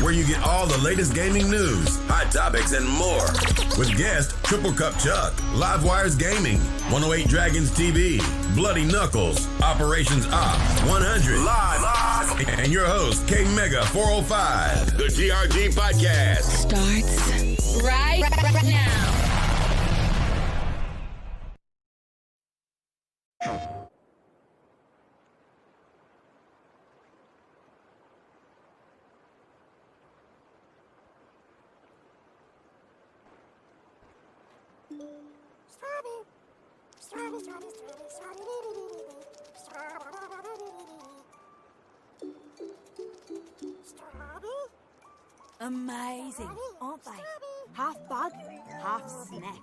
where you get all the latest gaming news, hot topics, and more. With guest Triple Cup Chuck, Livewire's Gaming, 108 Dragons TV, Bloody Knuckles, Operations Op, 100, live, and your host, K Mega 405. The GRG podcast starts right now. Amazing, aren't they? Half bug, half snack.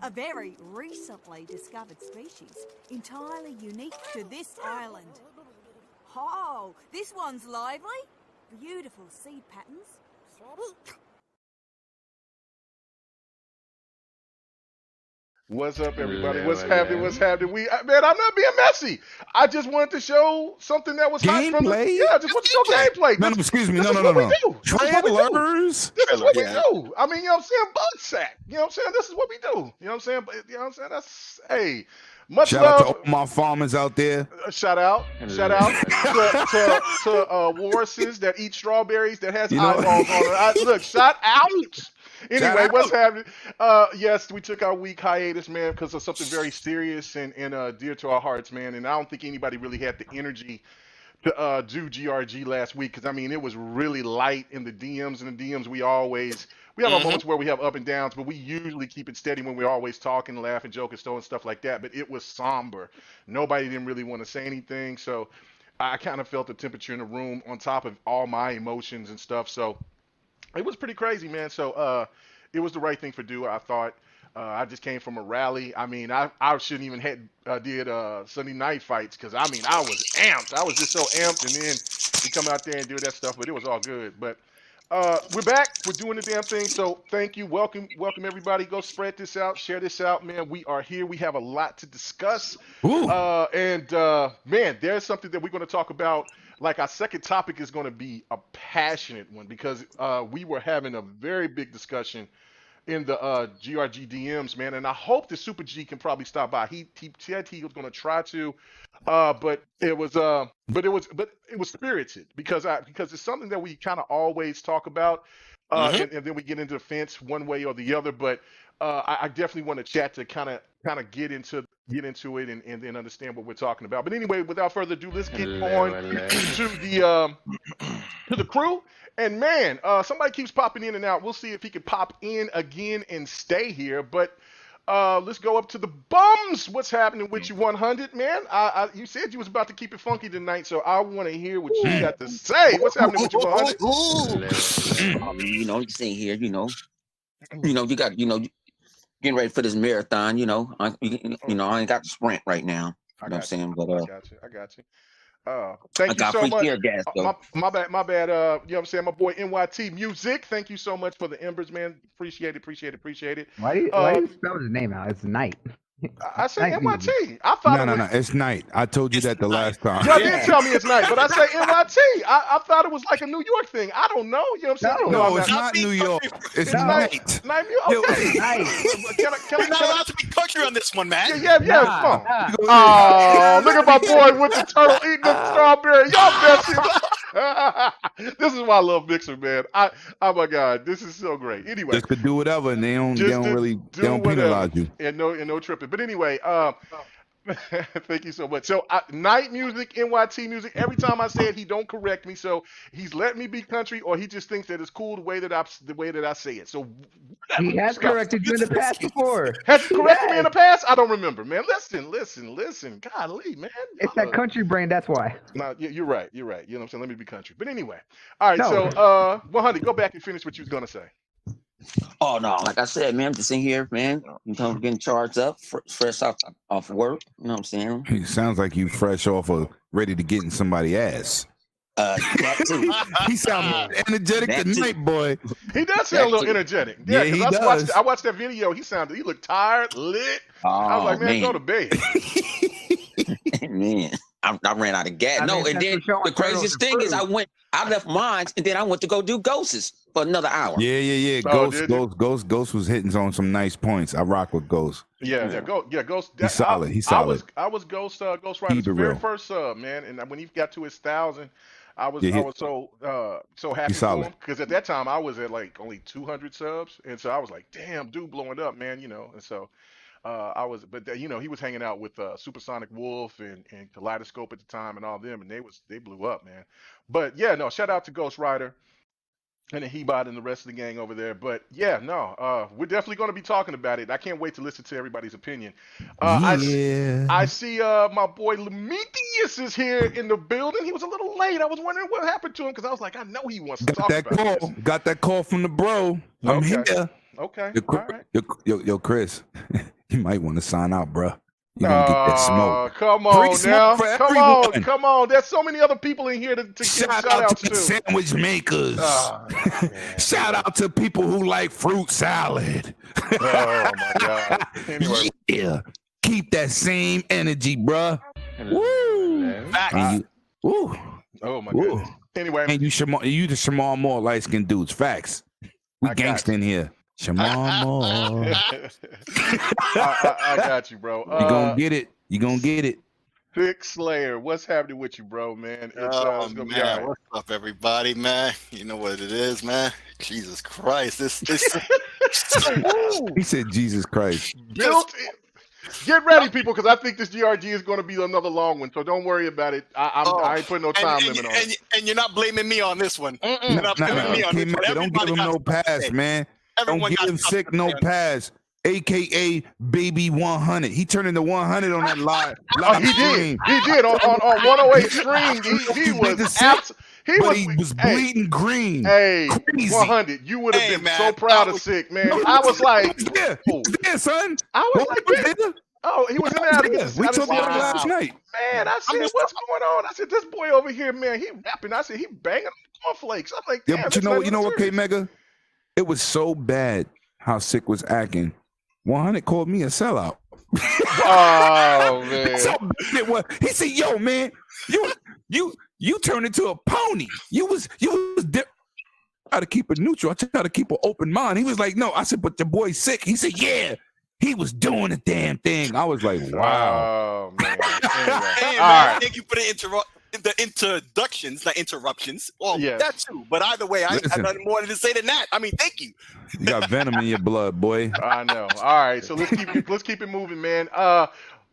A very recently discovered species, entirely unique to this island. Oh, this one's lively. Beautiful seed patterns. What's up, everybody? What's happening? What's happening? Man, I'm not being messy. I just wanted to show something that was hot from the, just want to show gameplay. No, excuse me. No. Trailers. This is what we do. I mean, you know what I'm saying? Bug sack. You know what I'm saying? This is what we do. You know what I'm saying? You know what I'm saying? That's, hey, much shout love. Shout out to all my farmers out there. Shout out to walruses that eat strawberries that has eyeballs on it. Look, shout out. Anyway, what's happening? Yes, we took our week hiatus, man, because of something very serious and dear to our hearts, man. And I don't think anybody really had the energy to do GRG last week because, I mean, it was really light in the DMs. And the DMs, we have our moments where we have up and downs, but we usually keep it steady when we're always talking, laughing, joking, and stuff like that. But it was somber. Nobody didn't really want to say anything. So I kind of felt the temperature in the room on top of all my emotions and stuff. So it was pretty crazy, man. So it was the right thing to do, I thought. I just came from a rally. I mean, I shouldn't even did Sunday night fights because, I mean, I was amped. I was just so amped, and then we come out there and do that stuff, but it was all good. But we're back. We're doing the damn thing. So thank you. Welcome, everybody. Go spread this out. Share this out, man. We are here. We have a lot to discuss. Man, there's something that we're going to talk about. Like, our second topic is going to be a passionate one because we were having a very big discussion in the GRG DMs, man. And I hope the Super G can probably stop by. He said he was going to try to, but it was spirited because it's something that we kind of always talk about, and then we get into the fence one way or the other. But I definitely want to chat to kind of get into it and then understand what we're talking about. But anyway, without further ado, let's get on to the crew. And man, somebody keeps popping in and out. We'll see if he can pop in again and stay here. But let's go up to the bums. What's happening with you, 100, man? You said you was about to keep it funky tonight, so I want to hear what you got to say. What's happening with you, 100? I mean, you sitting here, you got, getting ready for this marathon, I ain't got the sprint right now. You know what I'm saying? But I got you. Thank you so much. Gas, my bad. You know what I'm saying? My boy NYT Music. Thank you so much for the embers, man. Appreciate it. Why do you spell his name out? It's Knight. I say NYT. I thought no, it's Night. I told you that the last time. Y'all did tell me it's Night, but I say NYT. I thought it was like a New York thing. I don't know. You know what I'm saying? No, it's not New York. It's Night. Night. Okay. You're not allowed to be country on this one, man. Yeah. Come on. Oh, look at my boy with the turtle eating the strawberry. Y'all messy. This is why I love Mixer, man. Oh my God, this is so great. Anyway, just to do whatever, and they don't penalize you. And no tripping. But anyway, thank you so much. So Night Music, NYT Music. Every time I say it, he don't correct me. So he's letting me be country, or he just thinks that it's cool the way that I say it. So he has corrected you in the past before. Has he corrected me in the past? I don't remember, man. Listen. Golly, man. It's that country brain. That's why. No, you're right. You know what I'm saying? Let me be country. But anyway, all right. So 100, go back and finish what you was gonna say. Oh no, like I said, man, I'm just in here, man. Getting charged up, fresh off work. You know what I'm saying? He sounds like you fresh off of ready to get in somebody's ass. That too. He sounds energetic tonight, boy. He does sound a little energetic. Yeah, he does. I watched that video. He looked tired, lit. I was like, man, go to bed. Man. I ran out of gas. I No, mean, and that's then for showing the craziest turtles thing is I left mine, and then I went to go do Ghosts for another hour. Yeah. Oh, Ghost was hitting on some nice points. I rock with Ghost. Ghost. He's solid. He's solid. I was Ghost Rider's very first sub, man, and when he got to his 1,000, I was so happy for him because at that time I was at like only 200 subs, and so I was like, damn, dude, blowing up, man, and so. He was hanging out with Supersonic Wolf and Kaleidoscope at the time and all them, and they blew up, man. But yeah, no, shout out to Ghost Rider and the Hebot and the rest of the gang over there. But yeah, no, we're definitely going to be talking about it. I can't wait to listen to everybody's opinion. I see my boy Lemetius is here in the building. He was a little late. I was wondering what happened to him because I was like, I know he wants to talk about this. Got that call from the bro. I'm here. Okay. All right. Yo, Chris, you might want to sign out, bro. You gonna get that smoke. Come on now. Come on. There's so many other people in here to give shout outs to. Sandwich makers. Shout out to people who like fruit salad. Oh my God. Anyway. Yeah. Keep that same energy, bro. Woo. Woo. Oh my goodness. Anyway. And you the Shamar Moore light skinned dudes. Facts. We gangsta in here. Shamar Moore. I got you, bro. You gonna get it. You gonna get it. Big Slayer, what's happening with you, bro, man? It's gonna be all right. What's up, everybody, man? You know what it is, man. Jesus Christ, this. He said, "Jesus Christ." Get ready, people, because I think this GRG is going to be another long one. So don't worry about it. I ain't putting no time limit on it. And you're not blaming me on this one. You're not blaming me on this one. Don't give him no pass, man. Don't give him sick no pass. AKA Baby 100. He turned into 100 on that live stream. He did on 108 stream. He was bleeding green. Hey, crazy. 100. You would have been so proud of Sick, man. I was like, he was there, son. I was like, there. Oh, he was in there. We talked about it last night. Man, I said, what's going on? I said, this boy over here, man, he rapping. I said, he banging cornflakes. I'm like, damn. Yeah, but you know what, K-Mega? It was so bad how Sick was acting. 100 called me a sellout. Oh, man. So it was. He said, yo, man, you turned into a pony. You was try to keep it neutral. I try to keep an open mind. He was like, no. I said, but the boy's Sick. He said, yeah. He was doing the damn thing. I was like, wow. Oh, man. Anyway. Hey, man, thank you for the introductions, not interruptions. Well, that too. But either way, I have nothing more to say than that. I mean, thank you. You got venom in your blood, boy. I know. All right, so let's keep it moving, man.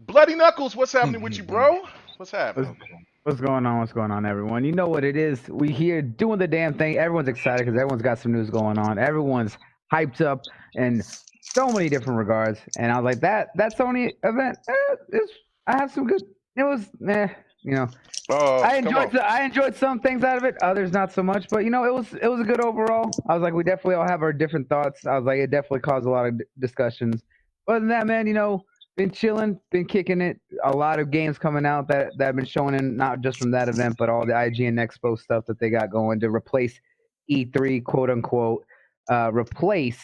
Bloody Knuckles, what's happening with you, bro? What's happening? What's going on? What's going on, everyone? You know what it is. We here doing the damn thing. Everyone's excited because everyone's got some news going on. Everyone's hyped up in so many different regards. And I was like, that Sony event, I have some good. It was, you know. I enjoyed some things out of it, others not so much. But you know, it was a good overall. I was like, we definitely all have our different thoughts. I was like, it definitely caused a lot of discussions. Other than that, man, you know, been chilling, been kicking it. A lot of games coming out that have been showing in, not just from that event, but all the IGN Expo stuff that they got going to replace E3, quote unquote, replace.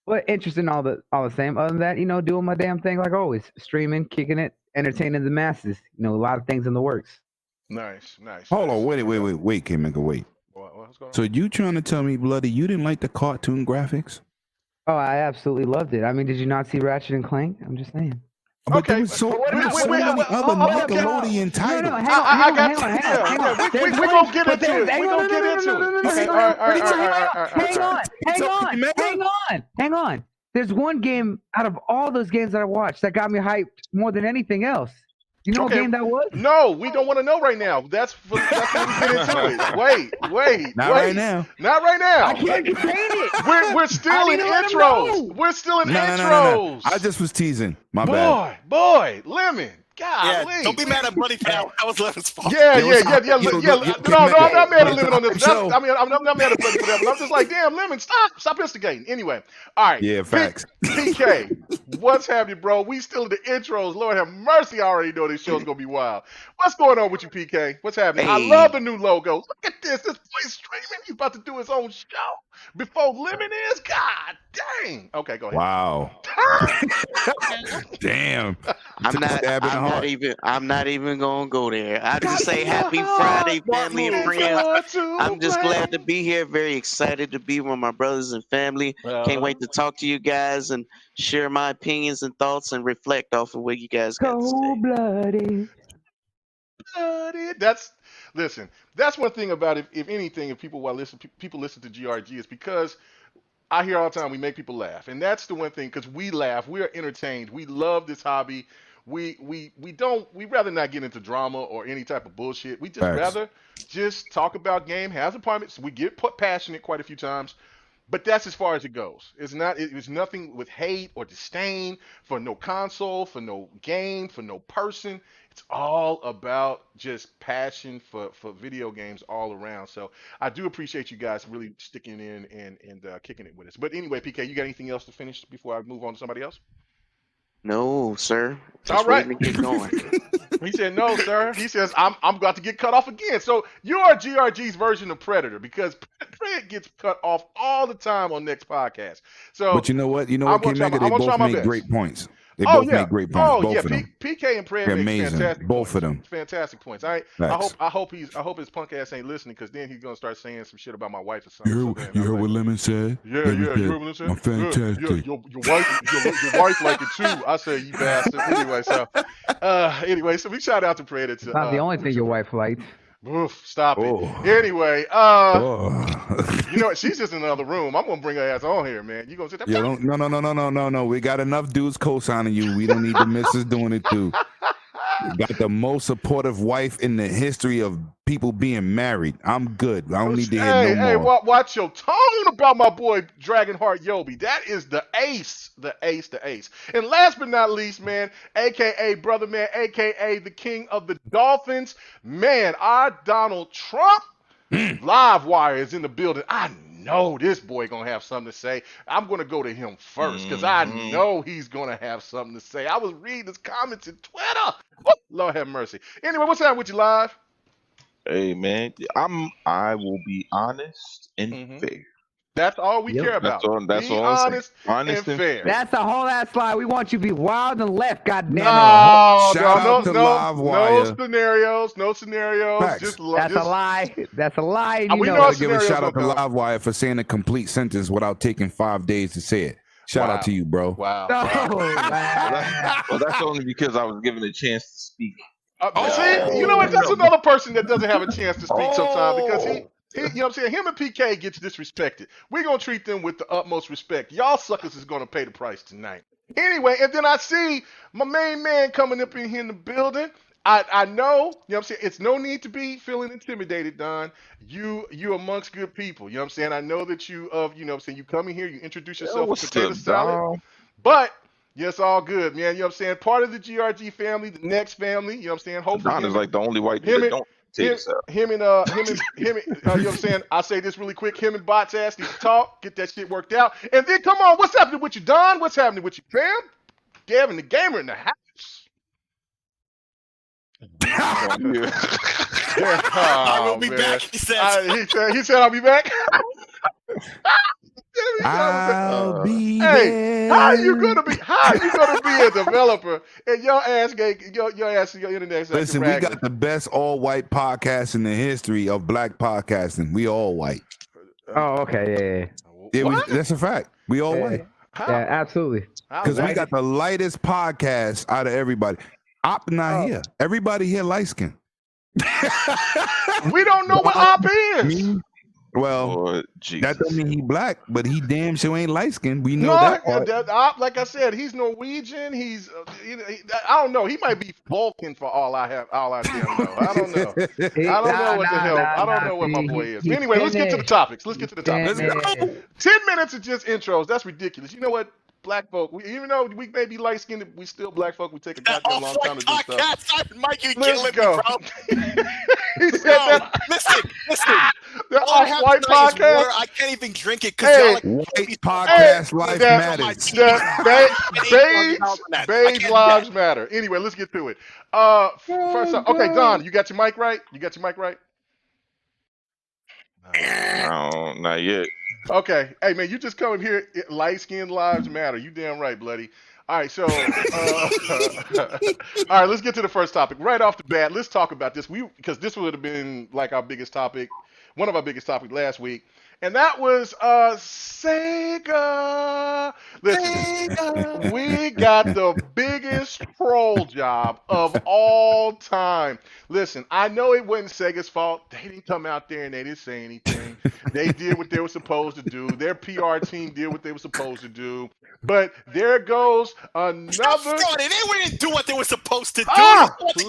But interesting, all the same. Other than that, you know, doing my damn thing like always, streaming, kicking it, entertaining the masses. You know, a lot of things in the works. Nice. Hold on, wait, K-Mega, wait. What's going on? So you trying to tell me, Bloody, you didn't like the cartoon graphics? Oh, I absolutely loved it. I mean, did you not see Ratchet and Clank? I'm just saying. But there was so many other Nickelodeon titles. Hang on. We're going to get into it. Hang on. There's one game out of all those games that I watched that got me hyped more than anything else. You know what game that was? No, we don't want to know right now. That's when we get into it. Wait. Not right now. I can't contain it. We're still in intros. We're still in intros. No. I just was teasing. My bad. Boy, Lemon. God, don't be mad at Bloody Pal. That was Lemon's fault. Yeah. No, I'm not mad at Lemon on this. I'm not mad at Bloody for that, but I'm just like, damn, Lemon, stop instigating. Anyway, all right. Yeah, facts. PK, what's happening, bro? We still in the intros. Lord have mercy, I already know this show's gonna be wild. What's going on with you, PK? What's happening? Hey. I love the new logo. Look at this. This boy's streaming. He's about to do his own show before Lemon is. God dang. Okay, go ahead. Wow. Damn. I'm I'm not even gonna go there. I just say happy Friday, family and friends. I'm just glad to be here. Very excited to be with my brothers and family. Can't wait to talk to you guys and share my opinions and thoughts and reflect off of what you guys got to say. Cold-blooded. Listen. That's one thing about it. If anything, if people listen to GRG, is because I hear all the time we make people laugh, and that's the one thing, because we laugh, we are entertained, we love this hobby. We'd rather not get into drama or any type of bullshit. We just rather just talk about game, have apartments. We get passionate quite a few times, but that's as far as it goes. It's nothing with hate or disdain for no console, for no game, for no person. It's all about just passion for video games all around. So I do appreciate you guys really sticking in and kicking it with us. But anyway, PK, you got anything else to finish before I move on to somebody else? No, sir. Just all right. Waiting to get going. He said, no, sir. He says, I'm about to get cut off again. So you are GRG's version of Predator, because Pred gets cut off all the time on next podcast. So, but you know what? K-Mega, they both make great points. They both make great points. Both of them. PK and Pred make amazing. Fantastic both points. of them. Fantastic points. I hope his punk ass ain't listening, because then he's gonna start saying some shit about my wife or something. You heard what Lemon said? Yeah, you heard what Lemon said? I'm fantastic. Your wife like it too. I say, you bastard. Anyway, so we shout out to Predator. Not the only thing your wife likes. Oof, stop it. Anyway, you know what? She's just in another room. I'm gonna bring her ass on here, man. You gonna sit there? No. We got enough dudes co-signing you. We don't need the missus doing it too. You got the most supportive wife in the history of people being married. I'm good. I don't need to hear no more. Watch your tone about my boy Dragonheart Yobi. That is the ace. And last but not least, man, aka Brother Man, aka the King of the Dolphins, man, our Donald Trump. Live Wire is in the building. I know this boy gonna have something to say. I'm gonna go to him first, because I know he's gonna have something to say. I was reading his comments in Twitter. Oh, Lord have mercy. Anyway, what's happening with you, Live? Hey man, I will be honest and fair. That's all we care about. That's be all honest and fair. That's the whole ass slide. We want you to be wild and left. Goddamn it! No scenarios. That's a lie. That's a lie. We know give a shout out to Livewire for saying a complete sentence without taking 5 days to say it. Shout out to you, bro. Wow. Well, that's only because I was given a chance to speak. See, you know what? That's another person that doesn't have a chance to speak sometimes, because he, you know what I'm saying? Him and PK gets disrespected. We're going to treat them with the utmost respect. Y'all suckers is going to pay the price tonight. Anyway, and then I see my main man coming up in here in the building. I know, you know what I'm saying? It's no need to be feeling intimidated, Don. You amongst good people. You know what I'm saying? I know that you know what I'm saying? You come in here, you introduce yourself with potato salad. But yes, all good, man. You know what I'm saying? Part of the GRG family, the next family, you know what I'm saying? Hopefully Don is like the only white dude that don't. Him and you know what I'm saying? I'll say this really quick. Him and Bots ass need to talk, get that shit worked out. And then come on, what's happening with you, Don? What's happening with you, fam? Gavin the gamer in the house. I will be back, he said. He said I'll be back. I'll be there. How are you gonna be a developer and your internet? Listen, we got the best all-white podcast in the history of black podcasting. We all white. Oh, okay, yeah. That's a fact. We all white. How? Yeah, absolutely. Because we got the lightest podcast out of everybody. Op not here. Everybody here light skin. We don't know what Op is. Well, that don't mean he black, but he damn sure ain't light skinned. We know that part. Like I said, he's Norwegian. He's I don't know. He might be Vulcan for all I damn know. I don't know. I don't know what the hell. I don't know what my boy is. But anyway, let's get to the topics. Let's go. 10 minutes of just intros. That's ridiculous. You know what? Black folk, even though we may be light skinned, we still black folk. We take a goddamn long time to do stuff. Mike, you killing me, bro. He said that. Listen. The off-white podcast. I can't even drink it because white podcast life matters. Beige lives matter. Anyway, let's get to it. First up, okay, Don, you got your mic right? No, not yet. Okay. Hey, man, you just come here. Light-skinned lives matter. You damn right, bloody. All right, so all right, let's get to the first topic. Right off the bat, let's talk about this. Because this would have been like our biggest topic, one of our biggest topics last week, and that was Sega. Listen, Sega. We got the biggest troll job of all time. Listen, I know it wasn't Sega's fault. They didn't come out there and they didn't say anything. They did what they were supposed to do. Their PR team did what they were supposed to do. But there goes another. They didn't do what they were supposed to do.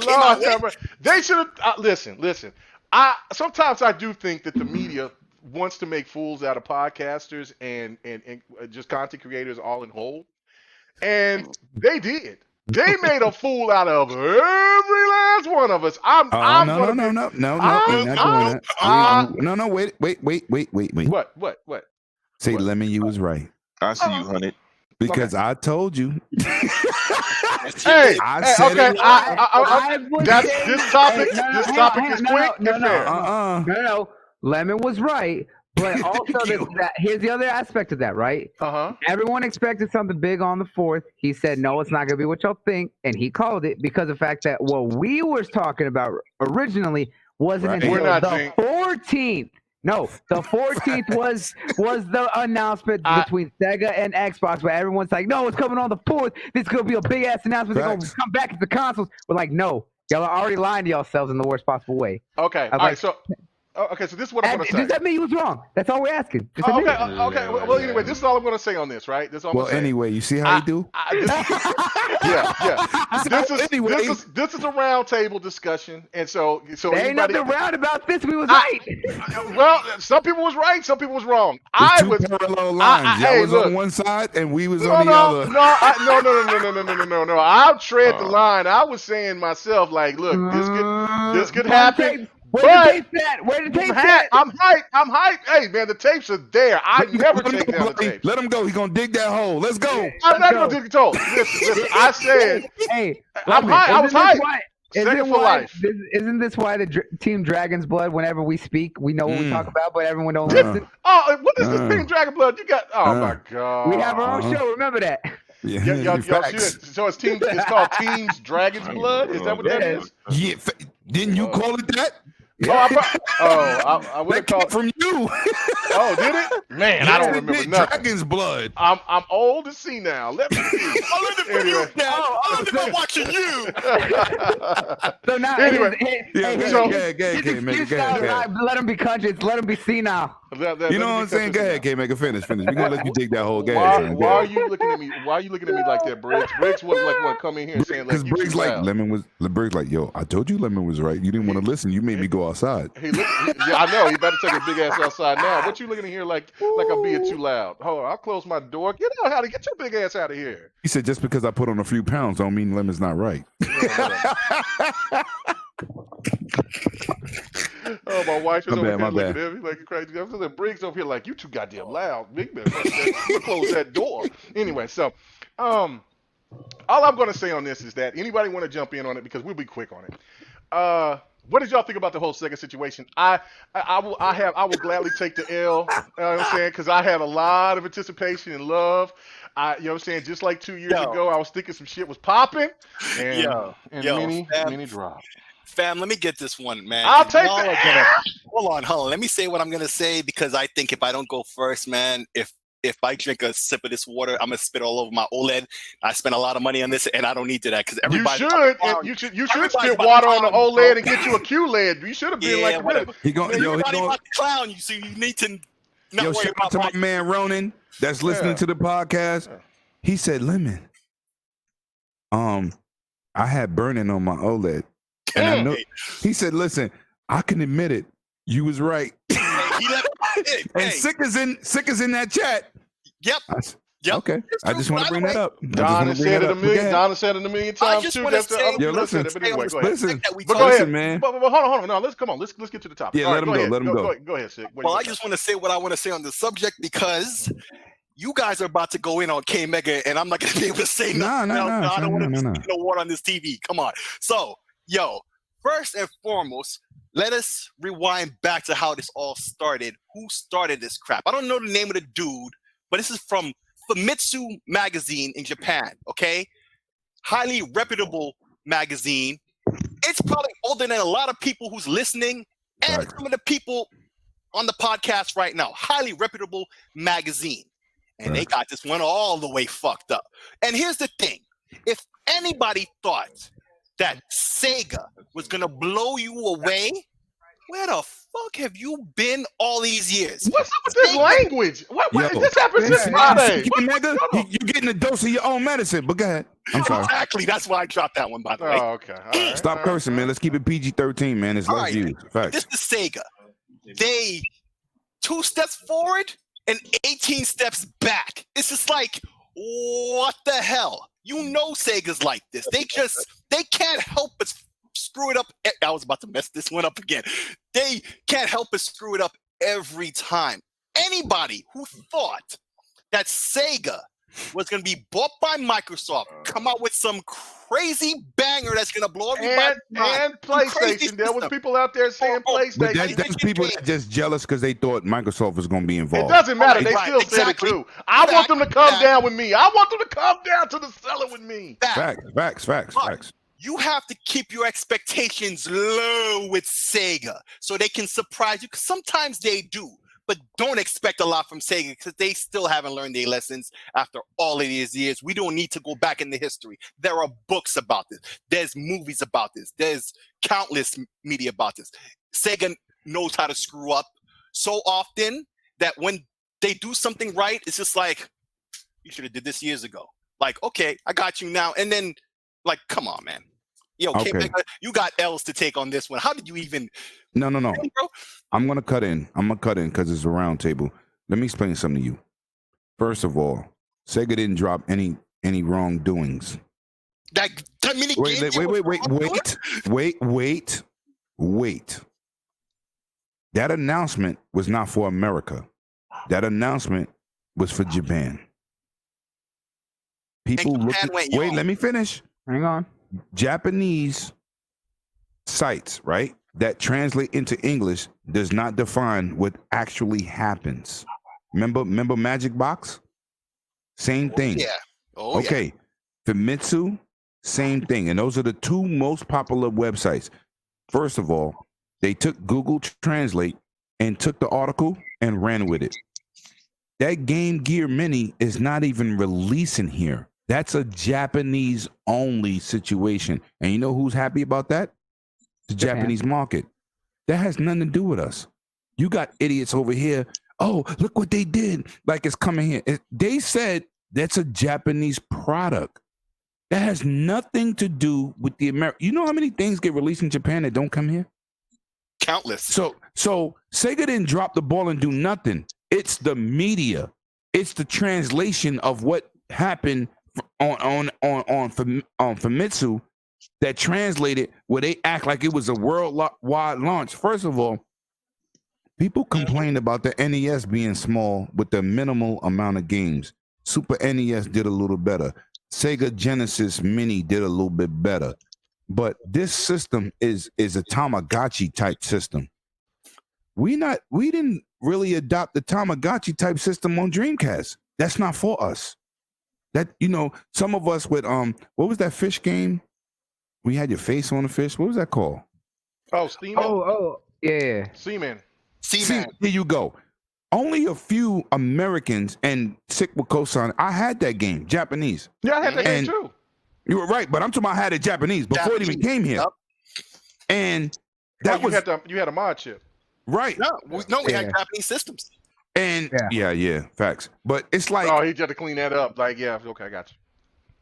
Lord, they should have. Listen. Sometimes I do think that the media wants to make fools out of podcasters and just content creators all in whole, and they did. They made a fool out of every last one of us. No, we're not doing that. No, wait. What? Say, what? Lemon, you was right. I see you, Hunted. Because I told you. This topic is quick and fair. No. Lemon was right, but also here's the other aspect of that, right? Everyone expected something big on the 4th. He said, no, it's not going to be what y'all think, and he called it because of the fact that what we were talking about originally wasn't until the 14th. No, the 14th was the announcement between Sega and Xbox, where everyone's like, no, it's coming on the 4th. This is going to be a big-ass announcement. They're going to come back at the consoles. We're like, no, y'all are already lying to yourselves in the worst possible way. Okay, all right, so this is what I'm going to say. Does that mean you was wrong? That's all we're asking. Okay. Well, anyway, this is all I'm going to say on this, right? This is all I'm saying. Anyway, you see how you do? This is a round table discussion, and so there ain't nothing round about this. We was right. Well, some people was right, some people was wrong. Two parallel lines. Y'all was on one side, and we was on the other. No. I'll tread the line. I was saying myself, like, look, this could happen. Where the tape's at? Where the tape's at? I'm hyped. Hey, man, the tapes are there. I never take down the tapes. Let him go. He's going to dig that hole. Let's go. I'm not going to dig the hole. Listen, I said, I'm hyped. I was hyped. Sega for life. Isn't this why the Team Dragon's Blood, whenever we speak, we know what we talk about, but everyone don't listen? Oh, what is this Team Dragon Blood? You got, my God. We have our own show. Remember that. Y'all so it's called Team's Dragon's Blood? Is that what that is? Yeah. Didn't you call it that? I would have called from you. Oh, did it? Man, I don't remember nothing. Dragon's Blood. I'm old to see now. Let me see. I learned it from you, Dad. I learned it by watching you. So now, let him be conscious. Let him be senile. You know what I'm saying? Go ahead, K-Maker. Finish. We're gonna let you dig that whole game. Why are you looking at me? Why are you looking at me like that, Briggs? Briggs wasn't like want to come in here and saying like you Briggs like, yo, I told you Lemon was right. You didn't want to listen. You made me go outside. I know. He about to take a big ass outside now. What you looking at here like I'm being too loud? Hold on, I'll close my door. Get out, Howdy. Get your big ass out of here. He said just because I put on a few pounds don't mean Lemon's not right. Oh, my wife is over here looking bad. at me like a crazy. I'm saying Briggs over here like you too goddamn loud. Big man, close that door. Anyway, so all I'm gonna say on this is that anybody want to jump in on it because we'll be quick on it. What did y'all think about the whole Sega situation? I will gladly take the L. You know what I'm saying? Because I had a lot of anticipation and love. You know what I'm saying? Just like 2 years ago, I was thinking some shit was popping, and mini drop. Fam, let me get this one, man. I'll take that. Hold on. Let me say what I'm gonna say because I think if I don't go first, man, if I drink a sip of this water, I'm gonna spit all over my OLED. I spent a lot of money on this, and I don't need to that because everybody. You should spit water on the OLED and get you a QLED. You should have been like whatever. Everybody about to clown you, so you need to not worry about to my man Ronan that's listening to the podcast. He said, "Lemon, I had burning on my OLED." And I know, he said, "Listen, I can admit it. You was right." And Sick is in that chat. Yep. Okay. I just want to bring that up. Donna said it a million times too. That's the other people said it. But anyway, go ahead. Listen, man. But hold on. No, let's get to the topic. Yeah, let him go. Go ahead, Sick. Well, I just want to say what I want to say on the subject because you guys are about to go in on K Mega, and I'm not going to be able to say nothing. I don't want to spit no water on this TV. Come on. So, first and foremost, let us rewind back to how this all started. Who started this crap? I don't know the name of the dude, but this is from Famitsu magazine in Japan, okay? Highly reputable magazine. It's probably older than a lot of people who's listening and some of the people on the podcast right now. Highly reputable magazine. And they got this one all the way fucked up. And here's the thing. If anybody thought that Sega was going to blow you away, where the fuck have you been all these years? What's up with this language? What this happened this Friday? You're getting a dose of your own medicine, but go ahead. I'm sorry. Exactly. That's why I dropped that one, by the way. Oh, okay. All right. Stop cursing, man. Let's keep it PG-13, man. It's less used. This is Sega. They 2 steps forward and 18 steps back. It's just like, what the hell? You know Sega's like this. They can't help but screw it up. I was about to mess this one up again. They can't help but screw it up every time. Anybody who thought that Sega was going to be bought by Microsoft, come out with some crazy banger that's going to blow everybody and PlayStation. There was people out there saying PlayStation. But that's people that just jealous because they thought Microsoft was going to be involved. It doesn't matter. They still said it too. I want them to come down with me. I want them to come down to the cellar with me. Facts. You have to keep your expectations low with Sega so they can surprise you. Because sometimes they do. But don't expect a lot from Sega because they still haven't learned their lessons after all of these years. We don't need to go back in the history. There are books about this. There's movies about this. There's countless media about this. Sega knows how to screw up so often that when they do something right, it's just like, you should have did this years ago. Like, okay, I got you now. And then, like, come on, man. Yo, okay. You got L's to take on this one. How did you even... No. I'm going to cut in. Because it's a round table. Let me explain something to you. First of all, Sega didn't drop any wrongdoings. Wait. That announcement was not for America. That announcement was for Japan. People wait, let me finish. Hang on. Japanese sites, right, that translate into English does not define what actually happens. Remember Magic Box? Same thing. Yeah. Okay. Famitsu, same thing. And those are the 2 most popular websites. First of all, they took Google Translate and took the article and ran with it. That Game Gear Mini is not even releasing here. That's a Japanese only situation. And you know who's happy about that? The Japanese market. That has nothing to do with us. You got idiots over here. Oh, look what they did. Like it's coming here. They said that's a Japanese product. That has nothing to do with the American. You know how many things get released in Japan that don't come here? Countless. So Sega didn't drop the ball and do nothing. It's the media. It's the translation of what happened on Famitsu that translated where they act like it was a worldwide launch. First of all, people complained about the NES being small with the minimal amount of games. Super NES did a little better. Sega Genesis Mini did a little bit better. But this system is a Tamagotchi type system. We didn't really adopt the Tamagotchi type system on Dreamcast. That's not for us. That, you know, some of us with what was that fish game? We had your face on the fish. What was that called? Oh, Seaman. Oh, yeah. Seaman. Here you go. Only a few Americans and sick with Kosan. I had that game, Japanese. Yeah, I had that game too. You were right, but I'm talking about I had it Japanese before it even came here. Yep. And that you had a mod chip. Right. No, we had Japanese systems. And yeah, facts. But it's like, oh, he just had to clean that up. Like, yeah, okay, I got you.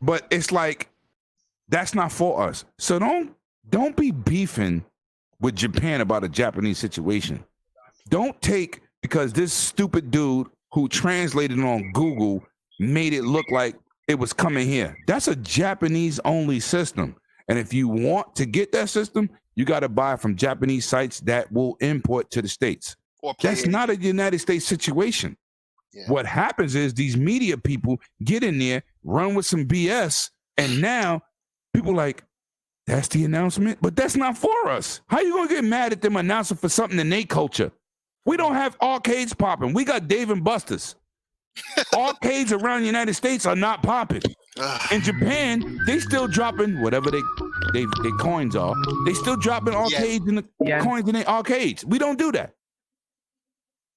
But it's like, that's not for us. So don't be beefing with Japan about a Japanese situation. Don't take, because this stupid dude who translated on Google made it look like it was coming here. That's a Japanese only system. And if you want to get that system, you got to buy from Japanese sites that will import to the States. That's not a United States situation. Yeah. What happens is these media people get in there, run with some BS, and now people like, that's the announcement? But that's not for us. How you going to get mad at them announcing for something in their culture? We don't have arcades popping. We got Dave and Buster's. Arcades around the United States are not popping. In Japan, they still dropping whatever they coins are. They still dropping arcades in the coins in the arcades. We don't do that.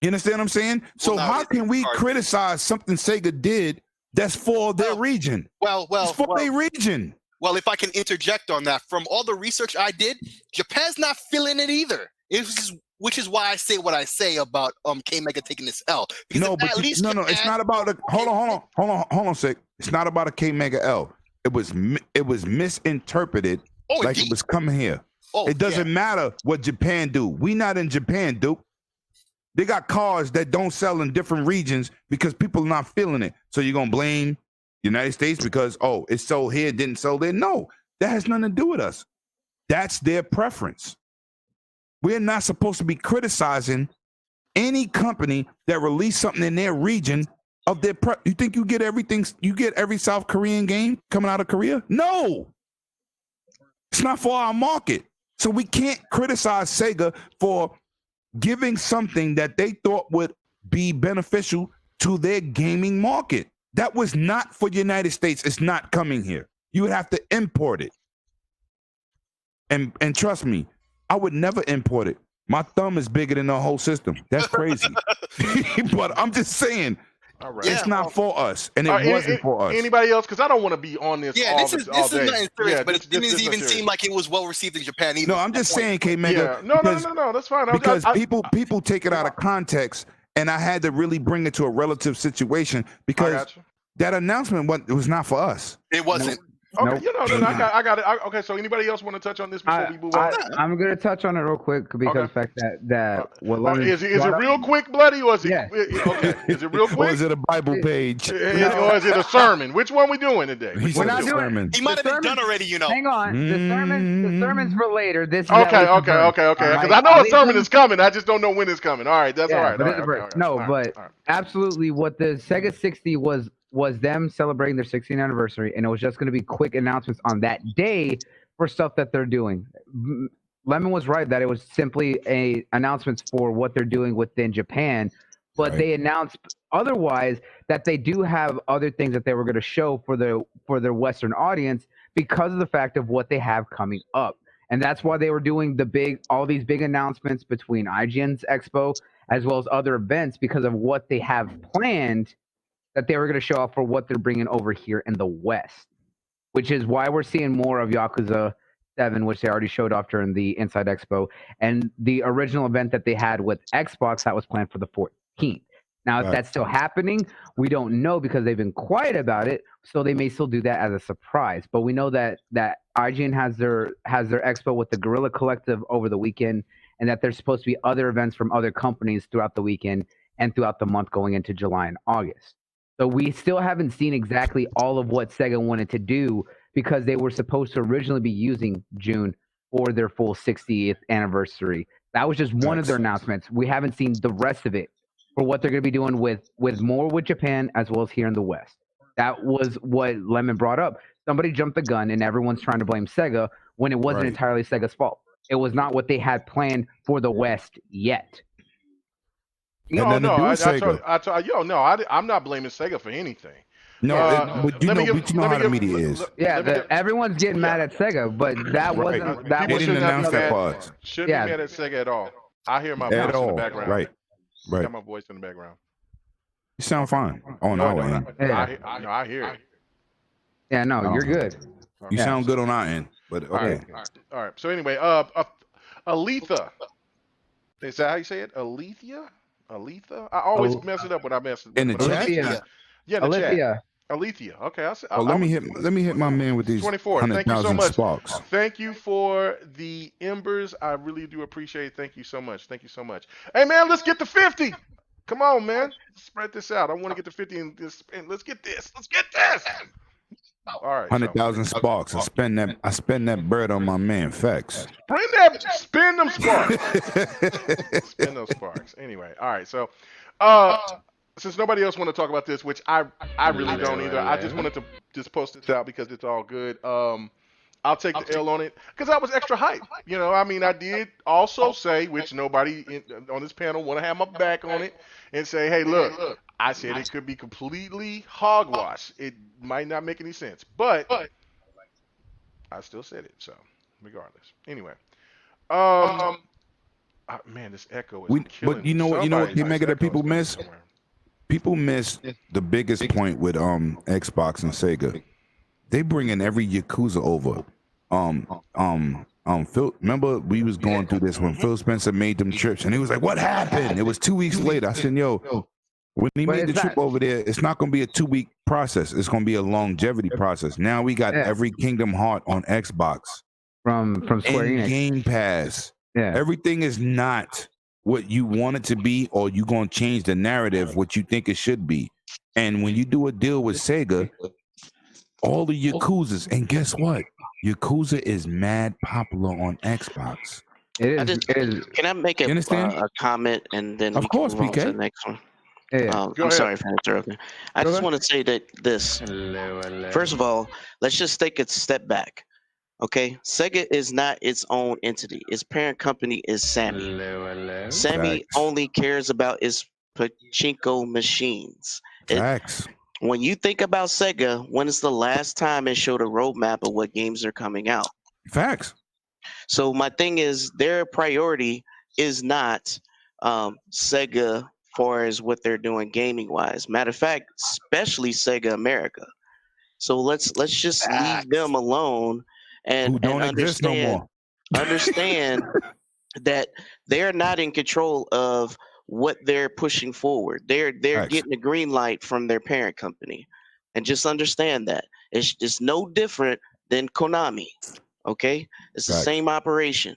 You understand what I'm saying? So how can we criticize something Sega did that's for their region? It's for their region. Well, if I can interject on that, from all the research I did, Japan's not feeling it either. Which is why I say what I say about K Mega taking this L. No, but it's not about a hold on a sec. It's not about a K Mega L. It was misinterpreted like it was coming here. It doesn't matter what Japan do. We not in Japan, Duke. They got cars that don't sell in different regions because people are not feeling it. So you're gonna blame United States because it's sold here, didn't sell there? No, that has nothing to do with us. That's their preference. We're not supposed to be criticizing any company that released something in their region of their you think you get everything, you get every South Korean game coming out of Korea? No. It's not for our market. So we can't criticize Sega for giving something that they thought would be beneficial to their gaming market. That was not for the United States. It's not coming here. You would have to import it. And trust me, I would never import it. My thumb is bigger than the whole system. That's crazy. But I'm just saying, it's not for us, and it wasn't for us. Anybody else? Because I don't want to be on this all day. This is nothing serious, but it didn't even seem like it was well received in Japan either. No, I'm just saying, K Mega. No, that's fine. Because people take it out of context, and I had to really bring it to a relative situation because that announcement was not for us. It wasn't. Okay, I got it. Okay, so anybody else want to touch on this before we move on? I'm going to touch on it real quick because the fact that is it real quick, Bloody, or is it okay? Is it real quick? Or is it a Bible page? Or is it a sermon? Which one we doing today? We're not doing. He might have been done already, Hang on, the sermon's for later. This is okay. Because I know a sermon is coming. I just don't know when it's coming. All right, that's all right. But absolutely, what the Sega 60 was them celebrating their 16th anniversary, and it was just going to be quick announcements on that day for stuff that they're doing. Lemon was right that it was simply announcements for what they're doing within Japan, but they announced otherwise that they do have other things that they were going to show for their Western audience because of the fact of what they have coming up. And that's why they were doing all these big announcements between IGN's Expo as well as other events because of what they have planned that they were going to show off for what they're bringing over here in the West, which is why we're seeing more of Yakuza 7, which they already showed off during the Inside Expo, and the original event that they had with Xbox that was planned for the 14th. Now, if that's still happening, we don't know because they've been quiet about it, so they may still do that as a surprise. But we know that IGN has their expo with the Guerrilla Collective over the weekend, and that there's supposed to be other events from other companies throughout the weekend and throughout the month going into July and August. So we still haven't seen exactly all of what Sega wanted to do because they were supposed to originally be using June for their full 60th anniversary. That was just one of their announcements. We haven't seen the rest of it for what they're going to be doing with more with Japan as well as here in the West. That was what Lemon brought up. Somebody jumped the gun and everyone's trying to blame Sega when it wasn't entirely Sega's fault. It was not what they had planned for the West yet. I'm not blaming Sega for anything. No, but you know how the media is. Everyone's getting mad at Sega, but that wasn't. That they didn't announce that part. Shouldn't be mad at Sega at all. I hear my voice in the background. Right. I got my voice in the background. You sound fine. On our end. I hear it. Yeah, no, you're good. You sound good on our end, but okay. All right. So anyway, Aletha. Is that how you say it? Aletha? I always mess it up when I mess it up. In the chat? Yeah, in the chat. Alethea. Okay. Let me hit my man with these 24. Thank you so much. Sparks. Thank you for the embers. I really do appreciate it. Thank you so much. Hey man, let's get to 50. Come on, man. Spread this out. I want to get to 50 and let's get this. All right. 100,000 sparks. I spend that bird on my man. Facts. Spin them sparks. Spin those sparks. Anyway. All right. So, since nobody else want to talk about this, which I really don't either, I just wanted to just post this out because it's all good. I'll take the L on it because I was extra hype. You know, I mean, I did also say, which nobody on this panel want to have my back on it, and say, hey, look, I said it could be completely hogwash. It might not make any sense, but I still said it. So, regardless. Anyway, man, this echo is killing But you know what? You know what? Mega that people miss. People miss the biggest point with Xbox and Sega. They bring in every Yakuza over. Phil, remember we was going through this when Phil Spencer made them trips, and he was like, "What happened?" It was 2 weeks later. I said, "Yo, when he made the trip over there, it's not going to be a 2-week process. It's going to be a longevity process." Now we got every Kingdom Heart on Xbox from Square Enix. Game Pass. Yeah, everything is not what you want it to be, or you going to change the narrative what you think it should be. And when you do a deal with Sega, all the Yakuzas, and guess what? Yakuza is mad popular on Xbox. It is. Can I make a comment and then we can move on to the next one? Yeah. I'm sorry for interrupting. I just want to say that this. First of all, let's just take a step back. Okay, Sega is not its own entity. Its parent company is Sammy. Sammy only cares about its pachinko machines. Facts. When you think about Sega, when is the last time it showed a roadmap of what games are coming out? Facts. So my thing is, their priority is not Sega far as what they're doing gaming wise. Matter of fact, especially Sega America. So let's just leave them alone and understand that they're not in control of what they're pushing forward. They're getting a green light from their parent company, and just understand that it's no different than Konami. Okay, it's the same operation.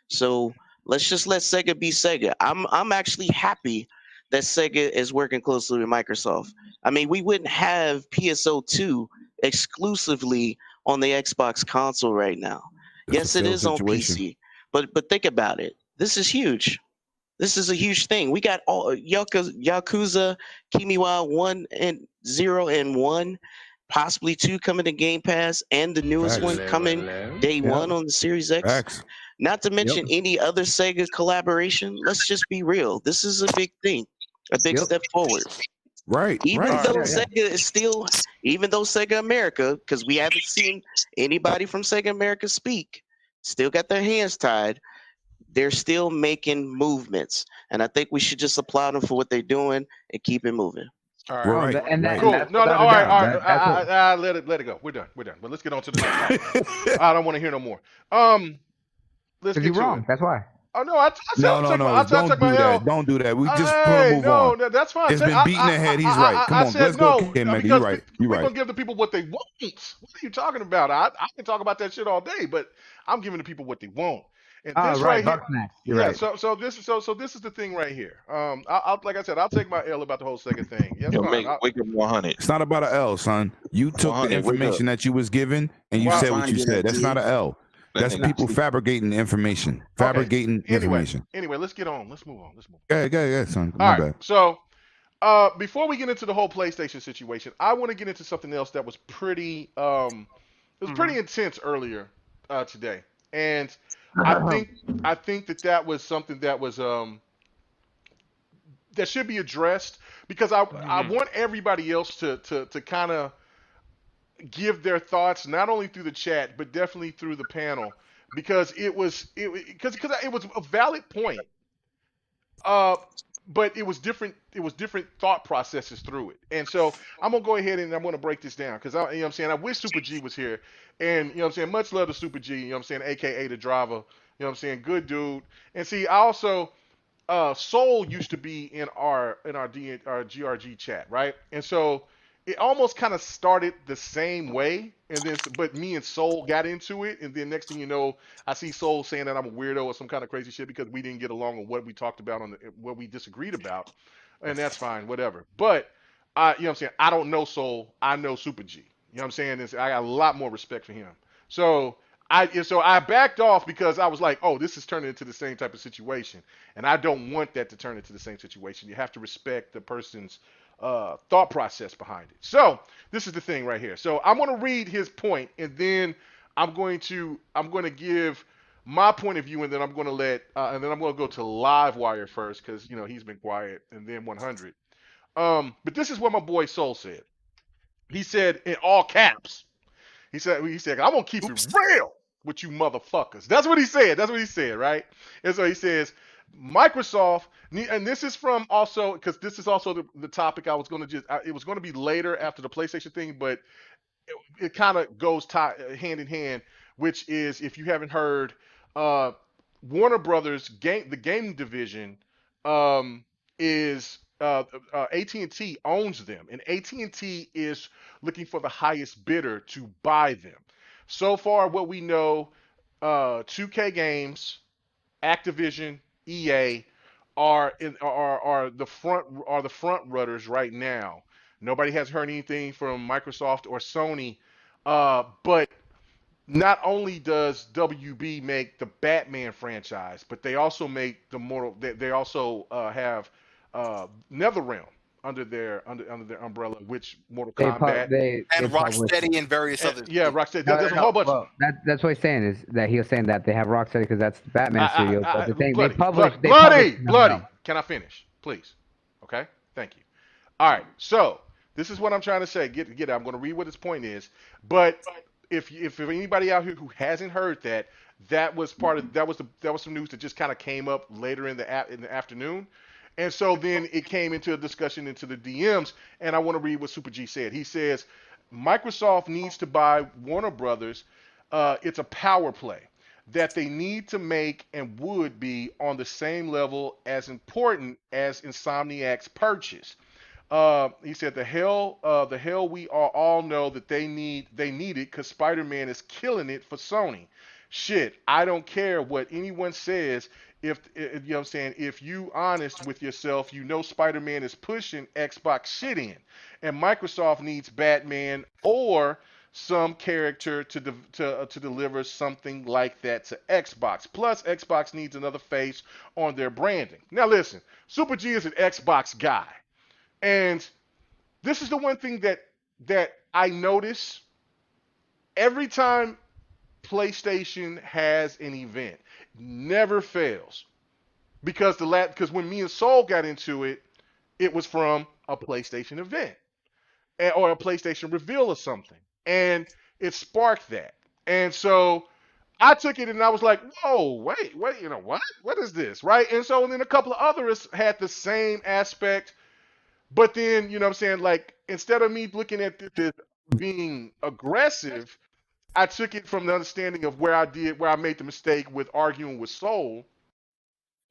So let's just let Sega be Sega. I'm actually happy that Sega is working closely with Microsoft. I mean, we wouldn't have PSO2 exclusively on the Xbox console right now. Yes, it is on PC, but think about it. This is huge. This is a huge thing. We got all Yakuza, Kimiwa 1 and 0 and 1, possibly 2 coming to Game Pass, and the newest one coming day 1 on the Series X. Not to mention any other Sega collaboration. Let's just be real. This is a big thing, a big step forward. Even though Sega is still, even though Sega America, because we haven't seen anybody from Sega America speak, still got their hands tied. They're still making movements, and I think we should just applaud them for what they're doing and keep it moving. All right. Cool. All right. Let it go. We're done. But let's get on to the next one. I don't want to hear no more. Let's get to it. That's why. Oh no! Don't do that. Don't do that. We just put him move on. No, that's fine. It's been beaten ahead. He's right. Come on, let's go, Mega. You're right. We're gonna give the people what they want. What are you talking about? I can talk about that shit all day, but I'm giving the people what they want. And this right here, right. So this is the thing right here. I'll like I said, I'll take my L about the whole Sega thing. Yes, wake up 100. It's not about an L, son. You took the information that you was given and you said what you said. That's not an L. That's people fabricating information. Anyway, let's get on. Let's move on. Yeah, son. All right. So, before we get into the whole PlayStation situation, I want to get into something else that was pretty, pretty intense earlier today, and I think that was something that was that should be addressed because I want everybody else to kind of give their thoughts not only through the chat but definitely through the panel because it was a valid point, but it was different thought processes through it. And so I'm gonna go ahead and I'm gonna break this down because I'm saying I wish Super G was here, and I'm saying much love to Super G, I'm saying AKA the driver, I'm saying good dude. And see, I also Soul used to be in our GRG chat, right? And so it almost kind of started the same way, and then but me and Soul got into it, and then next thing you know, I see Soul saying that I'm a weirdo or some kind of crazy shit because we didn't get along on what we talked about what we disagreed about, and that's fine, whatever. But I'm saying I don't know Soul, I know Super G. I'm saying this, I got a lot more respect for him. So I backed off because I was like, oh, this is turning into the same type of situation, and I don't want that to turn into the same situation. You have to respect the person's thought process behind it. So this is the thing right here. So I'm going to read his point, and then I'm going to give my point of view, and then I'm going to and then I'm going to go to Livewire first because he's been quiet, and then 100. But this is what my boy Soul said. He said in all caps. He said I'm gonna keep it real with you motherfuckers. That's what he said. That's what he said, right? And so he says Microsoft, and this is from also because this is also the topic I was going to it was going to be later after the PlayStation thing, but it kind of goes hand in hand, which is if you haven't heard, Warner Brothers the gaming division, is AT&T owns them, and AT&T is looking for the highest bidder to buy them. So far, what we know, 2K Games, Activision, EA are the front runners right now. Nobody has heard anything from Microsoft or Sony, but not only does WB make the Batman franchise, but they also make the Mortal. They also have NetherRealm under their umbrella, which Mortal Kombat. And Rocksteady and various others. Yeah, Rocksteady. There's a whole bunch. Well, that's what he's saying is that he was saying that they have Rocksteady because that's Batman Studios. But the thing bloody. Can I finish, please? Okay, thank you. All right, so this is what I'm trying to say. Get it. I'm going to read what his point is, but. If anybody out here who hasn't heard that was some news that just kind of came up later in the afternoon, and so then it came into a discussion into the DMs, and I want to read what Super G said. He says Microsoft needs to buy Warner Brothers. It's a power play that they need to make and would be on the same level as important as Insomniac's purchase. He said the hell we all know that they need it because Spider-Man is killing it for Sony. Shit, I don't care what anyone says. If you know what I'm saying, if you honest with yourself, Spider-Man is pushing Xbox shit in, and Microsoft needs Batman or some character to deliver something like that to Xbox. Plus, Xbox needs another face on their branding. Now listen, Super G is an Xbox guy. And this is the one thing that I notice every time PlayStation has an event, never fails. Because when me and Soul got into it, it was from a PlayStation event or a PlayStation reveal or something, and it sparked that. And so I took it and I was like, whoa, wait, what is this, right? And so then a couple of others had the same aspect. But then, you know what I'm saying, like, instead of me looking at this being aggressive, I took it from the understanding of where I made the mistake with arguing with Soul.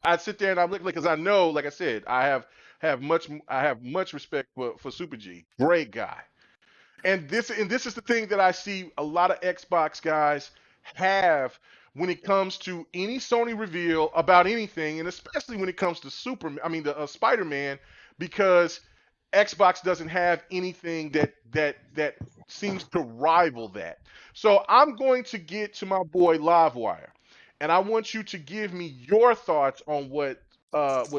I'd sit there and I look, because I know, like I said, I have much respect for Super G. Great guy. And this is the thing that I see a lot of Xbox guys have when it comes to any Sony reveal about anything, and especially when it comes to Spider-Man, because Xbox doesn't have anything that seems to rival that. So I'm going to get to my boy Livewire, and I want you to give me your thoughts on what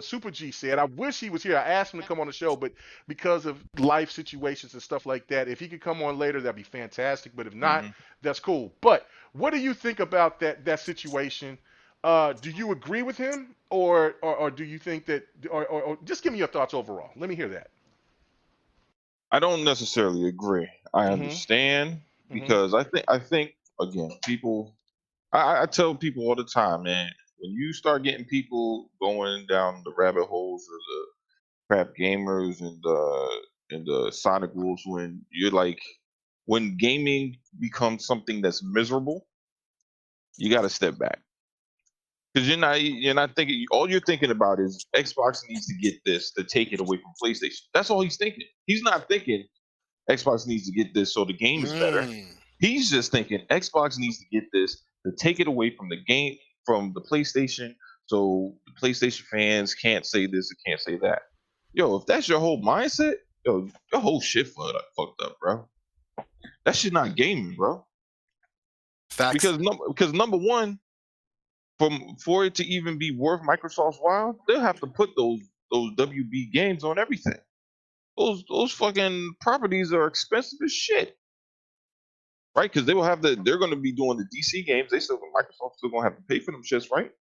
Super G said. I wish he was here. I asked him to come on the show, but because of life situations and stuff like that, if he could come on later, that'd be fantastic. But if not, that's cool. But what do you think about that situation? Do you agree with him, or do you think that, or just give me your thoughts overall? Let me hear that. I don't necessarily agree. I understand because I think again, people. I tell people all the time, man. When you start getting people going down the rabbit holes of the crap gamers and the Sonic rules, when gaming becomes something that's miserable, you got to step back. Because you're not thinking, all you're thinking about is Xbox needs to get this to take it away from PlayStation. That's all he's thinking. He's not thinking Xbox needs to get this so the game is better. He's just thinking Xbox needs to get this to take it away from the game, from the PlayStation, so the PlayStation fans can't say this or can't say that. Yo, if that's your whole mindset, yo, your whole shit fucked up, bro. That shit not gaming, bro. Facts. Because number one, for it to even be worth Microsoft's while, they'll have to put those WB games on everything. Those fucking properties are expensive as shit. right? Because they will have they're going to be doing the DC games. Microsoft still going to have to pay for them shits, right?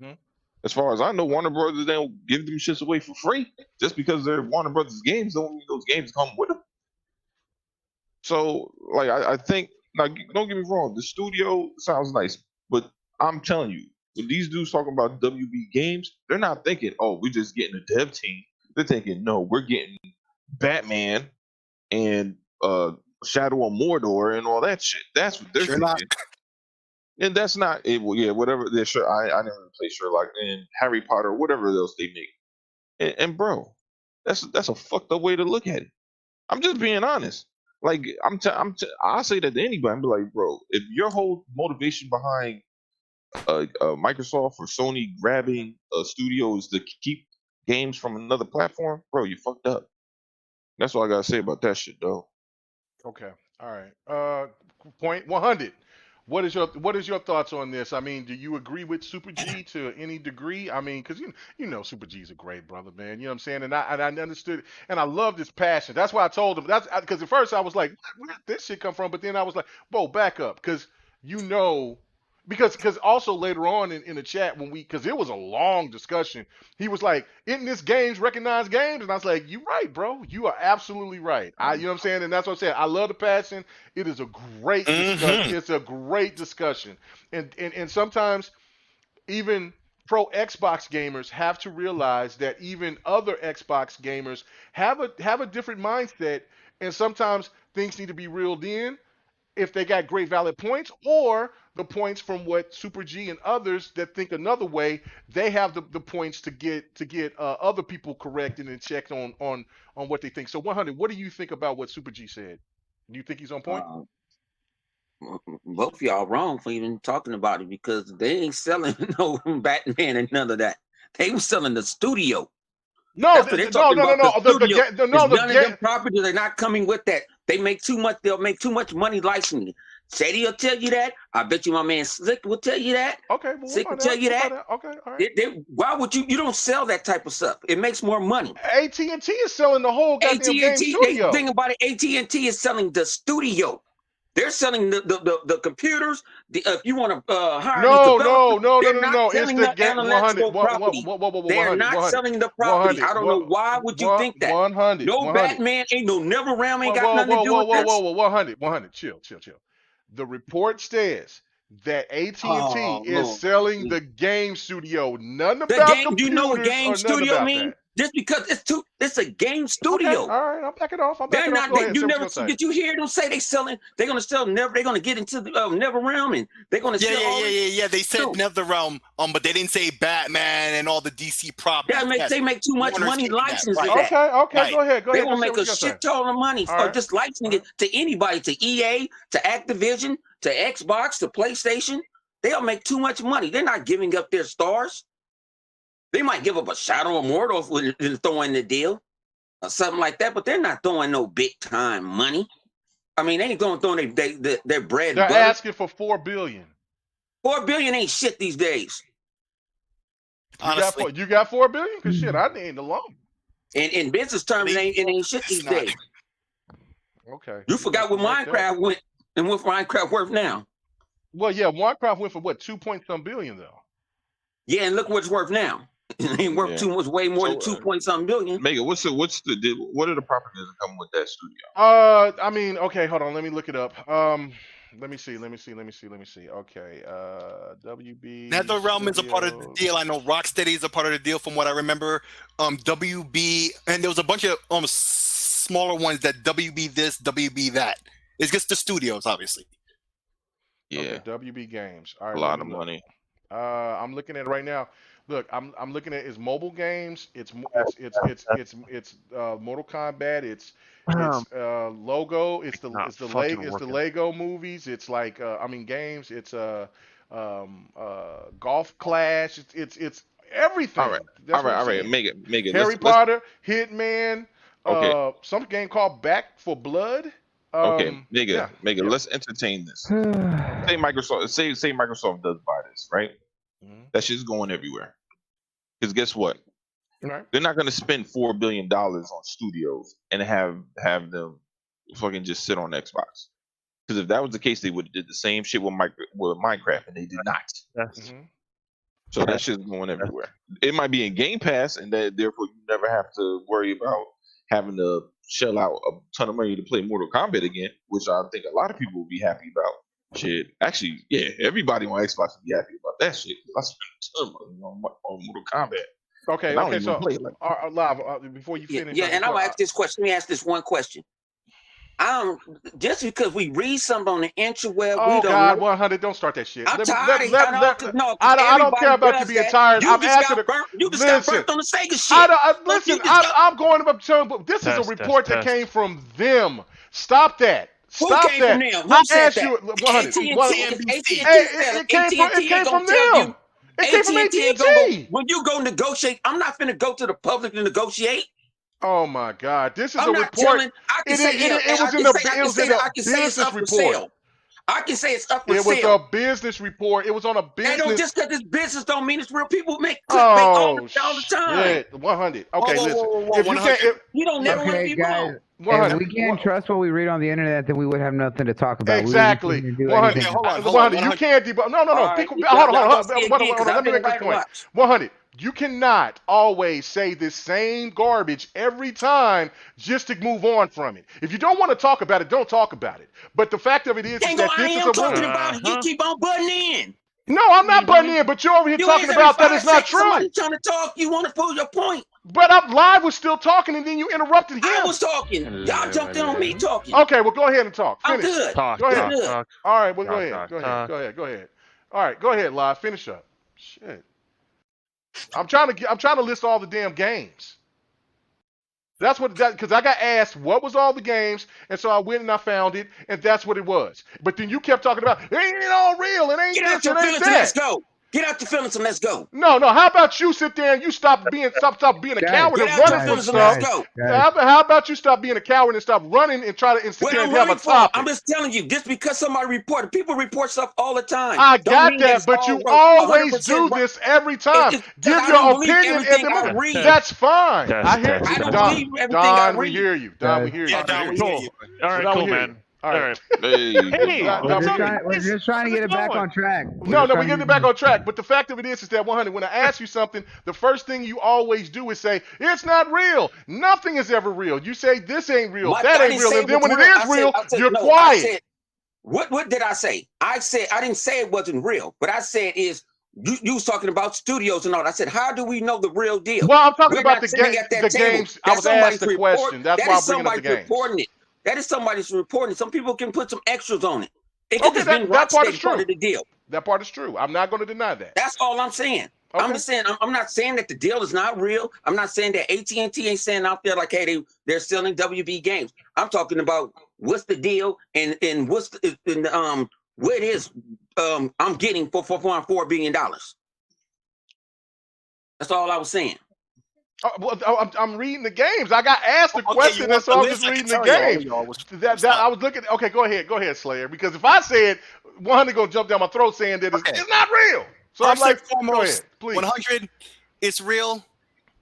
Mhm. As far as I know, Warner Brothers, they don't give them shits away for free. Just because they're Warner Brothers games don't mean those games come with them. So, like, I think, now, don't get me wrong, the studio sounds nice, but I'm telling you, when these dudes talking about WB games, they're not thinking, oh, we're just getting a dev team. They're thinking, no, we're getting Batman and Shadow of Mordor and all that shit. That's what they're thinking. And that's not it. Well, yeah, whatever. They're sure. I never really play Sherlock and Harry Potter, whatever else they make. And bro, that's a fucked up way to look at it. I'm just being honest. Like I'll say that to anybody. I'm be like, bro, if your whole motivation behind Microsoft or Sony grabbing a studio is to keep games from another platform, bro, you fucked up. That's all I gotta say about that shit, though. Okay. All right. Point 100. What is your thoughts on this? I mean, do you agree with Super G to any degree? I mean, because you know Super G's a great brother, man. You know what I'm saying? And I understood, and I love this passion. That's why I told him. That's because at first I was like, where did this shit come from? But then I was like, whoa, back up, because you know, because also later on in the chat when because it was a long discussion, he was like, isn't this games recognized games? And I was like, you right, bro. You are absolutely right. You know what I'm saying? And that's what I'm saying. I love the passion. It is a great discussion. It's a great discussion. And sometimes even pro Xbox gamers have to realize that even other Xbox gamers have a different mindset, and sometimes things need to be reeled in if they got great valid points, or the points from what Super G and others that think another way, they have the points to get other people corrected and checked on what they think. So 100, what do you think about what Super G said? Do you think he's on point? Both of y'all wrong for even talking about it, because they ain't selling no Batman and none of that. They were selling the studio. No, that's what they're talking about. The studio. None of them properties are not coming with that. They make too much. They'll make too much money licensing. Shady will tell you that. I bet you my man Slick will tell you that. Okay, well, Slick will tell you that. Okay, all right. Why would you? You don't sell that type of stuff. It makes more money. AT&T is selling the whole goddamn game studio. The thing about it, AT&T is selling the studio. They're selling the computers. If you want to hire these developers, they're not selling the intellectual property. They're not selling the property. I don't know why would you think that. 100. No Batman, ain't no NetherRealm, ain't got nothing to do with this. 100. Chill. The report says that AT&T is selling the game studio. None about the game. Do you know what game studio means? Just because it's a game studio. Okay, all right, I'm backing off. They're not. Did you hear them say they're going to sell Never? They're going to get into the NetherRealm, and they're going to sell. Yeah. They said NetherRealm, but they didn't say Batman and all the DC properties. Yeah, they make too much money licensing that. Right. Okay, go ahead. They will make a shit ton of money for just licensing it to anybody, to EA, to Activision, to Xbox, to PlayStation. They'll make too much money. They're not giving up their stars. They might give up a Shadow of Mordor and throw in the deal or something like that, but they're not throwing no big time money. I mean, they ain't throwing their bread. They're asking for $4 billion. $4 billion ain't shit these days. Honestly, you got $4 billion? Because shit, I ain't alone. In business terms, it ain't shit these days. Okay. You forgot what Minecraft went and what Minecraft worth now. Well, yeah, Minecraft went for what, 2-point-some billion though. Yeah, and look what it's worth now. It ain't worth too much, way more than 2-point-something billion. Megan, what are the properties that come with that studio? I mean, okay, hold on, let me look it up. Let me see. Okay, WB. NetherRealm is a part of the deal. I know Rocksteady is a part of the deal, from what I remember. WB, and there was a bunch of smaller ones that WB this, WB that. It's just the studios, obviously. Yeah. Okay, WB Games. All right, a lot of money. I'm looking at it right now. Look, I'm looking at its mobile games. It's Mortal Kombat. It's logo. It's the Lego movies. It's like games. It's Golf Clash. It's everything. All right. Make it. Harry Potter, Hitman. Some game called Back for Blood. Okay, Mega, let's entertain this. Say Microsoft does buy this, right? Mm-hmm. That shit's going everywhere. Because guess what? Right. They're not going to spend $4 billion on studios and have them fucking just sit on Xbox. Because if that was the case, they would have did the same shit with Minecraft, and they did not. So that shit's going everywhere. It might be in Game Pass, and that therefore you never have to worry about having to shell out a ton of money to play Mortal Kombat again, which I think a lot of people will be happy about. Shit, actually, yeah, everybody on Xbox will be happy about that shit. I spent a ton of money on Mortal Kombat. Okay, so live before you finish. Yeah, and I'm gonna ask this question. Let me ask this one question. Just because we read something on the interweb, we don't know. 100, don't start that shit. I'm tired. I don't care about you being tired. You just got burnt on the Sega shit. I'm going up to. This is a report that came from them. Stop that. Stop that. Who said that? 100. It came from them. It came from AT&T. When you go negotiate, I'm not finna go to the public to negotiate. Oh my God! This is I'm a not report. Telling, I can say it's up for sale. It was a business report. It was on a business. And just because it's business don't mean it's real. People make clickbait all the time. 100. Okay, listen. If you can't, you don't never want to be wrong. If we can't trust what we read on the internet, then we would have nothing to talk about. Exactly. 100. Hold on. You can't debug. No. Hold on. Let me make this point. 100. You cannot always say this same garbage every time just to move on from it. If you don't want to talk about it, don't talk about it. But the fact of it is that this is a talking about it. You keep on butting in. No, I'm not butting in, but you're over here talking about that it's not true. Somebody's trying to talk. You want to prove your point. But I'm live was still talking, and then you interrupted him. I was talking. Y'all jumped in on me talking. Okay, well, go ahead and talk. Finish. I'm good. Go ahead. All right, well, go ahead. All right, go ahead, live. Finish up. Shit. I'm trying to list all the damn games. That's what because I got asked what was all the games, and so I went and I found it, and that's what it was. But then you kept talking about it ain't all real, it ain't this, it ain't that. Let's go. Get out the feelings and let's go. No. How about you sit there and you stop being a coward and running from stuff? How about you stop being a coward and stop running and try to insist and have a topic? I'm just telling you, just because somebody reported, people report stuff all the time. I got that, but you always do this every time. Give your opinion at the moment. That's fine. I hear you, Don. We hear you. Don, we hear you. All right, cool, man. All right. We're just trying to get it back on track. No, we're getting it back on track. But the fact of it is that 100, when I ask you something, the first thing you always do is say, it's not real. Nothing is ever real. You say, this ain't real, that ain't real. And then when it is real, you're quiet. What did I say? I didn't say it wasn't real. What I said is, you was talking about studios and all. I said, how do we know the real deal? Well, I'm talking about the games. I was asked the question. That's why I'm bringing up the games. That is somebody's reporting. Some people can put some extras on it. It could just been that part is true. Part of the deal. That part is true. I'm not going to deny that. That's all I'm saying. Okay. I'm just saying. I'm not saying that the deal is not real. I'm not saying that AT&T ain't saying out there like, hey, they're selling WB games. I'm talking about what's the deal and what's what it is I'm getting for $4.4 billion. That's all I was saying. I'm reading the games. I got asked a question, and so I'm just reading the games. I was looking. Okay, go ahead, Slayer. Because if I said 100 gonna jump down my throat saying that it's not real, so first I'm like, foremost, go ahead, please. 100, it's real.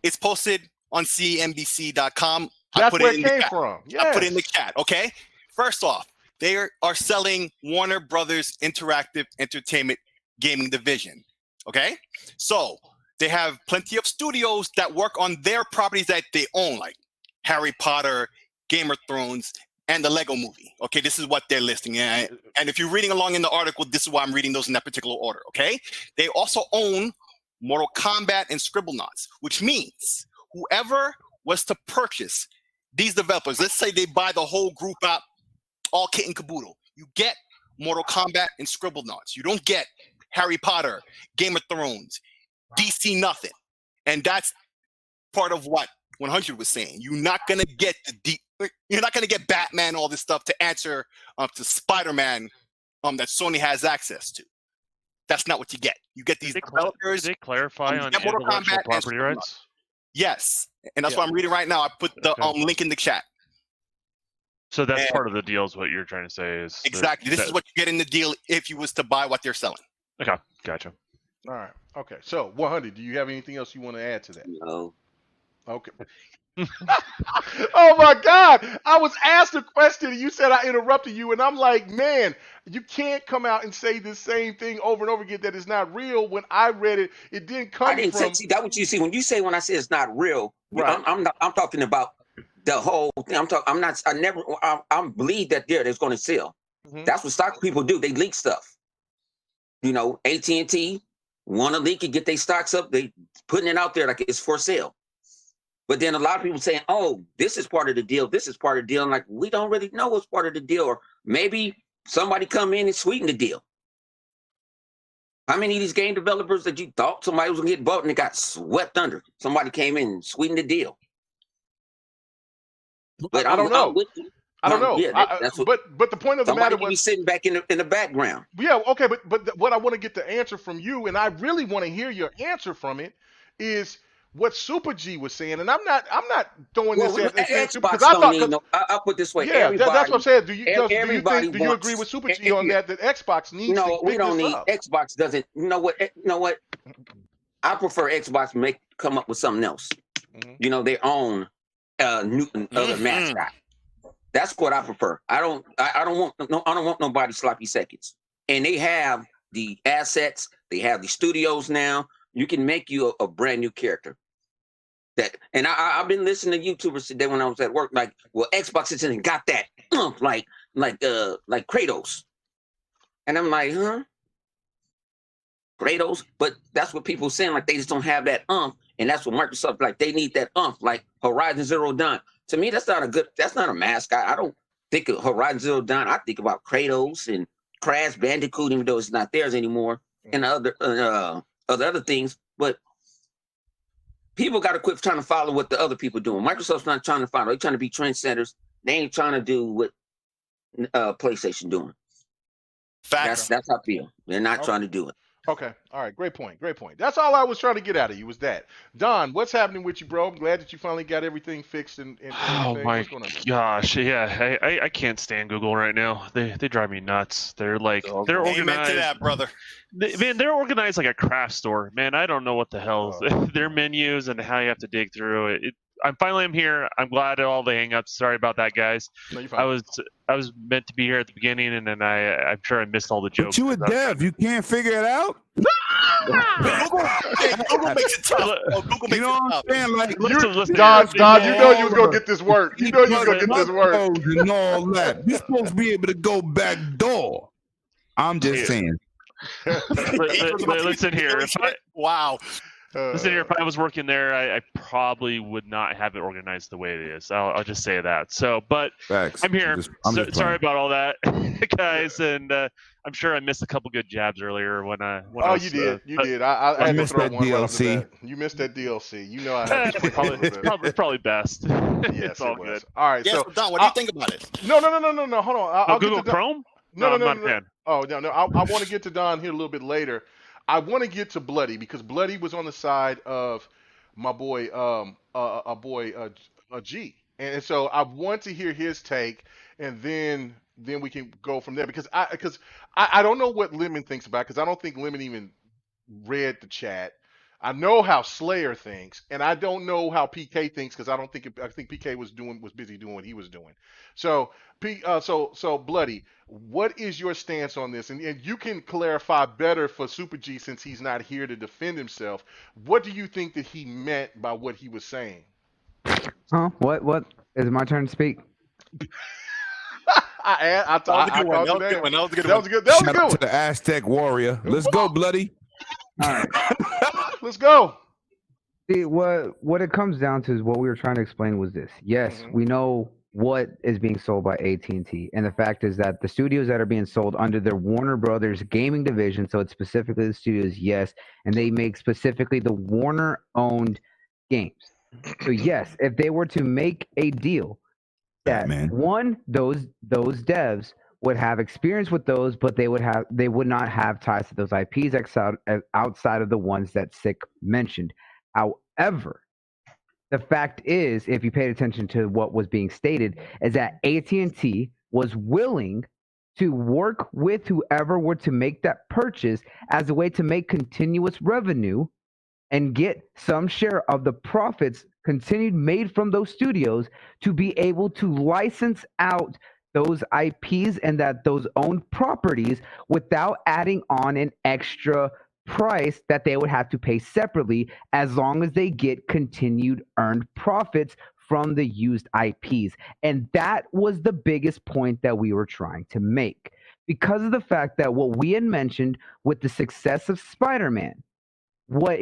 It's posted on CNBC.com. That's where it came from. I put it in the chat. Okay. First off, they are selling Warner Brothers Interactive Entertainment Gaming Division. Okay, so they have plenty of studios that work on their properties that they own, like Harry Potter, Game of Thrones, and the Lego Movie. Okay, this is what they're listing. And if you're reading along in the article, this is why I'm reading those in that particular order, okay? They also own Mortal Kombat and Scribblenauts, which means whoever was to purchase these developers, let's say they buy the whole group out, all kit and caboodle, you get Mortal Kombat and Scribblenauts. You don't get Harry Potter, Game of Thrones, DC nothing. And that's part of what 100 was saying. You're not gonna get you're not gonna get Batman, all this stuff to answer to SpiderMan that Sony has access to. That's not what you get. You get these developers. Did they clarify on intellectual property rights? Yes, and that's what I'm reading right now. I put the link in the chat. So that's part of the deal. Is what you're trying to say is exactly. This is what you get in the deal if you was to buy what they're selling. Okay, gotcha. All right. Okay. So 100. Do you have anything else you want to add to that? No. Okay. Oh my God! I was asked a question and you said I interrupted you, and I'm like, man, you can't come out and say the same thing over and over again that it's not real. When I read it, it didn't I come didn't say. from See, that what you see when you say when I say it's not real. right. I'm not. I'm talking about the whole thing. I'm talking. I'm not. I never. I believe that there's going to sell. Mm-hmm. That's what stock people do. They leak stuff. You know, AT&T want to leak it, get their stocks up. They putting it out there like it's for sale. But then a lot of people saying, "Oh, this is part of the deal. This is part of the deal." And like, we don't really know what's part of the deal, or maybe somebody come in and sweeten the deal. How many of these game developers that you thought somebody was gonna get bought and it got swept under? Somebody came in and sweetened the deal. But I don't know. I don't know. Yeah, that's what, but the point of the matter was be sitting back in the background. Yeah, okay, but what I want to get the answer from you, and I really want to hear your answer from it, is what Super G was saying, and I'm not throwing this at Xbox because I thought need no, I'll put it this way. Yeah, that's what I'm saying. Do you everybody agree with Super G on that Xbox needs to No, pick we don't this need up? Xbox doesn't. You know what? I prefer Xbox come up with something else. You know, their own new other mascot. That's what I prefer. I don't want nobody sloppy seconds. And they have the assets. They have the studios now. You can make you a brand new character. And I've been listening to YouTubers today when I was at work. Like, well, Xbox is in and got that like Kratos. And I'm like, huh? Kratos? But that's what people are saying. Like, they just don't have that and that's what Microsoft like. They need that like Horizon Zero Dawn. To me, that's not a mascot. I don't think of Horizon Zero Dawn. I think about Kratos and Crash Bandicoot, even though it's not theirs anymore, and other things. But people got to quit trying to follow what the other people doing. Microsoft's not trying to follow. They're trying to be trendsetters. They ain't trying to do what PlayStation doing. Facts. That's how I feel. They're not trying to do it. Okay. All right. Great point. Great point. That's all I was trying to get out of you was that. Don, what's happening with you, bro? I'm glad that you finally got everything fixed and oh my gosh, yeah. I can't stand Google right now. They drive me nuts. They're like they're organized. Amen to that, brother. They're organized like a craft store. Man, I don't know what the hell their menus and how you have to dig through it. I'm here. I'm glad at all the hangups. Sorry about that, guys. No, you're fine. I was meant to be here at the beginning, and then I'm sure I missed all the jokes. But you a dev, you can't figure it out. Google makes it tough. Google makes You know what I'm saying? Like, Don, you know you was gonna get this work. You know you was gonna get this work. And all that. You're supposed to be able to go back door. I'm just saying. Listen here. Wow. Listen here, if I was working there, I probably would not have it organized the way it is. I'll just say that. So, but Facts. I'm here. I'm Sorry about all that, guys, and I'm sure I missed a couple good jabs earlier when I was, you did. You did. I had missed to throw that one right off the DLC. bat. You missed that DLC. You know I had to it's probably best. Yes, it's all good. All right. Yeah, So, Don, what do you think about it? No. Hold on. I'll Google get to Chrome? No. I'm not a fan. Oh no. I want to get to Don here a little bit later. I want to get to Bloody because Bloody was on the side of my boy, G, and so I want to hear his take, and then we can go from there because I don't know what Lemon thinks about because I don't think Lemon even read the chat. I know how Slayer thinks, and I don't know how PK thinks because I think PK was busy doing what he was doing. So so Bloody, what is your stance on this? And you can clarify better for Super G since he's not here to defend himself. What do you think that he meant by what he was saying? Huh? What? Is it my turn to speak? I thought that was a good one. That was a good Shout out one. to the Aztec warrior. Let's go, Bloody. All right. Let's go. See, what it comes down to is what we were trying to explain was this. Yes, we know what is being sold by AT&T, and the fact is that the studios that are being sold under their Warner Brothers gaming division, so it's specifically the studios, yes, and they make specifically the Warner-owned games. So yes, if they were to make a deal that those devs would have experience with those, but they would not have ties to those IPs outside of the ones that Sick mentioned. However, the fact is, if you paid attention to what was being stated, is that AT&T was willing to work with whoever were to make that purchase as a way to make continuous revenue and get some share of the profits continued made from those studios to be able to license out those IPs and those owned properties without adding on an extra price that they would have to pay separately, as long as they get continued earned profits from the used IPs. And that was the biggest point that we were trying to make, because of the fact that what we had mentioned with the success of Spider-Man, what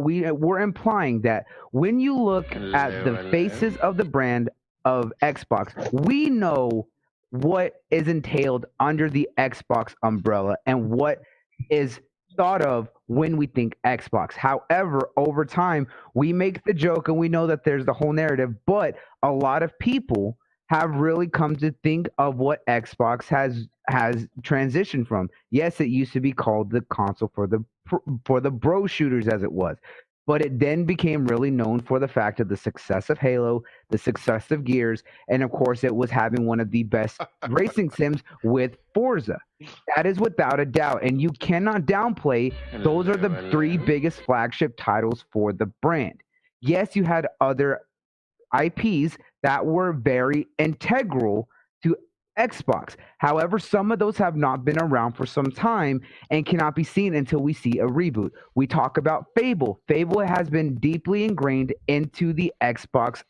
we were implying, that when you look at the faces of the brand of Xbox, we know what is entailed under the Xbox umbrella and what is thought of when we think Xbox. However, over time, we make the joke and we know that there's the whole narrative, but a lot of people have really come to think of what Xbox has transitioned from. Yes, it used to be called the console for the bro shooters, as it was, but it then became really known for the fact of the success of Halo, the success of Gears, and of course, it was having one of the best racing sims with Forza. That is without a doubt, and you cannot downplay those are the three biggest flagship titles for the brand. Yes, you had other IPs that were very integral to Xbox. However, some of those have not been around for some time and cannot be seen until we see a reboot. We talk about Fable. Fable has been deeply ingrained into the Xbox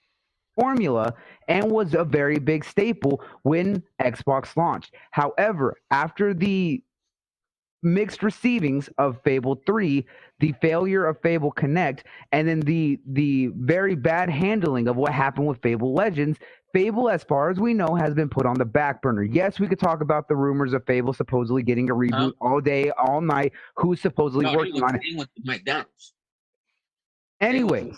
formula and was a very big staple when Xbox launched. However, after the mixed receivings of Fable 3, the failure of Fable Connect, and then the very bad handling of what happened with Fable Legends, Fable, as far as we know, has been put on the back burner. Yes, we could talk about the rumors of Fable supposedly getting a reboot all day, all night, who's supposedly working on it. McDonald's. Anyways,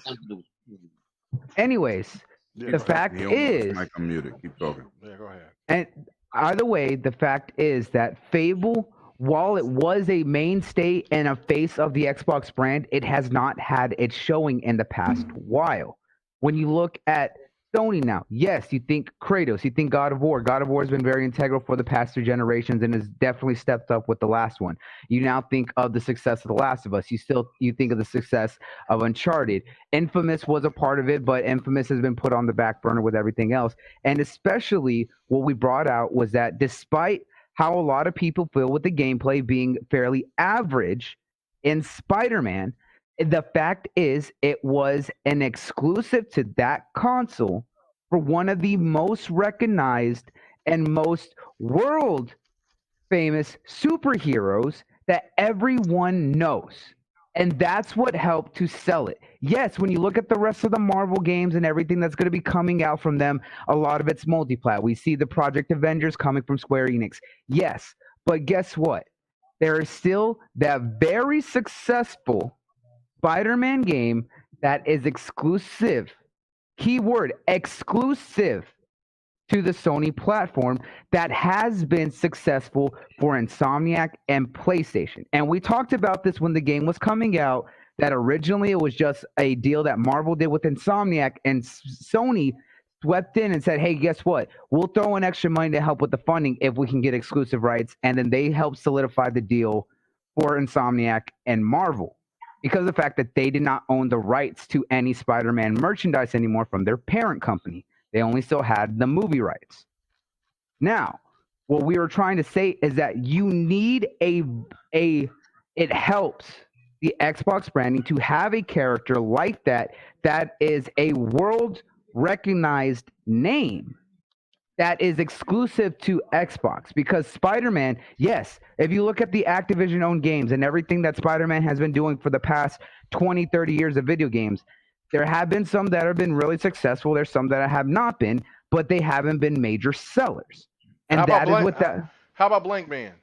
the fact is, I'm muted. Keep talking. Yeah, go ahead. and either way, the fact is that Fable, while it was a mainstay and a face of the Xbox brand, it has not had its showing in the past while. When you look at Sony now, yes, you think Kratos, you think God of War. God of War has been very integral for the past 2 generations and has definitely stepped up with the last one. You now think of the success of The Last of Us. You think of the success of Uncharted. Infamous was a part of it, but Infamous has been put on the back burner with everything else. And especially what we brought out was that despite how a lot of people feel with the gameplay being fairly average in Spider-Man, the fact is it was an exclusive to that console for one of the most recognized and most world famous superheroes that everyone knows. And that's what helped to sell it. Yes, when you look at the rest of the Marvel games and everything that's going to be coming out from them, a lot of it's multiplat. We see the Project Avengers coming from Square Enix. Yes, but guess what? There is still that very successful Spider-Man game that is exclusive, keyword exclusive, to the Sony platform that has been successful for Insomniac and PlayStation. And we talked about this when the game was coming out, that originally it was just a deal that Marvel did with Insomniac, and Sony swept in and said, hey, guess what? We'll throw in extra money to help with the funding if we can get exclusive rights. And then they helped solidify the deal for Insomniac and Marvel, because of the fact that they did not own the rights to any Spider-Man merchandise anymore from their parent company. They only still had the movie rights. Now, what we were trying to say is that you need it helps the Xbox branding to have a character like that is a world recognized name that is exclusive to Xbox. Because Spider-Man, yes, if you look at the Activision owned games and everything that Spider-Man has been doing for the past 20, 30 years of video games, there have been some that have been really successful. There's some that have not been, but they haven't been major sellers. And that is what that. How about Blank Man?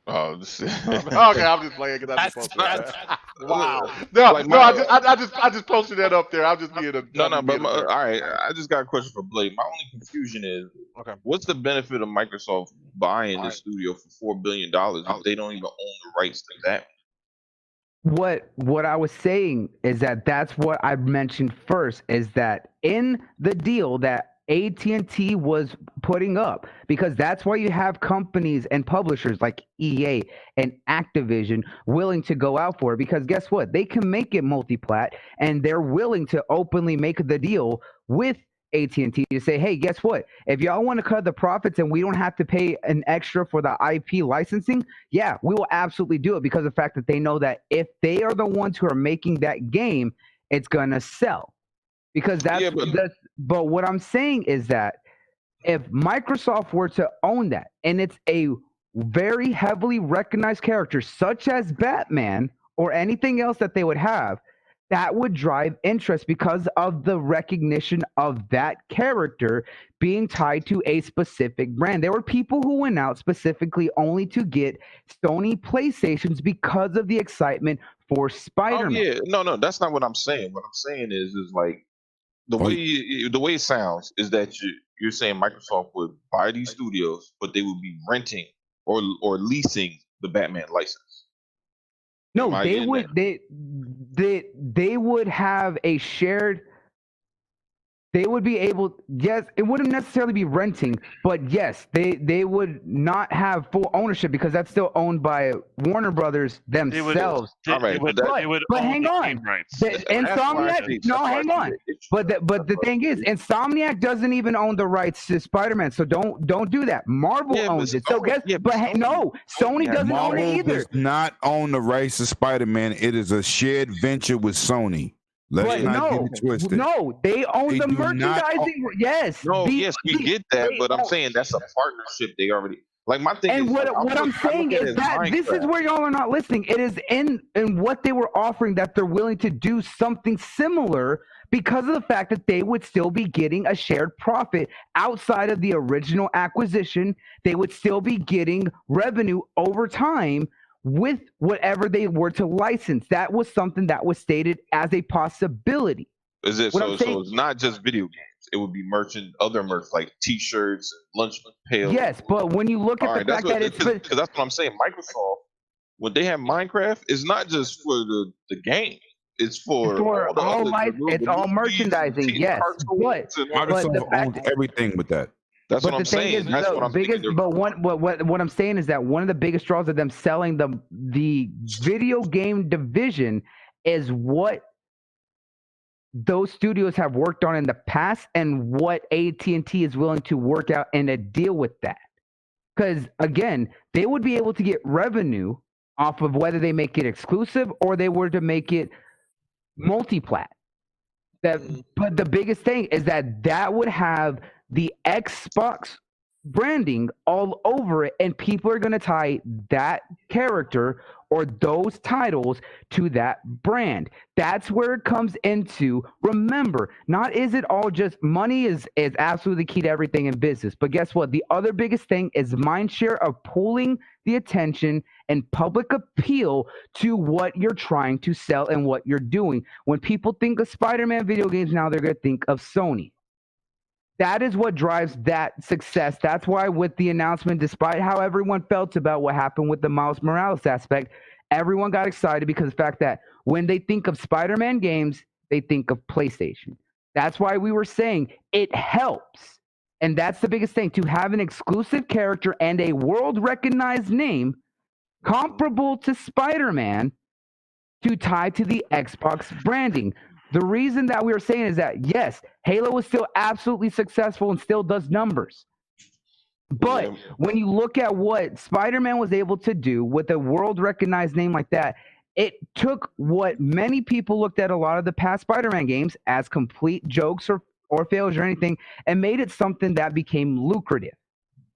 Oh, okay, I'm just playing because I just posted that. Wow. I just posted that up there. I'm just being a no. But all right, I just got a question for Blake. My only confusion is, what's the benefit of Microsoft buying this studio for $4 billion if they don't even own the rights to that? What I was saying is that's what I mentioned first, is that in the deal that AT&T was putting up, because that's why you have companies and publishers like EA and Activision willing to go out for it, because guess what? They can make it multi-plat, and they're willing to openly make the deal with AT&T to say, hey, guess what? If y'all want to cut the profits and we don't have to pay an extra for the IP licensing, yeah, we will absolutely do it, because of the fact that they know that if they are the ones who are making that game, it's going to sell. Because but what I'm saying is that if Microsoft were to own that, and it's a very heavily recognized character, such as Batman or anything else that they would have, that would drive interest because of the recognition of that character being tied to a specific brand. There were people who went out specifically only to get Sony PlayStations because of the excitement for Spider-Man. Oh yeah, no, that's not what I'm saying. What I'm saying is like the way it sounds is that you're saying Microsoft would buy these studios, but they would be renting or leasing the Batman license. No, they would have a shared. They would be able. Yes, it wouldn't necessarily be renting, but yes, they would not have full ownership, because that's still owned by Warner Brothers themselves. But hang on, Insomniac. No, hang on. But the thing is, Insomniac doesn't even own the rights to Spider-Man, so don't do that. Marvel owns it. So Sony doesn't own it either. Marvel does not own the rights to Spider-Man. It is a shared venture with Sony. Let's not get it twisted. No, they own the merchandising. Yes. No, yes, we get that, but I'm saying that's a partnership. They already like my thing. And is, what I'm saying is that this is where y'all are not listening. It is in what they were offering that they're willing to do something similar, because of the fact that they would still be getting a shared profit outside of the original acquisition. They would still be getting revenue over time with whatever they were to license. That was something that was stated as a possibility. Is it so it's not just video games? It would be other merch like T-shirts, lunch pails. Yes, but when you look at the fact that it's because that's what I'm saying. Microsoft, when they have Minecraft, it's not just for the game. It's for all life. It's all merchandising. Yes, but Microsoft owns everything with that. That's what I'm saying. That's what I'm thinking. But what I'm saying is that one of the biggest draws of them selling the video game division is what those studios have worked on in the past, and what AT&T is willing to work out in a deal with that. Because again, they would be able to get revenue off of whether they make it exclusive or they were to make it multi-plat. But the biggest thing is that would have the Xbox branding all over it, and people are going to tie that character or those titles to that brand. That's where it comes into. Remember, not is it all just money is absolutely key to everything in business. But guess what? The other biggest thing is mindshare of pulling the attention and public appeal to what you're trying to sell and what you're doing. When people think of Spider-Man video games now, they're going to think of Sony. That is what drives that success. That's why with the announcement, despite how everyone felt about what happened with the Miles Morales aspect, everyone got excited because of the fact that when they think of Spider-Man games, they think of PlayStation. That's why we were saying it helps. And that's the biggest thing, to have an exclusive character and a world-recognized name comparable to Spider-Man to tie to the Xbox branding. The reason that we were saying is that, yes, Halo is still absolutely successful and still does numbers. But when you look at what Spider-Man was able to do with a world-recognized name like that, it took what many people looked at a lot of the past Spider-Man games as complete jokes or failures or anything, and made it something that became lucrative.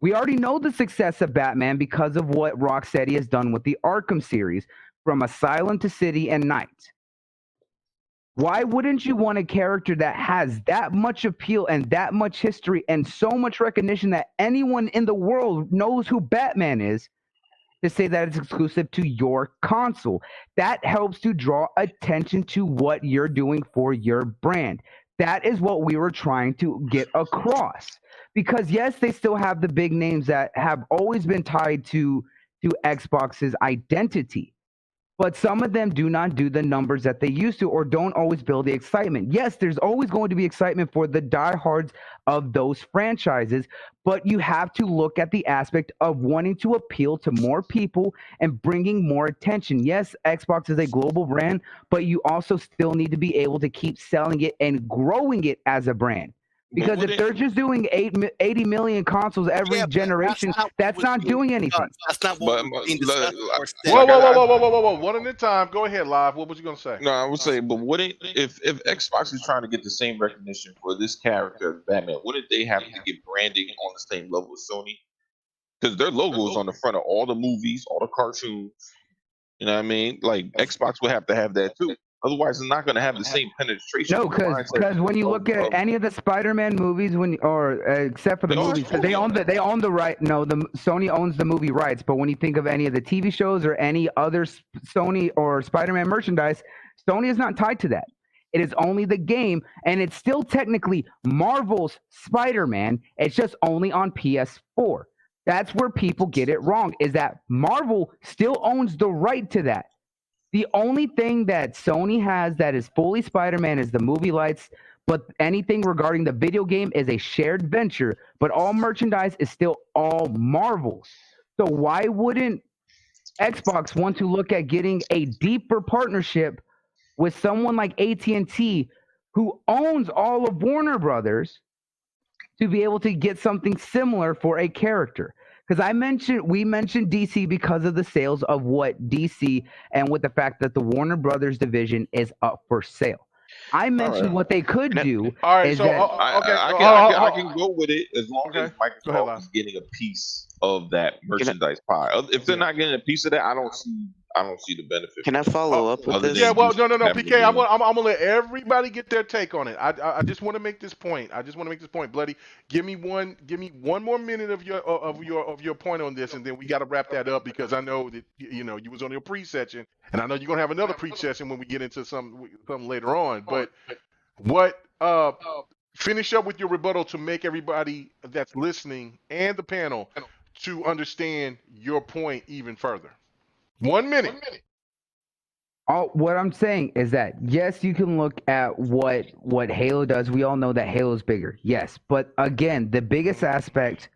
We already know the success of Batman because of what Rocksteady has done with the Arkham series, from Asylum to City and Night. Why wouldn't you want a character that has that much appeal and that much history and so much recognition that anyone in the world knows who Batman is, to say that it's exclusive to your console? That helps to draw attention to what you're doing for your brand. That is what we were trying to get across. Because yes, they still have the big names that have always been tied to Xbox's identity. But some of them do not do the numbers that they used to or don't always build the excitement. Yes, there's always going to be excitement for the diehards of those franchises, but you have to look at the aspect of wanting to appeal to more people and bringing more attention. Yes, Xbox is a global brand, but you also still need to be able to keep selling it and growing it as a brand. Because if they're just doing 80 million consoles every generation, that's not doing anything. That's not what we're being discussed. Whoa. One at a time. Go ahead, Live. What was you going to say? No, I would say, but wouldn't if Xbox is trying to get the same recognition for this character as Batman, wouldn't they have to get branding on the same level as Sony? Because their logo is on the front of all the movies, all the cartoons. You know what I mean? Like Xbox would have to have that too. Otherwise, it's not going to have the same penetration. No, because when you look at any of the SpiderMan movies, except for the movies, because they own the right. No, the Sony owns the movie rights. But when you think of any of the TV shows or any other Sony or SpiderMan merchandise, Sony is not tied to that. It is only the game, and it's still technically Marvel's Spider-Man. It's just only on PS4. That's where people get it wrong, is that Marvel still owns the right to that. The only thing that Sony has that is fully Spider-Man is the movie lights, but anything regarding the video game is a shared venture, but all merchandise is still all Marvel's. So why wouldn't Xbox want to look at getting a deeper partnership with someone like AT&T, who owns all of Warner Brothers, to be able to get something similar for a character? Because we mentioned DC because of the sales of what DC and with the fact that the Warner Brothers division is up for sale. I mentioned what they could do. All right, I can go with it as long as Microsoft is getting a piece of that merchandise pie. If they're not getting a piece of that, I don't see the benefit. Can I follow up with this? Yeah, well, no, PK. I'm gonna let everybody get their take on it. I just want to make this point. Bloody. Give me one more minute of your point on this, and then we got to wrap that up because I know that you was on your pre-session, and I know you're gonna have another pre-session when we get into something later on. But finish up with your rebuttal to make everybody that's listening and the panel to understand your point even further. 1 minute. What I'm saying is that, yes, you can look at what Halo does. We all know that Halo's bigger. Yes. But again, the biggest aspect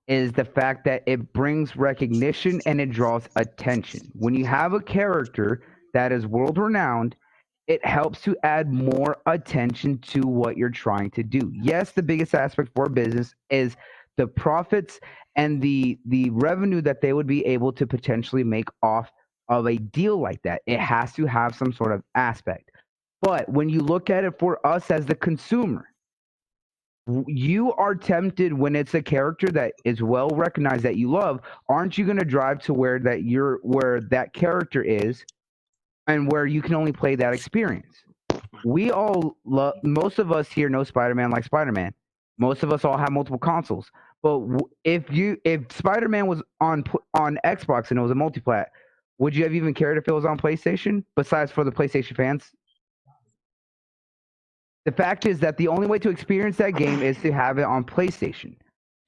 is the fact that it brings recognition and it draws attention. When you have a character that is world renowned, it helps to add more attention to what you're trying to do. Yes, the biggest aspect for business is the profits and the revenue that they would be able to potentially make off of a deal like that. It has to have some sort of aspect. But when you look at it for us as the consumer, you are tempted when it's a character that is well recognized that you love. Aren't you going to drive to where that character is and where you can only play that experience? We all love, most of us here know Spider-Man like Spider-Man. Most of us all have multiple consoles. But if Spider-Man was on Xbox and it was a multiplat, would you have even cared if it was on PlayStation? Besides for the PlayStation fans, the fact is that the only way to experience that game is to have it on PlayStation.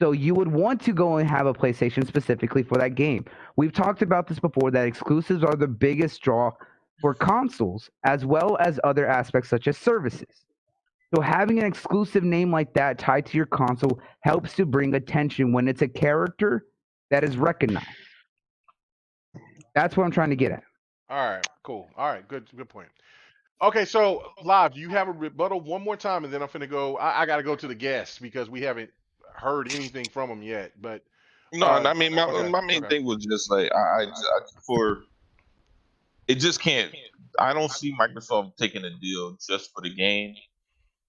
So you would want to go and have a PlayStation specifically for that game. We've talked about this before, that exclusives are the biggest draw for consoles, as well as other aspects such as services. So having an exclusive name like that tied to your console helps to bring attention when it's a character that is recognized. That's what I'm trying to get at. All right, cool. All right, good point. Okay, so Live, you have a rebuttal one more time, and then I'm finna go. I got to go to the guests because we haven't heard anything from them yet. But no, I mean my main thing was just like it just can't. I don't see Microsoft taking a deal just for the game.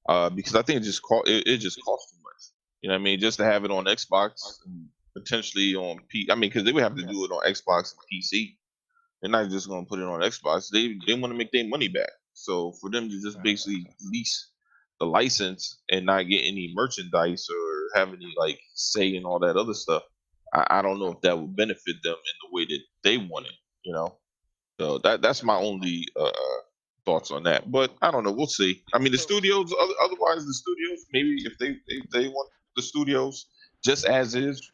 Because I think it just costs too much. You know what I mean? Just to have it on Xbox and potentially on I mean, because they would have to do it on Xbox and PC. They're not just going to put it on Xbox. They want to make their money back. So for them to just basically lease the license and not get any merchandise or have any like say in all that other stuff, I don't know if that would benefit them in the way that they want it. You know, so that's my only thoughts on that, but I don't know. We'll see. I mean, the studios. Otherwise, the studios. Maybe if they want the studios just as is,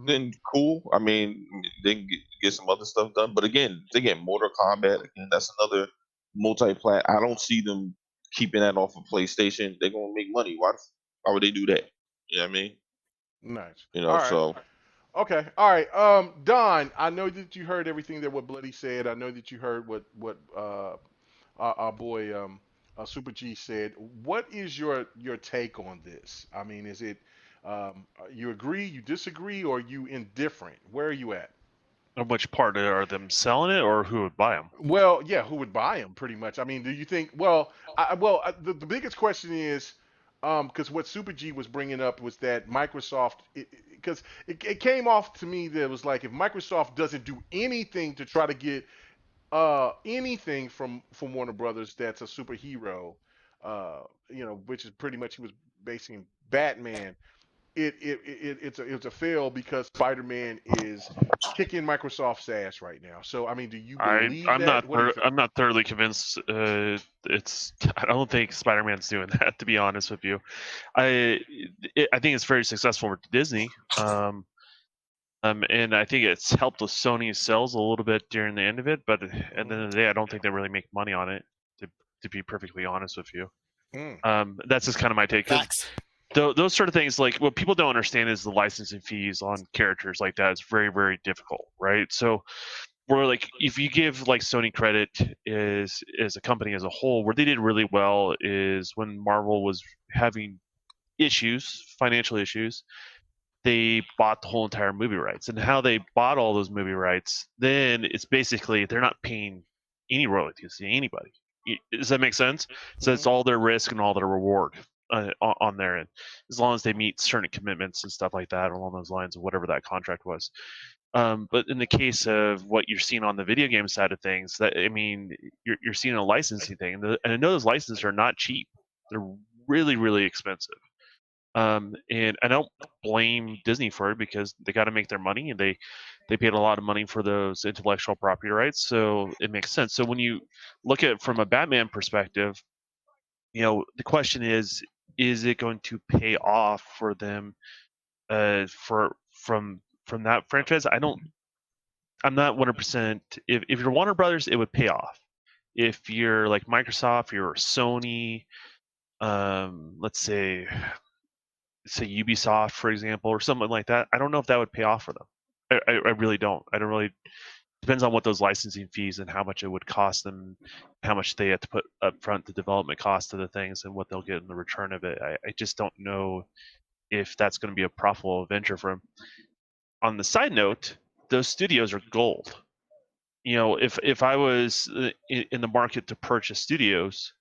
then cool. I mean, they can get some other stuff done. But again, they get Mortal Kombat. Again, that's another multi-plat. I don't see them keeping that off of PlayStation. They're gonna make money. Why would they do that? You know what I mean? Nice. You All know, right. so Okay. All right. Don, I know that you heard everything that what Bloody said. I know that you heard what our boy Super G said. What is your take on this? I mean, is it you agree, you disagree, or are you indifferent? Where are you at? On which part are them selling it, or who would buy them? Well, yeah, who would buy them? Pretty much. I mean, do you think? Well, the biggest question is, because what Super G was bringing up was that Microsoft, because it came off to me that it was like if Microsoft doesn't do anything to try to get anything from Warner Brothers that's a superhero, which is pretty much he was basing Batman. It's a fail because Spider-Man is kicking Microsoft's ass right now. So I mean, do you believe I'm that? not What do you think? I'm not thoroughly convinced. It's I don't think Spider-Man's doing that, to be honest with you. I think it's very successful with Disney. And I think it's helped with Sony's sales a little bit during the end of it, but at the end of the day, I don't think they really make money on it. To be perfectly honest with you, that's just kind of my take. Those sort of things, like what people don't understand is the licensing fees on characters like that is very, very difficult, right? So we're like, if you give like Sony credit as a company as a whole, where they did really well is when Marvel was having financial issues, they bought the whole entire movie rights. And how they bought all those movie rights, then it's basically they're not paying any royalties to anybody. Does that make sense? So it's all their risk and all their reward on their end, as long as they meet certain commitments and stuff like that along those lines of whatever that contract was. But in the case of what you're seeing on the video game side of things, that I mean, you're seeing a licensing thing, and I know those licenses are not cheap. They're really, really expensive. And I don't blame Disney for it because they got to make their money, and they paid a lot of money for those intellectual property rights, so it makes sense. So when you look at it from a Batman perspective, the question is it going to pay off for them from that franchise? I'm not 100%. If you're Warner Brothers, it would pay off. If you're like Microsoft, you're Sony, let's say Ubisoft, for example, or something like that, I don't know if that would pay off for them. I really don't. I don't really. Depends on what those licensing fees and how much it would cost them, how much they have to put up front, the development cost of the things, and what they'll get in the return of it. I just don't know if that's going to be a profitable venture for them. On the side note, those studios are gold. If I was in the market to purchase studios,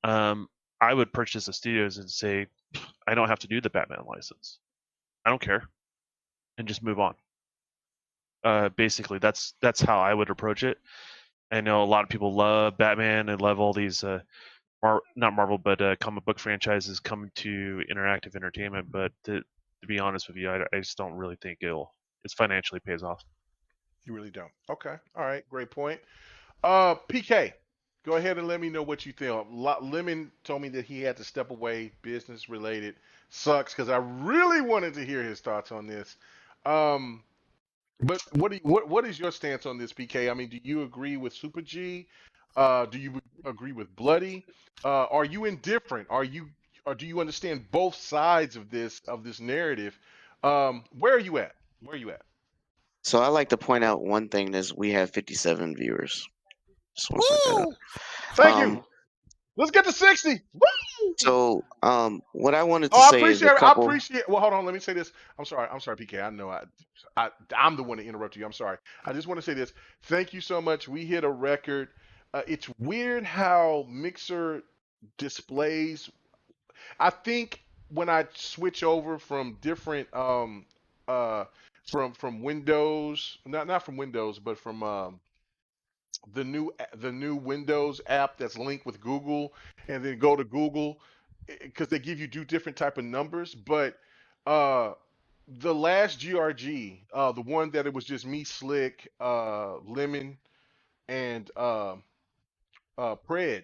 I would purchase the studios and say, I don't have to do the Batman license. I don't care, and just move on. Basically, that's how I would approach it. I know a lot of people love Batman and love all these not Marvel, but comic book franchises coming to interactive entertainment. But to be honest with you, I just don't really think it's financially pays off. You really don't. Okay. All right. Great point. PK, go ahead and let me know what you think. Lemon told me that he had to step away, business related. Sucks because I really wanted to hear his thoughts on this. But what is your stance on this, PK? I mean, do you agree with Super G? Do you agree with Bloody? Are you indifferent? Or do you understand both sides of this narrative? Where are you at? Where are you at? So I like to point out one thing is we have 57 viewers. Just want to point that out. Thank you. Let's get to 60. Woo! So what I wanted to say is a couple. I appreciate. Well, hold on. Let me say this. I'm sorry, PK. I know I'm the one to interrupt you. I'm sorry. I just want to say this. Thank you so much. We hit a record. It's weird how Mixer displays. I think when I switch over from different from Windows, not from Windows, but from the new Windows app that's linked with Google, and then go to Google because they give you different type of numbers. But uh, the last GRG, the one that it was just me, Slick, Lemon, and Pred,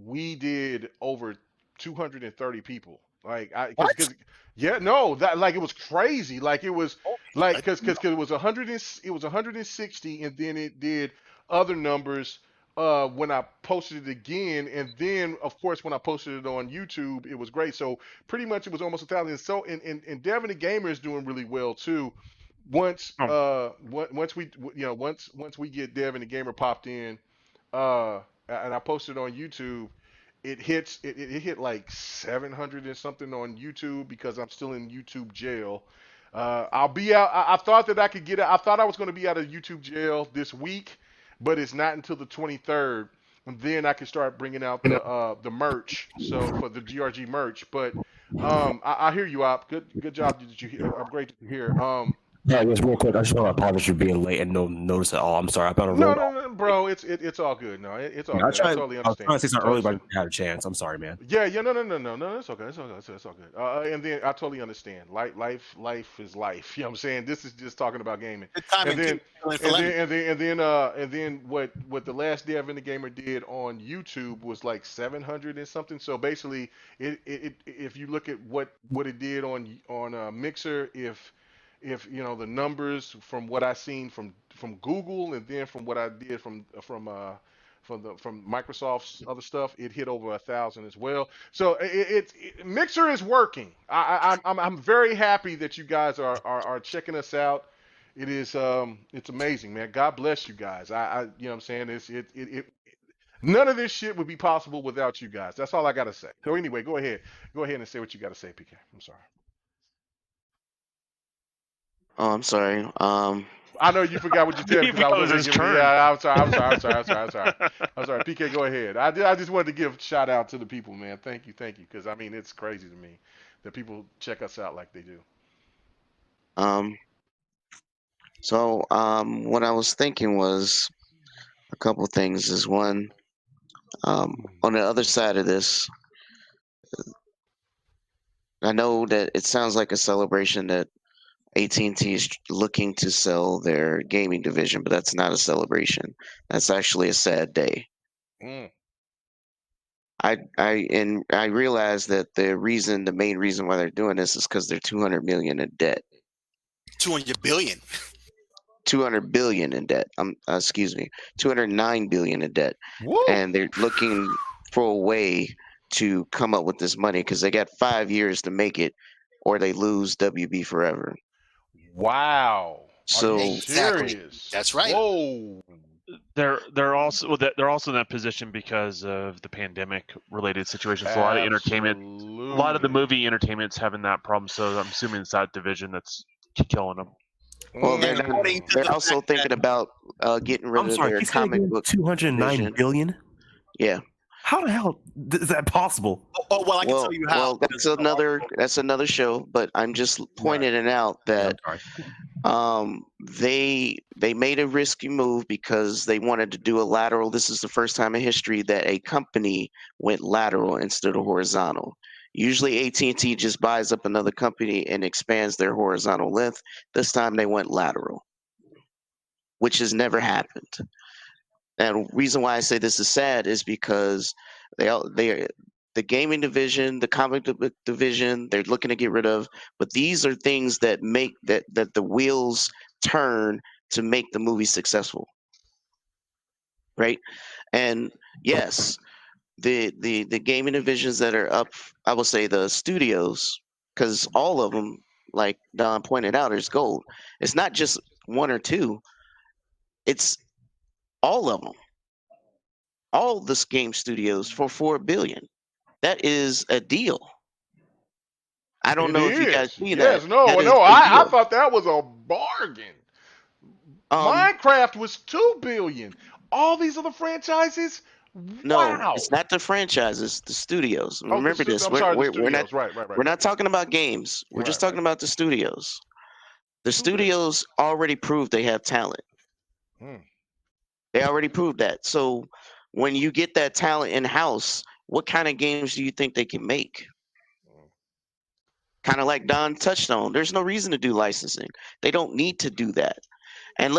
we did over 230 people. Like What? because yeah, no, that like it was crazy. Like it was like because it was 160, and then it did other numbers when I posted it again, and then of course when I posted it on YouTube, it was great. So pretty much it was almost 1,000. So and Devin the Gamer is doing really well too. Once we once we get Devin the Gamer popped in, and I posted on YouTube, it hit like 700 and something on YouTube because I'm still in YouTube jail. I'll be out. I thought that I could get out. I thought I was going to be out of YouTube jail this week, but it's not until the 23rd, and then I can start bringing out the merch. So for the GRG merch, but I hear you, Op. Good job. Did you hear? I'm great to hear. Yeah, just real quick. I just want to apologize for being late and no notice at all. I'm sorry. I've been on a No, roll. no, no, bro. It's all good. No, it's all I good. I totally was understand. trying to say something early, but I had a chance. I'm sorry, man. Yeah, yeah, no. It's okay. It's okay. It's all good. And then I totally understand. Life is life. You know what I'm saying? This is just talking about gaming. And then what the last Devin the Gamer did on YouTube was like 700 and something. So basically, if you look at what it did on Mixer, if you know the numbers from what I seen from Google, and then from what I did from Microsoft's other stuff, it hit over 1,000 as well. So Mixer is working. I'm very happy that you guys are checking us out. It is it's amazing, man. God bless you guys. I you know what I'm saying, none of this shit would be possible without you guys. That's all I gotta say. So anyway, go ahead and say what you gotta say, PK. I'm sorry. Oh, I'm sorry. I know you forgot what you said because I was his turn. Yeah, I'm sorry. I'm sorry. PK, go ahead. I just wanted to give a shout out to the people, man. Thank you, because I mean it's crazy to me that people check us out like they do. So what I was thinking was a couple things. Is one, on the other side of this, I know that it sounds like a celebration that AT&T is looking to sell their gaming division, but that's not a celebration. That's actually a sad day. I realize that the main reason why they're doing this is because they're 200 million in debt. 200 billion. 200 billion in debt. Excuse me, 209 billion in debt. Woo! And they're looking for a way to come up with this money because they got 5 years to make it, or they lose WB forever. Wow. So are you serious? That's right. Whoa. They're also in that position because of the pandemic related situations. So a lot of entertainment, a lot of the movie entertainment's having that problem. So I'm assuming it's that division that's killing them. Well, they're also thinking about getting rid of their comic book 209 billion. Yeah. How the hell is that possible? Oh well, I can tell you how. Well, that's another show, but I'm just pointing it out that they made a risky move because they wanted to do a lateral. This is the first time in history that a company went lateral instead of horizontal. Usually AT&T just buys up another company and expands their horizontal length. This time they went lateral, which has never happened. And the reason why I say this is sad is because the gaming division, the comic book division, they're looking to get rid of. But these are things that make that the wheels turn to make the movie successful, right? And yes, the gaming divisions that are up, I will say the studios, because all of them, like Don pointed out, is gold. It's not just one or two. It's all of them, all the game studios for $4 billion. That is a deal. I don't know if you guys see that. Yes, no. I thought that was a bargain. Minecraft was $2 billion. All these other franchises. No, wow. It's not the franchises, the studios. Oh, Remember this. We're not right. We're not talking about games. We're just talking about the studios. The studios already proved they have talent. They already proved that. So when you get that talent in-house, what kind of games do you think they can make? Kind of like Don touched on. There's no reason to do licensing. They don't need to do that. And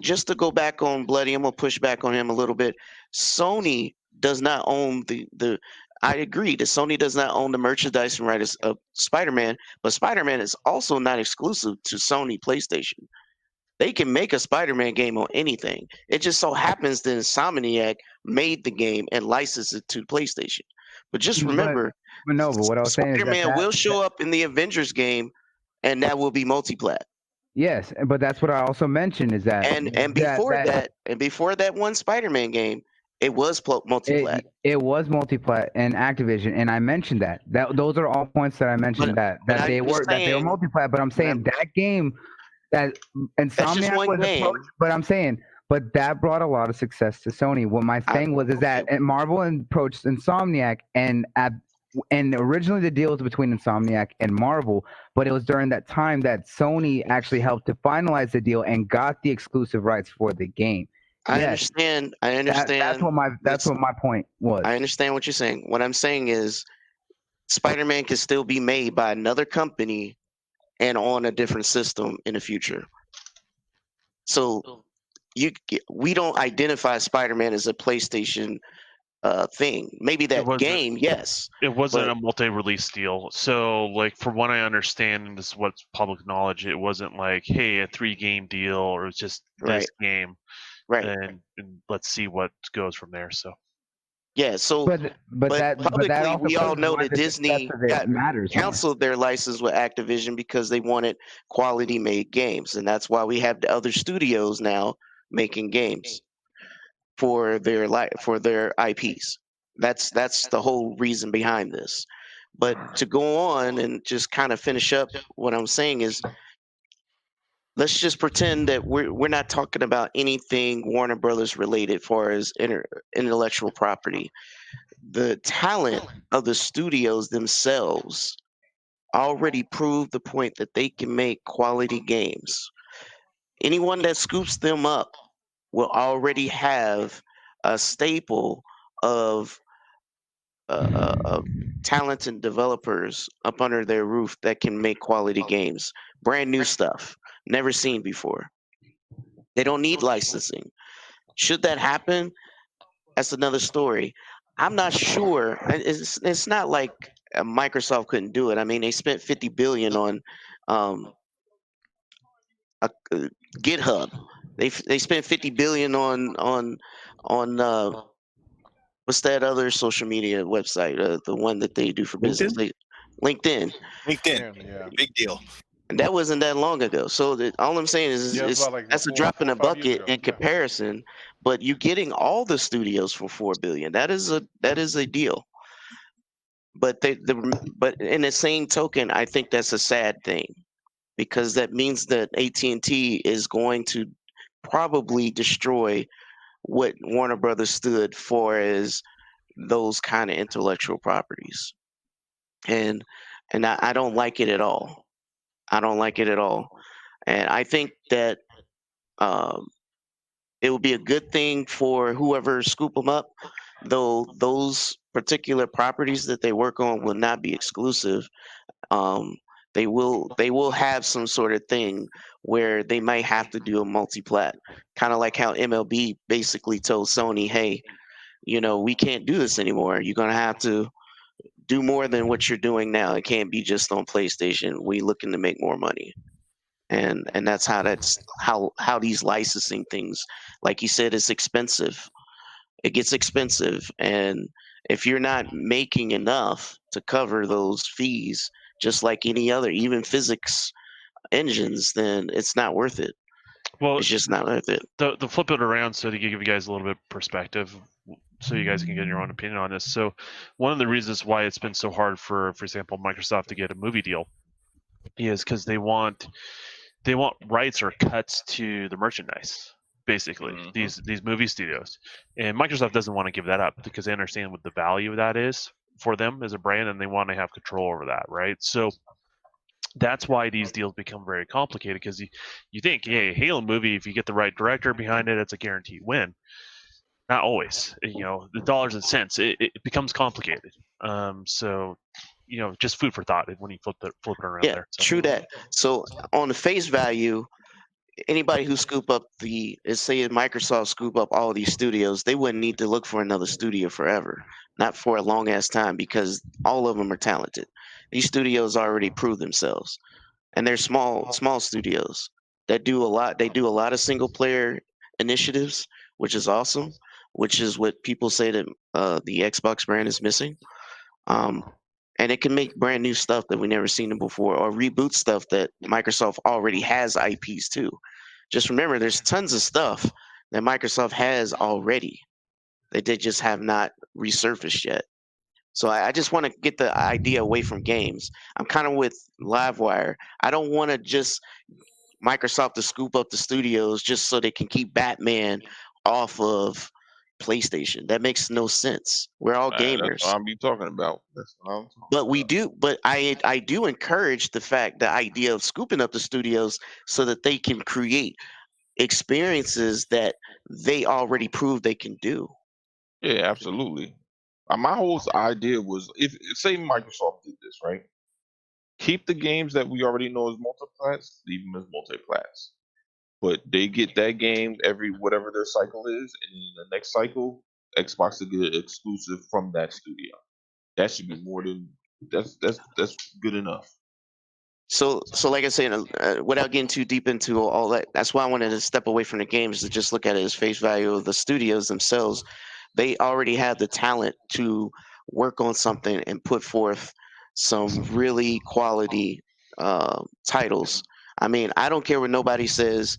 just to go back on Bloody, I'm gonna push back on him a little bit. Sony does not own the I agree that Sony does not own the merchandise and rights of Spider-Man, but Spider-Man is also not exclusive to Sony PlayStation. They can make a Spider-Man game on anything. It just so happens that Insomniac made the game and licensed it to PlayStation. But just remember, but what I was saying is Spider-Man will show up in the Avengers game, and that will be multiplat. Yes, but that's what I also mentioned is that and before that one Spider-Man game, it was multiplat. It was multiplat and Activision, and I mentioned that. Those are all points that I mentioned that they were multiplat. But I'm saying that game that Insomniac was approached. But I'm saying, but that brought a lot of success to Sony. What my thing was is that Marvel approached Insomniac and originally the deal was between Insomniac and Marvel, but it was during that time that Sony actually helped to finalize the deal and got the exclusive rights for the game. I understand. That's what my point was. I understand what you're saying. What I'm saying is Spider-Man can still be made by another company and on a different system in the future. So we don't identify Spider-Man as a PlayStation thing. Maybe that game, yes. It wasn't a multi-release deal. So, like, from what I understand, and this is what's public knowledge, it wasn't like, hey, a 3-game deal, or it's just this game. Right. And let's see what goes from there. So. Yeah, so publicly, we all know that Disney canceled their license with Activision because they wanted quality-made games, and that's why we have the other studios now making games for their IPs. That's the whole reason behind this. But to go on and just kind of finish up, what I'm saying is, let's just pretend that we're not talking about anything Warner Brothers related as far as intellectual property. The talent of the studios themselves already proved the point that they can make quality games. Anyone that scoops them up will already have a staple of talented developers up under their roof that can make quality games. Brand new stuff, never seen before. They don't need licensing. Should that happen, that's another story. I'm not sure. It's not like Microsoft couldn't do it. I mean, they spent $50 billion on GitHub. They spent $50 billion on what's that other social media website? The one that they do for business. LinkedIn. Yeah. Big deal. And that wasn't that long ago. So all I'm saying is that's a drop in a bucket in comparison. But you're getting all the studios for $4 billion. That is a deal. But but in the same token, I think that's a sad thing, because that means that AT&T is going to probably destroy what Warner Brothers stood for as those kind of intellectual properties. And I don't like it at all. I don't like it at all. And I think that it will be a good thing for whoever scoop them up, though those particular properties that they work on will not be exclusive. They will have some sort of thing where they might have to do a multi-plat, kind of like how MLB basically told Sony, hey, we can't do this anymore. You're going to have to do more than what you're doing now. It can't be just on PlayStation. We looking to make more money. And that's how these licensing things, like you said, it's expensive. It gets expensive. And if you're not making enough to cover those fees, just like any other, even physics engines, then it's not worth it. Well, it's just not worth it. The flip it around, so to give you guys a little bit of perspective, so you guys can get your own opinion on this. So one of the reasons why it's been so hard for example, Microsoft to get a movie deal is because they want rights or cuts to the merchandise, basically. These movie studios, and Microsoft doesn't want to give that up because they understand what the value of that is for them as a brand, and they want to have control over that, right? So that's why these deals become very complicated, because you think, hey, Halo movie, if you get the right director behind it, it's a guaranteed win. Not always. The dollars and cents, it becomes complicated. So just food for thought when you flip it around there. So. True that. So on the face value, anybody who scoop up say Microsoft scoop up all of these studios, they wouldn't need to look for another studio forever, not for a long ass time, because all of them are talented. These studios already prove themselves, and they're small studios that do a lot. They do a lot of single player initiatives, which is awesome, which is what people say that the Xbox brand is missing. And it can make brand new stuff that we never seen before, or reboot stuff that Microsoft already has IPs to. Just remember, there's tons of stuff that Microsoft has already that they just have not resurfaced yet. So I just want to get the idea away from games. I'm kind of with Livewire. I don't want to just Microsoft to scoop up the studios just so they can keep Batman off of PlayStation. That makes no sense. We're all gamers. That's what I'm be talking about. That's what I'm talking But we do, but I do encourage the idea of scooping up the studios so that they can create experiences that they already proved they can do. Yeah, absolutely. My whole idea was, if say Microsoft did this, right? Keep the games that we already know as multiplats, leave them as multiplats. But they get that game every whatever their cycle is, and in the next cycle, Xbox will get exclusive from that studio. That should be more than that's good enough. So like I said, without getting too deep into all that, that's why I wanted to step away from the games to just look at it as face value of the studios themselves. They already have the talent to work on something and put forth some really quality titles. I mean, I don't care what nobody says.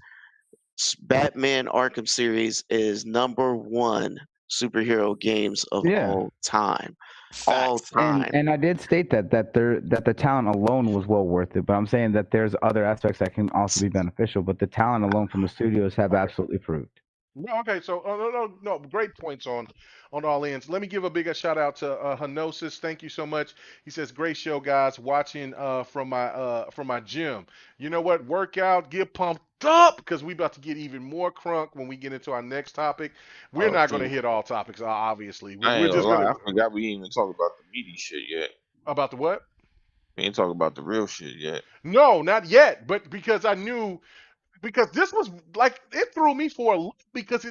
Batman Arkham series is #1 superhero games of all time. All time. And I did state that the talent alone was well worth it, but I'm saying that there's other aspects that can also be beneficial, but the talent alone from the studios have absolutely proved. No, okay, so no, great points on all ends. Let me give a big shout out to Hanosis. Thank you so much. He says, "Great show, guys. Watching from my gym. You know what? Workout, get pumped up because we about to get even more crunk when we get into our next topic. We're not going to hit all topics, obviously. I ain't gonna lie. I forgot we didn't even talk about the meaty shit yet. About the what? We ain't talking about the real shit yet. No, not yet. But because I knew. Because this was like it threw me for a loop because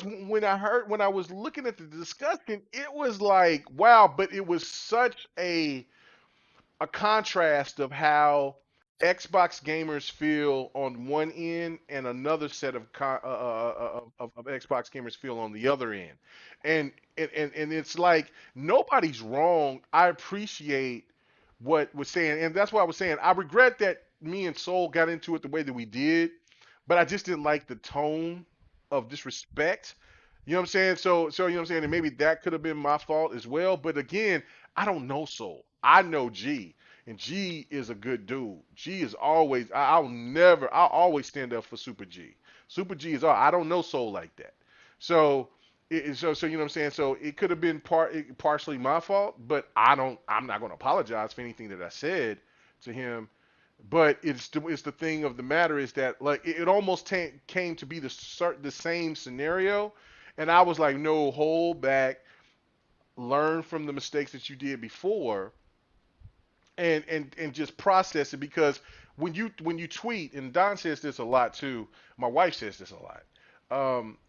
when I was looking at the discussion, it was like wow, but it was such a contrast of how Xbox gamers feel on one end and another set of Xbox gamers feel on the other end, and it's like nobody's wrong. I appreciate what was saying, and that's why I was saying I regret that me and Soul got into it the way that we did, but I just didn't like the tone of disrespect. You know what I'm saying? So you know what I'm saying, and maybe that could have been my fault as well. But again, I don't know Soul. I know G, and G is a good dude. G is always. I'll always stand up for Super G. Super G is all. I don't know Soul like that. So. So you know what I'm saying. So it could have been partially my fault, but I'm not going to apologize for anything that I said to him. But it's the thing of the matter is that like it almost came to be the same scenario, and I was like, no, hold back, learn from the mistakes that you did before, and just process it because when you tweet, and Don says this a lot too, my wife says this a lot,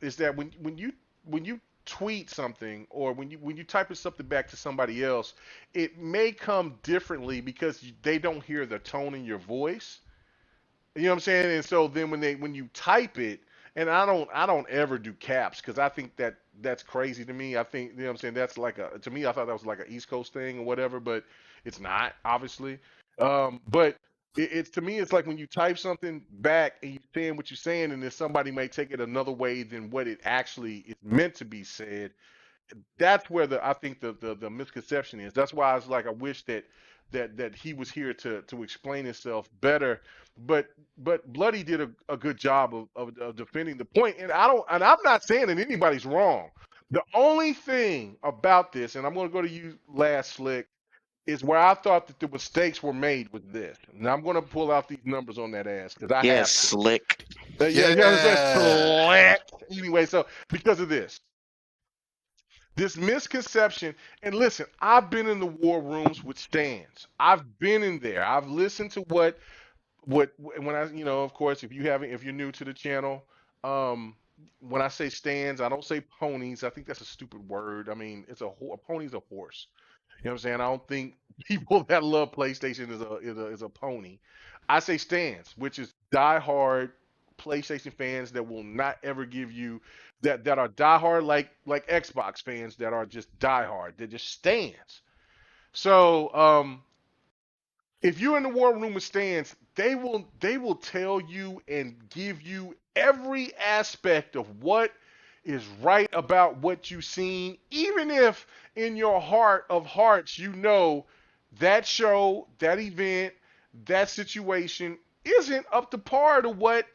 is that when you tweet something or when you type something back to somebody else, it may come differently because they don't hear the tone in your voice. You know what I'm saying? And so then when you type it, and I don't ever do caps because I think that's crazy to me. I think you know what I'm saying that's like to me I thought that was like an East Coast thing or whatever, but it's not obviously. But it's to me it's like when you type something back and you're saying what you're saying, and then somebody may take it another way than what it actually is meant to be said. That's where I think the misconception is. That's why I was like I wish that he was here to explain himself better. But Bloody did a good job of defending the point, and I'm not saying that anybody's wrong. The only thing about this, and I'm going to go to you last, Slick, is where I thought that the mistakes were made with this. Now I'm going to pull out these numbers on that ass because I have to. Slick. Slick. Anyway, so because of this misconception, and listen, I've been in the war rooms with stands. I've been in there. I've listened to what when I, of course, if you're new to the channel, when I say stands, I don't say ponies. I think that's a stupid word. I mean, a pony's a horse. You know what I'm saying? I don't think people that love PlayStation is a pony. I say stands, which is diehard PlayStation fans that will not ever give you that are diehard like Xbox fans that are just diehard. They're just stands. So if you're in the war room of stands, they will tell you and give you every aspect of what is right about what you've seen, even if in your heart of hearts you know that show, that event, that situation isn't up to par to what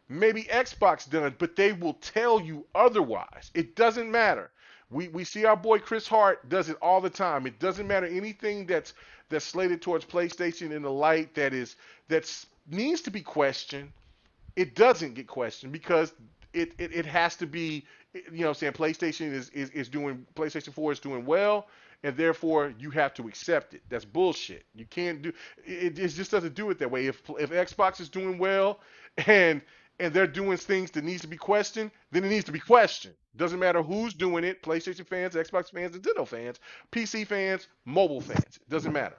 maybe Xbox done, but they will tell you otherwise. It doesn't matter. We see our boy Chris Hart does it all the time. It doesn't matter anything that's slated towards PlayStation in the light that needs to be questioned. It doesn't get questioned because it has to be, saying PlayStation is doing, PlayStation 4 is doing well, and therefore you have to accept it. That's bullshit. You can't do it. It just doesn't do it that way. If Xbox is doing well and they're doing things that needs to be questioned, then it needs to be questioned. Doesn't matter who's doing it, PlayStation fans, Xbox fans, Nintendo fans, PC fans, mobile fans. Doesn't matter.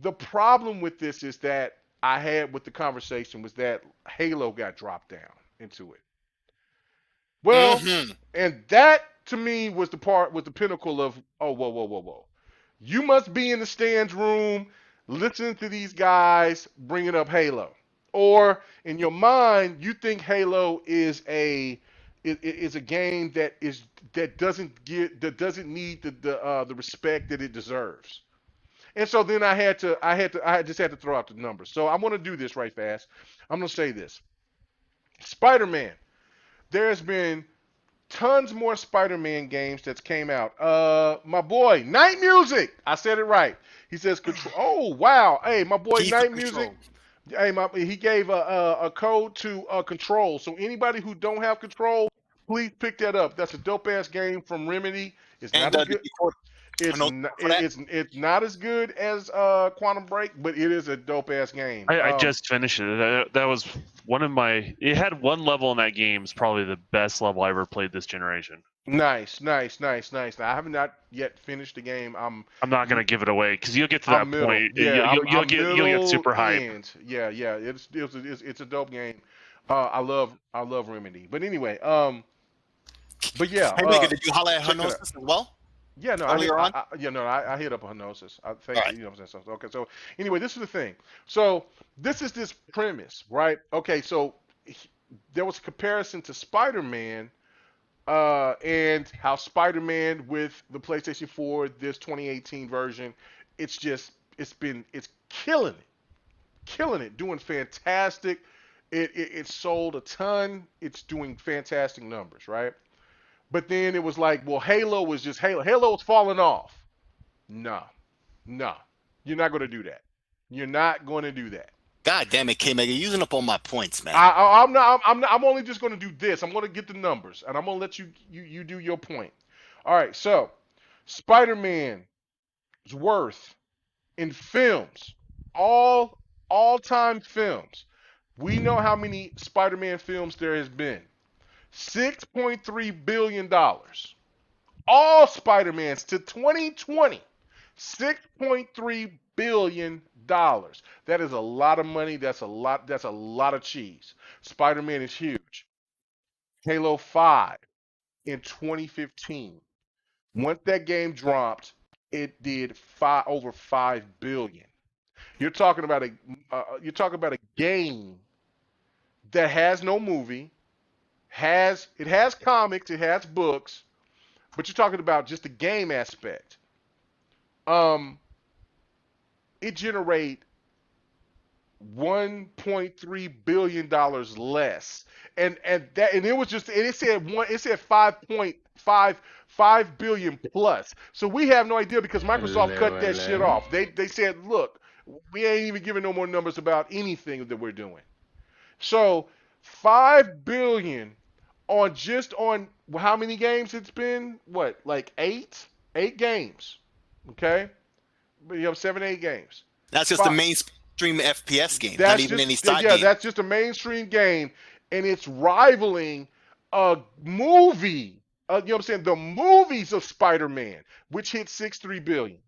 The problem with this is that I had with the conversation was that Halo got dropped down into it. Well, and that to me was the pinnacle of, oh, whoa. You must be in the stands room listening to these guys bringing up Halo. Or in your mind, you think Halo is a game that doesn't need the respect that it deserves. And so then I just had to throw out the numbers. So I'm going to do this right fast. I'm going to say this. Spider-Man. There's been tons more Spider-Man games that's came out. My boy, Night Music. I said it right. He says control. Oh, wow. Hey, my boy, Night Music. Hey, he gave a code to Control. So anybody who don't have Control, please pick that up. That's a dope ass game from Remedy. It's not as good. It's not as good as Quantum Break, but it is a dope ass game. I just finished it. That was one of my. It had one level in that game. It's probably the best level I ever played this generation. Nice. Now, I have not yet finished the game. I'm not gonna give it away because you'll get to that point. Yeah, you'll get super hyped. Yeah. It's a dope game. I love Remedy. But anyway, but yeah. Hey, Megan, did you holler at Hanosis as well? Yeah, no, I hit up Hanosis. I think right. You know what I'm saying. So, okay, so anyway, this is the thing. So this is this premise, right? Okay, so there was a comparison to Spider-Man. And how Spider-Man with the PlayStation 4, this 2018 version, it's killing it, doing fantastic. It sold a ton. It's doing fantastic numbers, right? But then it was like, well, Halo was just Halo. Halo was falling off. No, you're not going to do that. You're not going to do that. God damn it, K-Mega, you're using up all my points, man. I'm only just going to do this. I'm going to get the numbers, and I'm going to let you do your point. All right, so Spider-Man's worth in films, all-time films. We know how many Spider-Man films there has been. $6.3 billion. All Spider-Mans to 2020. $6.3 billion. That is a lot of money. That's a lot of cheese. Spider-Man is huge. Halo 5 in 2015. Once that game dropped, it did over $5 billion. You're talking about a game that has no movie, it has comics, it has books, but you're talking about just the game aspect. It generate $1.3 billion less, and it was just, and it said 5.5 billion plus. So we have no idea because Microsoft cut that shit off. They said, look, we ain't even giving no more numbers about anything that we're doing. So $5 billion on how many games it's been? What, like eight games? Okay, but you have 7, 8 games. That's just the main. Stream FPS game, not even any side game. Yeah, that's just a mainstream game, and it's rivaling a movie. You know what I'm saying? The movies of Spider-Man, which hit $63 billion.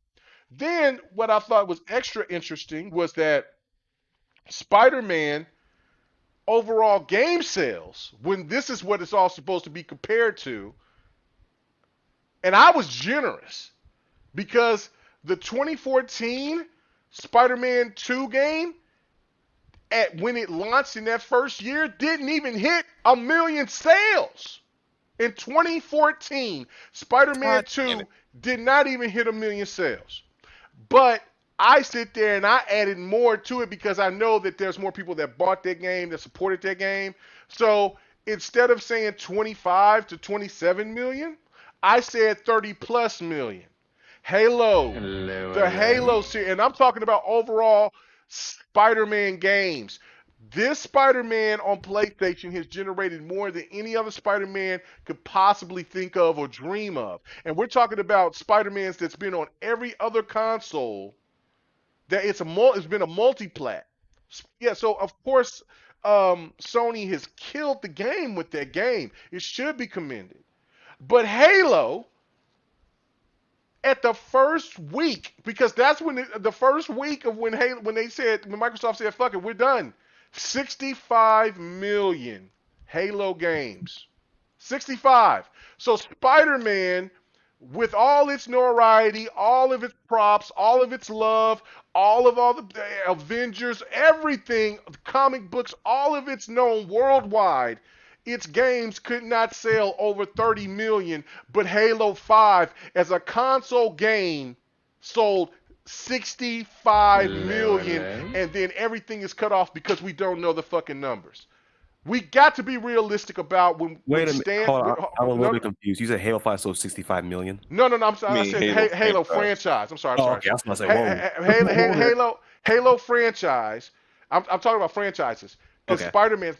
Then what I thought was extra interesting was that Spider-Man overall game sales, when this is what it's all supposed to be compared to, and I was generous because the 2014 Spider-Man 2 game, when it launched in that first year, didn't even hit 1 million sales. In 2014, Spider-Man 2 did not even hit 1 million sales. But I sit there and I added more to it because I know that there's more people that bought that game, that supported that game. So instead of saying 25 to 27 million, I said 30 plus million. Halo, the Halo series, and I'm talking about overall Spider-Man games. This Spider-Man on PlayStation has generated more than any other Spider-Man could possibly think of or dream of. And we're talking about Spider-Mans that's been on every other console. That it's been a multi-plat. Yeah, so of course Sony has killed the game with that game. It should be commended. But Halo, at the first week, because that's when the first week of when Microsoft said, fuck it, we're done. 65 million Halo games. 65. So Spider-Man, with all its notoriety, all of its props, all of its love, all the Avengers, everything, comic books, all of it's known worldwide, its games could not sell over 30 million, but Halo 5 as a console game sold 65 million, and then everything is cut off because we don't know the fucking numbers. We got to be realistic about when. Wait a minute. Hold on. I'm a little bit confused. You said Halo 5 sold 65 million. No. I'm sorry. I said Halo franchise. I'm sorry. Okay, I was gonna say, whoa. Halo franchise. I'm talking about franchises. Because Okay. Spider-Man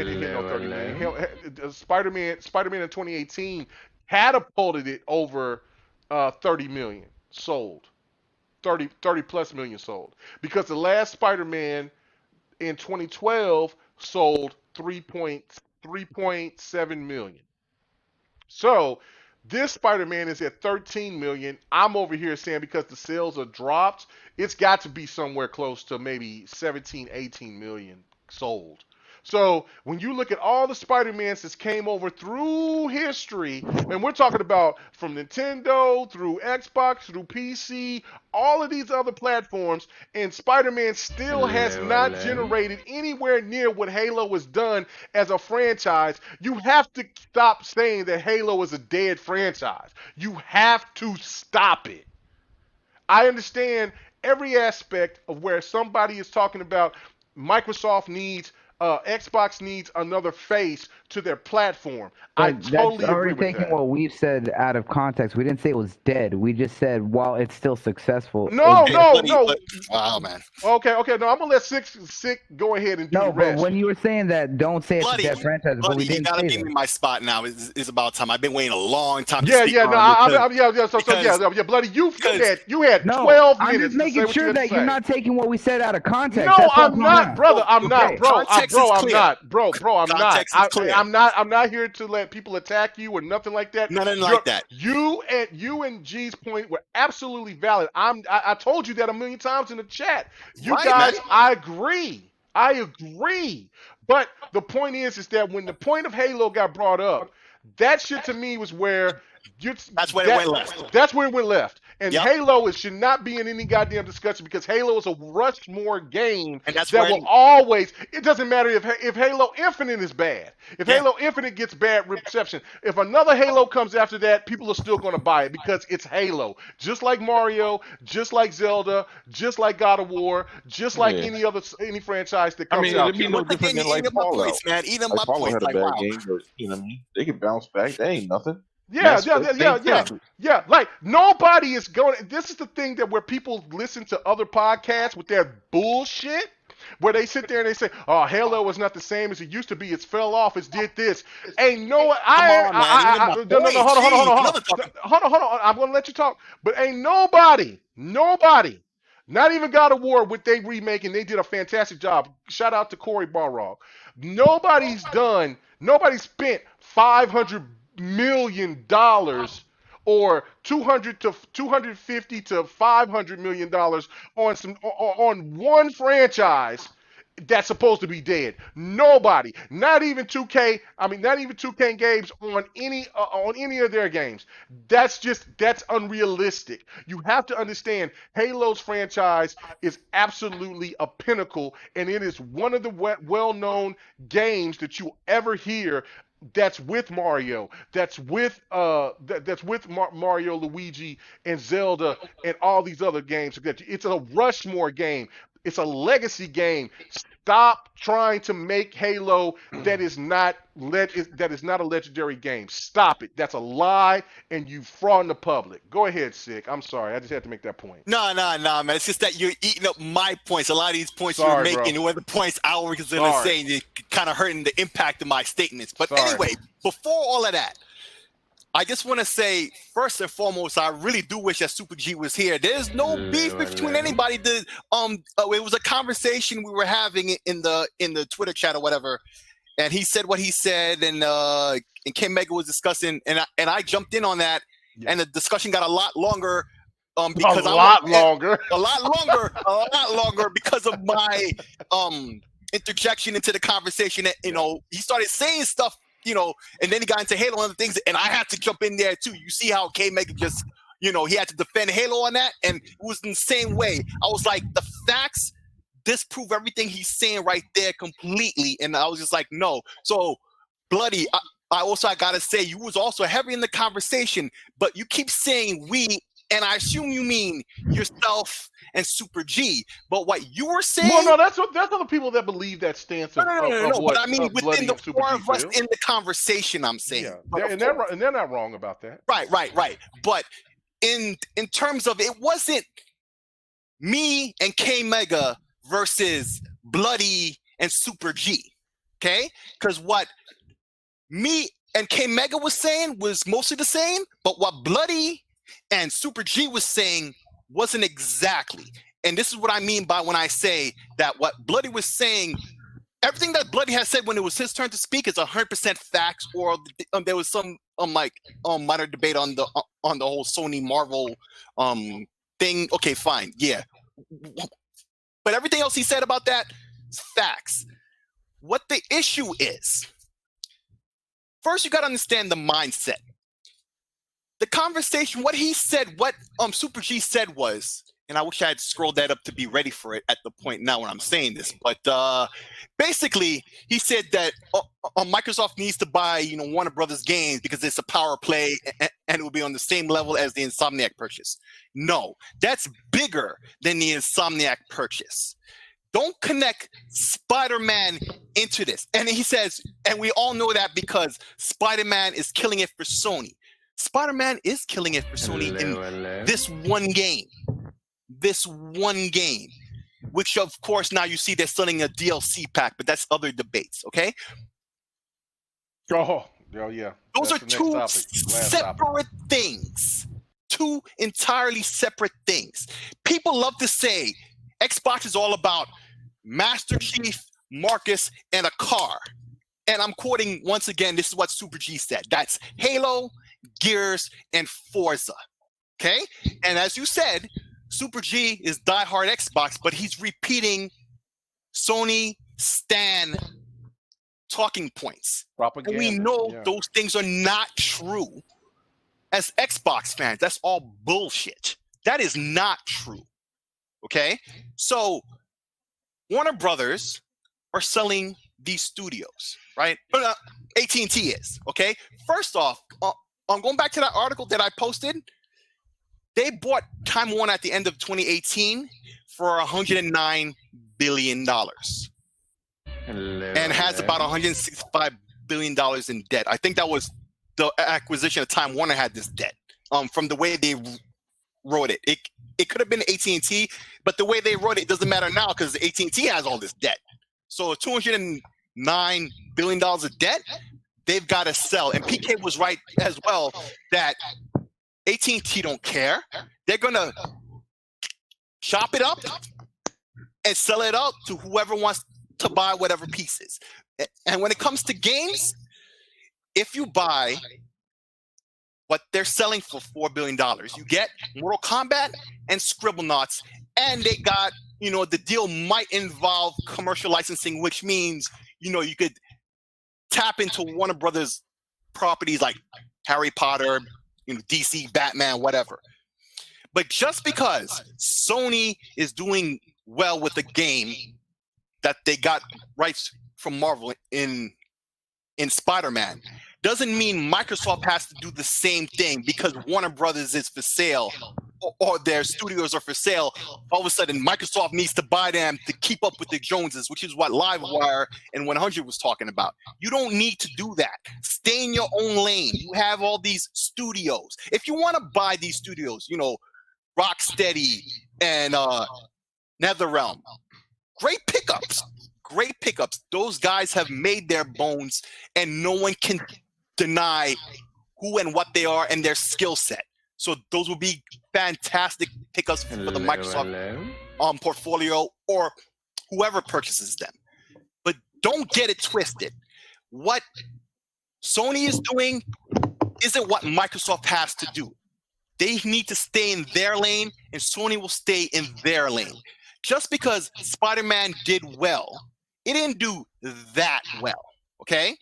didn't hit no 30 million. Spider-Man in 2018 catapulted it over 30 million sold. 30 plus million sold. Because the last Spider-Man in 2012 sold 3.7 million. So this Spider-Man is at 13 million. I'm over here saying because the sales are dropped, it's got to be somewhere close to maybe 17, 18 million sold. So when you look at all the Spider-Mans that came over through history, and we're talking about from Nintendo through Xbox through PC, all of these other platforms, and Spider-Man still has not generated anywhere near what Halo has done as a franchise, you have to stop saying that Halo is a dead franchise. You have to stop it. I understand every aspect of where somebody is talking about Microsoft needs Xbox needs another face to their platform. I totally agree with that. Taking what we've said out of context. We didn't say it was dead. We just said while it's still successful. No. Wow, man. Okay. No, I'm gonna let Sick go ahead and do the rest. But when you were saying that, don't say it's a dead franchise. But we didn't you gotta say give that. me my spot now. It's about time. I've been waiting a long time. Bloody, you had 12 minutes. I'm just making sure that you're not taking what we said out of context. No, I'm not, brother. I'm not, bro. I'm not here to let people attack you or nothing like that. Nothing like that. You and G's point were absolutely valid. I told you that a million times in the chat. You guys, man. I agree. But the point is that when the point of Halo got brought up, that shit to me was where that's where it went left. That's where it went left. And Halo should not be in any goddamn discussion because Halo is a Rushmore game and that's that will always. It doesn't matter if Halo Infinite is bad. If Halo Infinite gets bad reception, if another Halo comes after that, people are still going to buy it because it's Halo. Just like Mario, just like Zelda, just like God of War, just like any franchise that comes out. It'd be no different than like Fallout. Fallout had a bad game, but you know what I mean? They can bounce back. They ain't nothing. Yeah. Like nobody is going. This is the thing that where people listen to other podcasts with their bullshit, where they sit there and they say, "Oh, Halo is not the same as it used to be. It's fell off. It's did this." Ain't no. Hold on. I'm gonna let you talk, but ain't nobody Not even God of War, what they remaking, they did a fantastic job. Shout out to Corey Barlog. Nobody's spent $500 million or 250 to $500 million on one franchise that's supposed to be dead. Nobody, not even 2K. I mean, not even 2K games on any of their games. That's unrealistic. You have to understand, Halo's franchise is absolutely a pinnacle, and it is one of the well-known games that you ever hear. That's with Mario. That's with Mario, Luigi, and Zelda, and all these other games. It's a Rushmore game. It's a legacy game. Stop trying to make Halo that is not a legendary game. Stop it. That's a lie, and you fraud the public. Go ahead, Sick. I'm sorry. I just had to make that point. No, man. It's just that you're eating up my points. A lot of these points you're making were the points I was going to say, and you're kind of hurting the impact of my statements. But anyway, before all of that, I just want to say, first and foremost, I really do wish that Super G was here. There's no beef between anybody. It was a conversation we were having in the Twitter chat or whatever, and he said what he said, and King Mega was discussing, and I jumped in on that, and the discussion got a lot longer. Because a lot longer because of my interjection into the conversation. That, he started saying stuff. And then he got into Halo and other things, and I had to jump in there too. You see how K-Mega just, he had to defend Halo on that, and it was in the same way. I was like, the facts disprove everything he's saying right there completely, and I was just like, no. So, Bloody, I gotta say, you was also heavy in the conversation, but you keep saying we, and I assume you mean yourself and Super G. But what you were saying... Well, no, that's other people that believe that stance of No, what but I mean, within the Super four G of us feels. in the conversation, I'm saying. Yeah, and they're not wrong about that. Right. But in terms of, it wasn't me and K-Mega versus Bloody and Super G, okay? Because what me and K-Mega was saying was mostly the same, but what Bloody and Super G was saying wasn't exactly. And this is what I mean by when I say that what Bloody was saying, everything that Bloody has said when it was his turn to speak is 100% facts, or there was some minor debate on the whole Sony Marvel thing. Okay, fine, yeah. But everything else he said about that is facts. What the issue is, first you got to understand the mindset. The conversation, what he said, what Super G said was, and I wish I had scrolled that up to be ready for it at the point now when I'm saying this, but basically he said that Microsoft needs to buy Warner Brothers games because it's a power play and it will be on the same level as the Insomniac purchase. No, that's bigger than the Insomniac purchase. Don't connect SpiderMan into this. And he says, and we all know that because SpiderMan is killing it for Sony. SpiderMan is killing it for Sony in this one game. This one game. Which, of course, now you see they're selling a DLC pack, but that's other debates, okay? Oh yeah. Those are two separate things. Two entirely separate things. People love to say Xbox is all about Master Chief, Marcus, and a car. And I'm quoting once again, this is what Super G said. That's Halo, Gears, and Forza. Okay? And as you said, Super G is diehard Xbox, but he's repeating Sony Stan talking points. Propaganda. And we know those things are not true. As Xbox fans, that's all bullshit. That is not true. Okay? So Warner Brothers are selling these studios, right? AT&T is, okay? First off, I'm going back to that article that I posted. They bought Time Warner at the end of 2018 for $109 billion and has about $165 billion in debt. I think that was the acquisition of Time Warner had this debt from the way they wrote it. It could have been AT&T, but the way they wrote it doesn't matter now because AT&T has all this debt. So $209 billion of debt, they've got to sell. And PK was right as well that AT&T don't care. They're going to chop it up, and sell it out to whoever wants to buy whatever pieces. And when it comes to games, if you buy what they're selling for $4 billion, you get Mortal Kombat and Scribblenauts, and they got, the deal might involve commercial licensing, which means, you could tap into Warner Brothers properties like Harry Potter, DC, Batman, whatever. But just because Sony is doing well with the game that they got rights from Marvel in Spider-Man doesn't mean Microsoft has to do the same thing because Warner Brothers is for sale or their studios are for sale. All of a sudden, Microsoft needs to buy them to keep up with the Joneses, which is what Livewire and 100 was talking about. You don't need to do that. Stay in your own lane. You have all these studios. If you want to buy these studios, Rocksteady and NetherRealm, great pickups. Great pickups. Those guys have made their bones, and no one can deny who and what they are and their skill set. So those will be fantastic pickups for the Microsoft portfolio or whoever purchases them. But don't get it twisted. What Sony is doing isn't what Microsoft has to do. They need to stay in their lane, and Sony will stay in their lane. Just because Spider-Man did well, it didn't do that well, okay?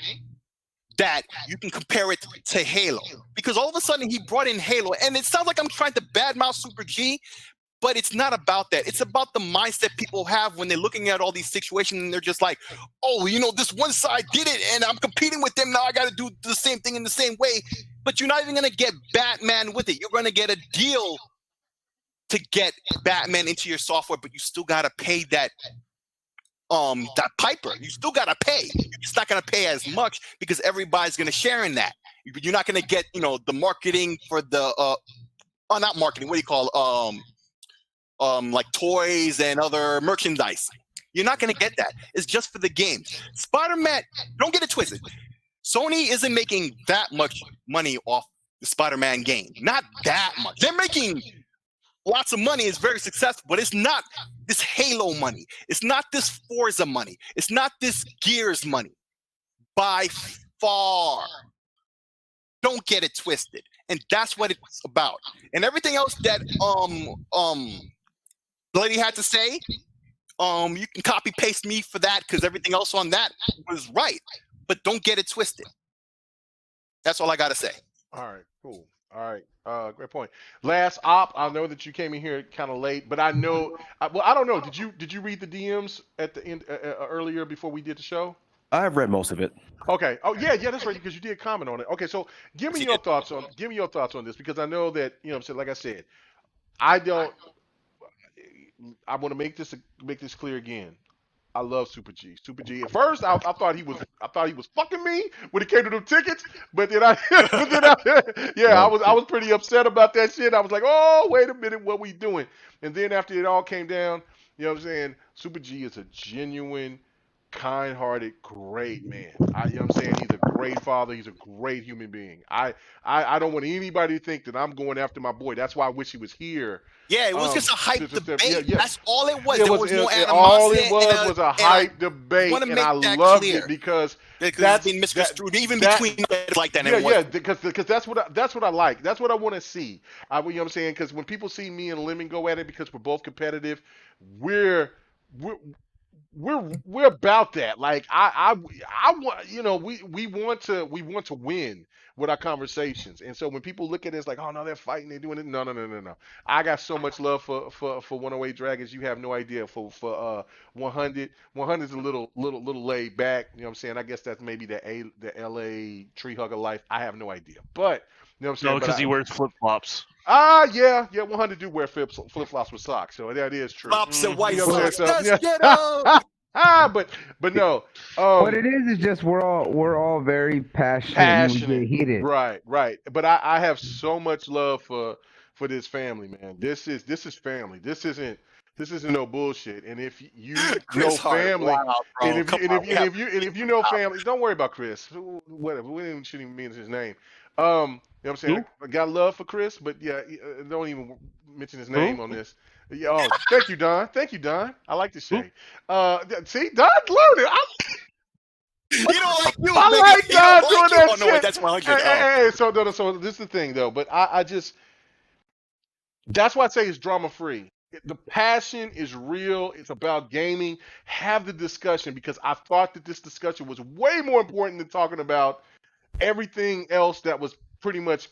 That you can compare it to Halo. Because all of a sudden he brought in Halo, and it sounds like I'm trying to badmouth Super G, but it's not about that. It's about the mindset people have when they're looking at all these situations and they're just like, oh, this one side did it and I'm competing with them. Now I got to do the same thing in the same way. But you're not even going to get Batman with it. You're going to get a deal to get Batman into your software, but you still got to pay that piper. You still got to pay. You're just not going to pay as much because everybody's going to share in that. You're not going to get, the marketing for the, not marketing, what do you call like toys and other merchandise. You're not going to get that. It's just for the games. Spider-Man, don't get it twisted. Sony isn't making that much money off the Spider-Man game. Not that much. They're making lots of money. It's very successful, but it's not this Halo money. It's not this Forza money. It's not this Gears money. By far. Don't get it twisted. And that's what it's about. And everything else that the lady had to say, you can copy paste me for that because everything else on that was right. But don't get it twisted. That's all I got to say. All right, cool. All right, great point. Last op, I know that you came in here kind of late, but I know. Well, I don't know. Did you read the DMs at the end earlier before we did the show? I've read most of it. Okay. Oh yeah, that's right because you did comment on it. Okay, so give me your thoughts on this because I know that like I said, I want to make this clear again. I love Super G. Super G. At first, I thought he was fucking me when it came to them tickets, but then I was pretty upset about that shit. I was like, oh, wait a minute, what we doing? And then after it all came down, you know what I'm saying? Super G is a genuine, kind-hearted, great man. You know what I'm saying? He's a great father. He's a great human being. I don't want anybody to think that I'm going after my boy. That's why I wish he was here. Yeah, it was just a hype debate. Yeah. That's all it was. There was no animosity. All it was a hype debate, and I loved it because that's been misconstrued even between like that. Yeah, because that's what I like. That's what I want to see. You know what I'm saying? Because when people see me and Lemon go at it, because we're both competitive, we're about that. Like I want, we want to win with our conversations. And so when people look at it, it's like, oh no, they're fighting, they're doing it. No. I got so much love for 108 Dragons. You have no idea. For 100 is a little laid back. You know what I'm saying? I guess that's maybe the LA tree hugger life. I have no idea. But you know what I'm saying? No, because he wears flip flops. Yeah, 100 do wear flip flops with socks, so that is true. Flops and white socks. Let's get up. But no. What it is just we're all very passionate. And we get heated. Right. But I have so much love for this family, man. This is family. This isn't no bullshit. And if you know family, and if you know family, don't worry about Chris. Whatever. We shouldn't even mention his name. You know what I'm saying? I got love for Chris, but yeah, don't even mention his name on this. Oh, thank you, Don. Thank you, Don. I like the shade. See, Don learning. You don't like you. I like Don doing that shit. Oh, no, wait, that's 100. Hey, so this is the thing, though. But I just, that's why I say it's drama free. The passion is real. It's about gaming. Have the discussion, because I thought that this discussion was way more important than talking about everything else that was pretty much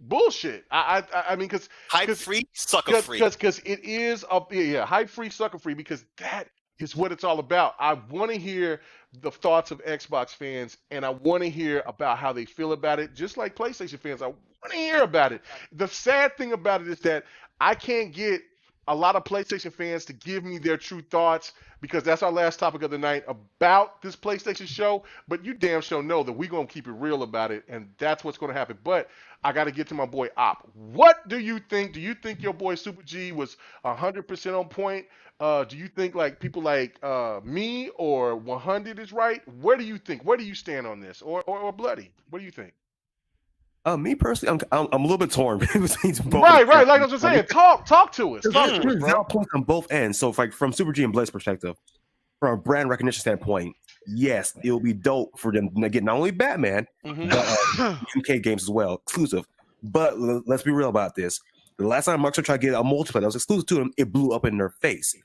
bullshit. I mean, because hype free, sucker free. Because it is hype free, sucker free, because that is what it's all about. I want to hear the thoughts of Xbox fans, and I want to hear about how they feel about it, just like PlayStation fans. I want to hear about it. The sad thing about it is that I can't get a lot of PlayStation fans to give me their true thoughts, because that's our last topic of the night about this PlayStation show. But you damn sure know that we're going to keep it real about it, and that's what's going to happen. But I got to get to my boy Op. What do you think? Do you think your boy Super G was 100% on point? Do you think like people like me or 100 is right? Where do you think? Where do you stand on this? Or Bloody? What do you think? Me personally, I'm a little bit torn between both. Right. Like I was just saying, talk to us. There's now points on both ends. So, like from Super G and Blade's perspective, from a brand recognition standpoint, yes, it will be dope for them to get not only Batman, but UK games as well, exclusive. But let's be real about this. The last time Microsoft tried to get a multiplayer that was exclusive to them, it blew up in their face.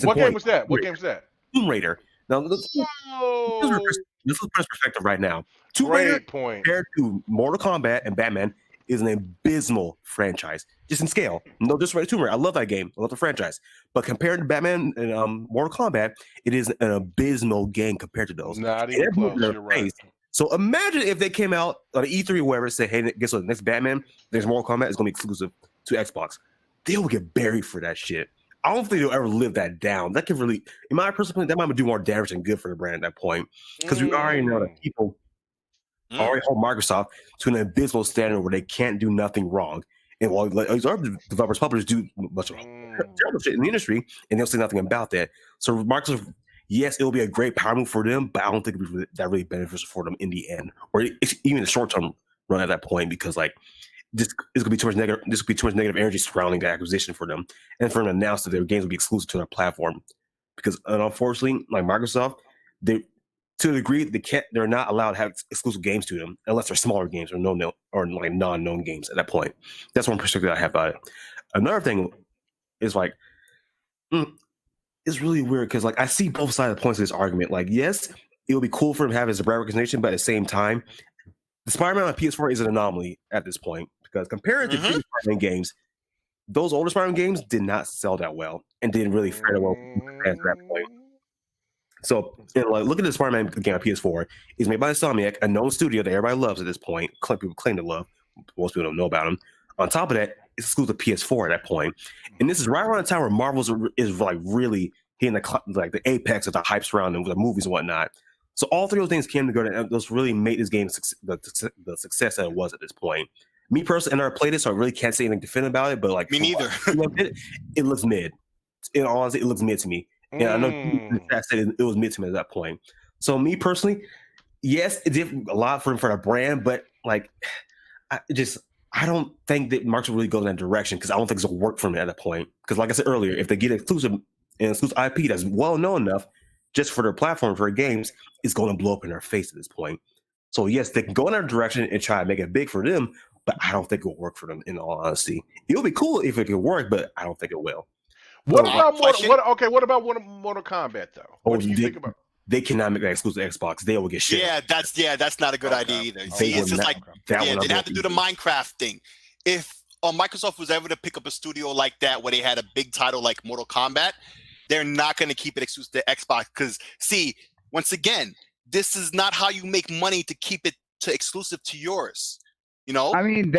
What game was that? What game was that? Tomb Raider. Now, this is perspective right now. Tomb Raider compared to Mortal Kombat and Batman is an abysmal franchise, just in scale. No disrespect to Tomb Raider. I love that game. I love the franchise. But compared to Batman and Mortal Kombat, it is an abysmal game compared to those. Not even close. You're right. So imagine if they came out on E3 or wherever and said, hey, guess what? The next Batman, next Mortal Kombat is going to be exclusive to Xbox. They will get buried for that shit. I don't think they'll ever live that down. That could really, in my personal opinion, that might do more damage than good for the brand at that point. Because we already know that people already hold Microsoft to an abysmal standard where they can't do nothing wrong. And while these other developers, publishers do a bunch of terrible shit in the industry, and they'll say nothing about that. So Microsoft, yes, it'll be a great power move for them, but I don't think it'll be that really beneficial for them in the end, or even the short-term run at that point, because like, this is going to be too much negative. This will be too much negative energy surrounding the acquisition for them, and for them to announce that their games will be exclusive to their platform. Because unfortunately, like Microsoft, they to a degree they're not allowed to have exclusive games to them unless they're smaller games or like non-known games. At that point, that's one perspective I have about it. Another thing is like, it's really weird because like I see both sides of the points of this argument. Like, yes, it would be cool for them to have as a brand recognition, but at the same time, the Spider-Man on PS4 is an anomaly at this point. Because compared to previous Spider-Man games, those older Spider-Man games did not sell that well and didn't really fare well at that point. So, look at the Spider-Man game on PS4. It's made by Insomniac, a known studio that everybody loves at this point. People claim to love. Most people don't know about them. On top of that, it's exclusive to PS4 at that point. And this is right around the time where Marvel is like really hitting the apex of the hype surrounding the movies and whatnot. So all three of those things came together, and those really made this game the success that it was at this point. Me personally, I never played it, so I really can't say anything definitive about it. But like, me neither. It looks mid. In all honesty, it looks mid to me. And I know I said it was mid to me at that point. So me personally, yes, it did a lot for the brand, but like, I don't think that Marks will really go in that direction because I don't think it's gonna work for me at that point. Because like I said earlier, if they get exclusive IP that's well known enough just for their platform for their games, it's going to blow up in their face at this point. So yes, they can go in that direction and try to make it big for them, but I don't think it will work for them. In all honesty, it'll be cool if it could work, but I don't think it will. What about Mortal Kombat though? What do you think about? They cannot make that exclusive Xbox. They will get shit. That's not a good idea either. See, it's just like they'd have to do the Minecraft thing. If Microsoft was ever to pick up a studio like that where they had a big title like Mortal Kombat, they're not going to keep it exclusive to Xbox because, see, once again, this is not how you make money to keep it to exclusive to yours. You know? I mean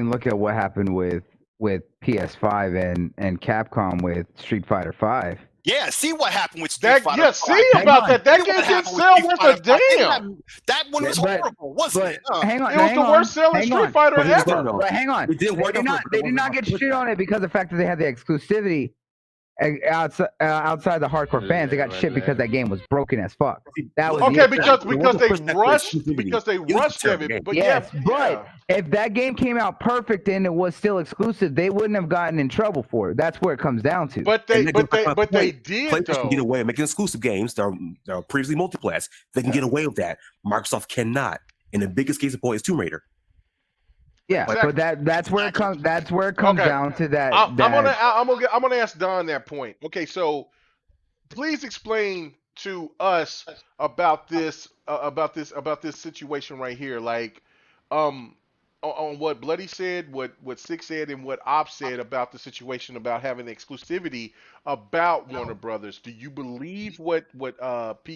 look at what happened with PS5 and Capcom with Street Fighter 5. Yeah, see what happened with Street Fighter. Yeah, see about that. That game didn't sell worth a damn. That one was horrible, wasn't it? Hang on, it was the worst selling Street Fighter ever. But hang on, they did not get shit on it because of the fact that they had the exclusivity. outside the hardcore fans, they got shit because that game was broken as fuck. That was okay because they rushed it. But yes, but if that game came out perfect and it was still exclusive, they wouldn't have gotten in trouble for it. That's where it comes down to. But they did PlayStation though. can get away with making exclusive games that are previously multiplats. They can get away with that. Microsoft cannot. And the biggest case in point is Tomb Raider. Yeah, exactly. but that's where it comes. That's where it comes down to that. I'm gonna ask Don that point. Okay, so please explain to us about this situation right here. Like, on what Bloody said, what Six said, and what Op said about the situation about having exclusivity about Warner Brothers. Do you believe what Op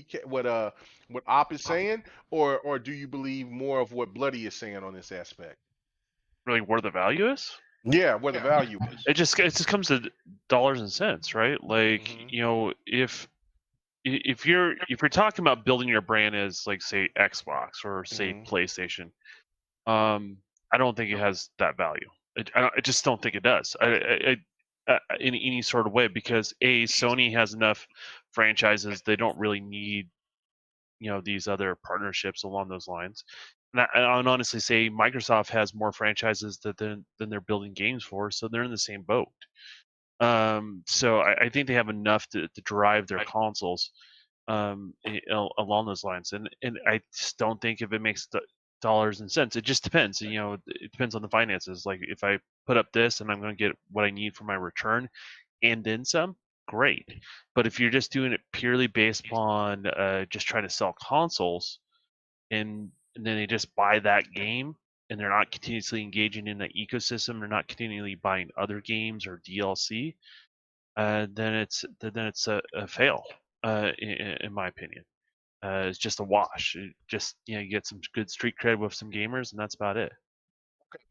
is saying, or do you believe more of what Bloody is saying on this aspect? Really, where the value is? Yeah, where the value is. It just comes to dollars and cents, right? Like if you're talking about building your brand as like say Xbox or say PlayStation, I don't think it has that value. I just don't think it does. In any sort of way, because Sony has enough franchises; they don't really need these other partnerships along those lines. And I would honestly say Microsoft has more franchises than they're building games for, so they're in the same boat. So I think they have enough to drive their consoles along those lines, and I just don't think if it makes dollars and cents. It just depends. It depends on the finances. Like if I put up this and I'm going to get what I need for my return, and then some, great. But if you're just doing it purely based on just trying to sell consoles, and then they just buy that game, and they're not continuously engaging in the ecosystem, they're not continually buying other games or DLC, then it's a fail, in my opinion. It's just a wash. Just you get some good street cred with some gamers, and that's about it.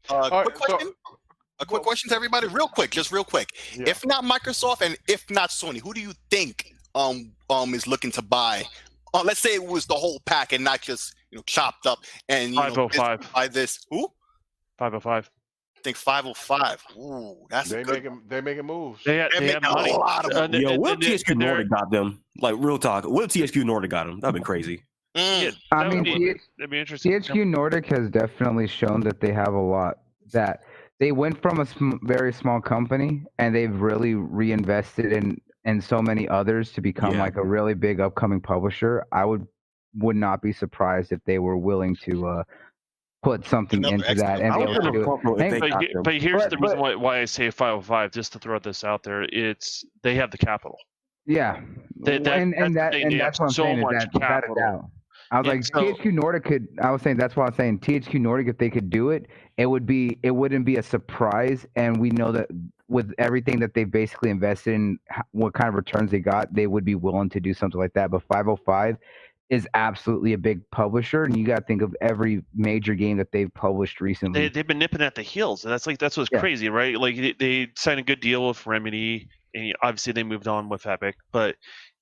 Quick question. A quick question to everybody, real quick. Yeah. If not Microsoft and if not Sony, who do you think is looking to buy? Let's say it was the whole pack and not just chopped up and 505. Buy this. Who? 505. I think 505. Ooh, that's they making moves. They have money. A lot of money. What if THQ Nordic got them? Like real talk. What if THQ Nordic got them? That'd been crazy. Yeah, that'd be interesting. THQ Nordic has definitely shown that they have a lot. That they went from a very small company and they've really reinvested in so many others to become like a really big upcoming publisher. I would not be surprised if they were willing to put something into that and be able to do it. But here's the reason why I say 505. Just to throw this out there, they have the capital. Yeah, and that's what I'm saying. Is that without a doubt. I was like, THQ Nordic could. I was saying that's why I was saying THQ Nordic, if they could do it, it wouldn't be a surprise. And we know that with everything that they basically invested in, what kind of returns they got, they would be willing to do something like that. But 505 is absolutely a big publisher, and you got to think of every major game that they've published recently. They've been nipping at the heels, and that's what's crazy, right? Like they signed a good deal with Remedy, and obviously they moved on with Epic, but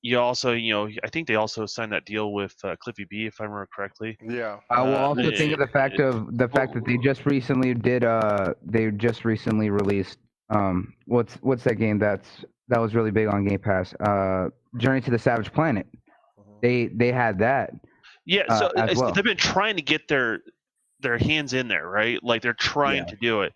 you also, I think they also signed that deal with Cliffy B, if I remember correctly. Yeah. I will also think of the fact that they just recently released what's that game that was really big on Game Pass? Journey to the Savage Planet. They had that. Yeah, so well. They've been trying to get their hands in there, right? Like they're trying to do it.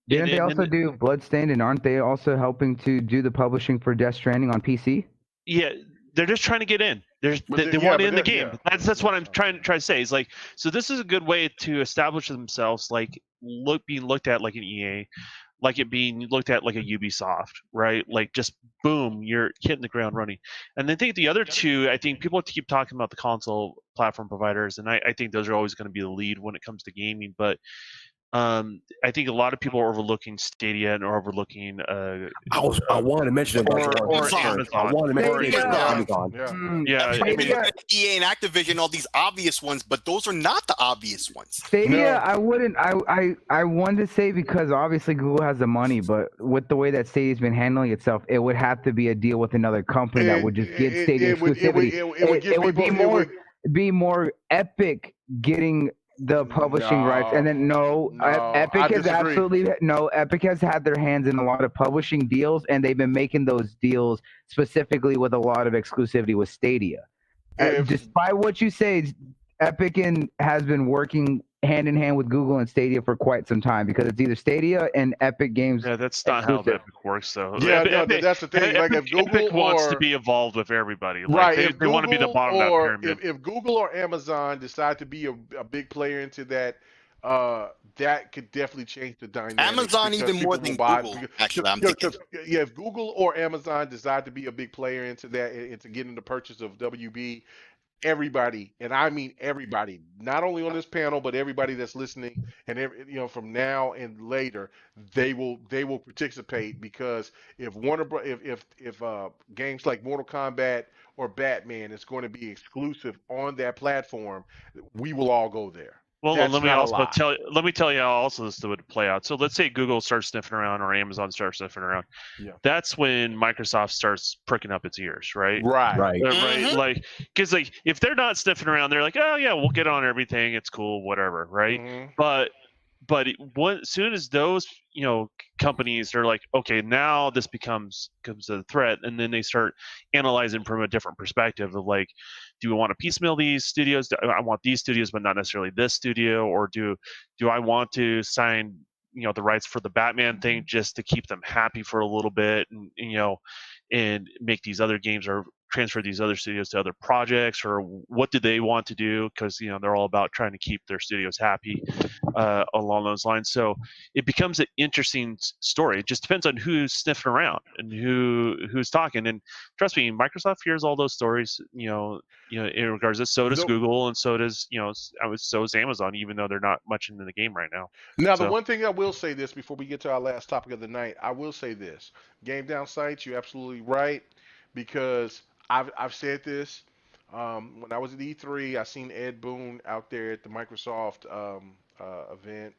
Didn't they also do Bloodstained, and aren't they also helping to do the publishing for Death Stranding on PC? Yeah, they're just trying to get in. They want to in the game. Yeah. That's what I'm trying to say. Is like, so this is a good way to establish themselves, like being looked at like an EA, like it being looked at like a Ubisoft, right? Like just boom, you're hitting the ground running. And I think the other two, I think people keep talking about the console platform providers, and I think those are always going to be the lead when it comes to gaming, but I think a lot of people are overlooking Stadia and are overlooking. I wanted to mention it. Amazon. I wanted to mention Amazon. Yeah. EA and Activision, all these obvious ones, but those are not the obvious ones. Stadia, I wouldn't. I wanted to say because obviously Google has the money, but with the way that Stadia's been handling itself, it would have to be a deal with another company that would just get Stadia exclusivity. It would be more Epic getting the publishing rights, and then Epic has absolutely Epic has had their hands in a lot of publishing deals, and they've been making those deals specifically with a lot of exclusivity with Stadia. Despite what you say, Epic has been working hand in hand with Google and Stadia for quite some time, because it's either Stadia and Epic Games. Yeah, that's not how Epic works, though. Yeah, Epic, that's the thing. Like if Google wants to be involved with everybody, like right? they want to be the bottom of that pyramid. If Google or Amazon decide to be a big player into that, that could definitely change the dynamic. Amazon even more than Google. Actually, I'm thinking. Yeah, if Google or Amazon decide to be a big player into that, into getting the purchase of WB, everybody, and I mean everybody, not only on this panel, but everybody that's listening, and from now and later, they will participate, because if games like Mortal Kombat or Batman is going to be exclusive on that platform, we will all go there. Well, let me tell you how also this would play out. So let's say Google starts sniffing around or Amazon starts sniffing around. Yeah. That's when Microsoft starts pricking up its ears, right? Right. Right. Like, because if they're not sniffing around, they're like, oh yeah, we'll get on everything. It's cool, whatever, right? Mm-hmm. But as soon as those companies are like, okay, now this becomes a threat, and then they start analyzing from a different perspective of like, do we want to piecemeal these studios? Do I want these studios, but not necessarily this studio, or do I want to sign the rights for the Batman thing just to keep them happy for a little bit, and make these other games or transfer these other studios to other projects, or what do they want to do? Because they're all about trying to keep their studios happy along those lines. So it becomes an interesting story. It just depends on who's sniffing around and who's talking. And trust me, Microsoft hears all those stories. In regards to, so does Google, and so does so is Amazon, even though they're not much into the game right now. Now, the one thing I will say this before we get to our last topic of the night, I will say this: Game Down Sites, you're absolutely right, because I've said this when I was at E3. I seen Ed Boon out there at the Microsoft event,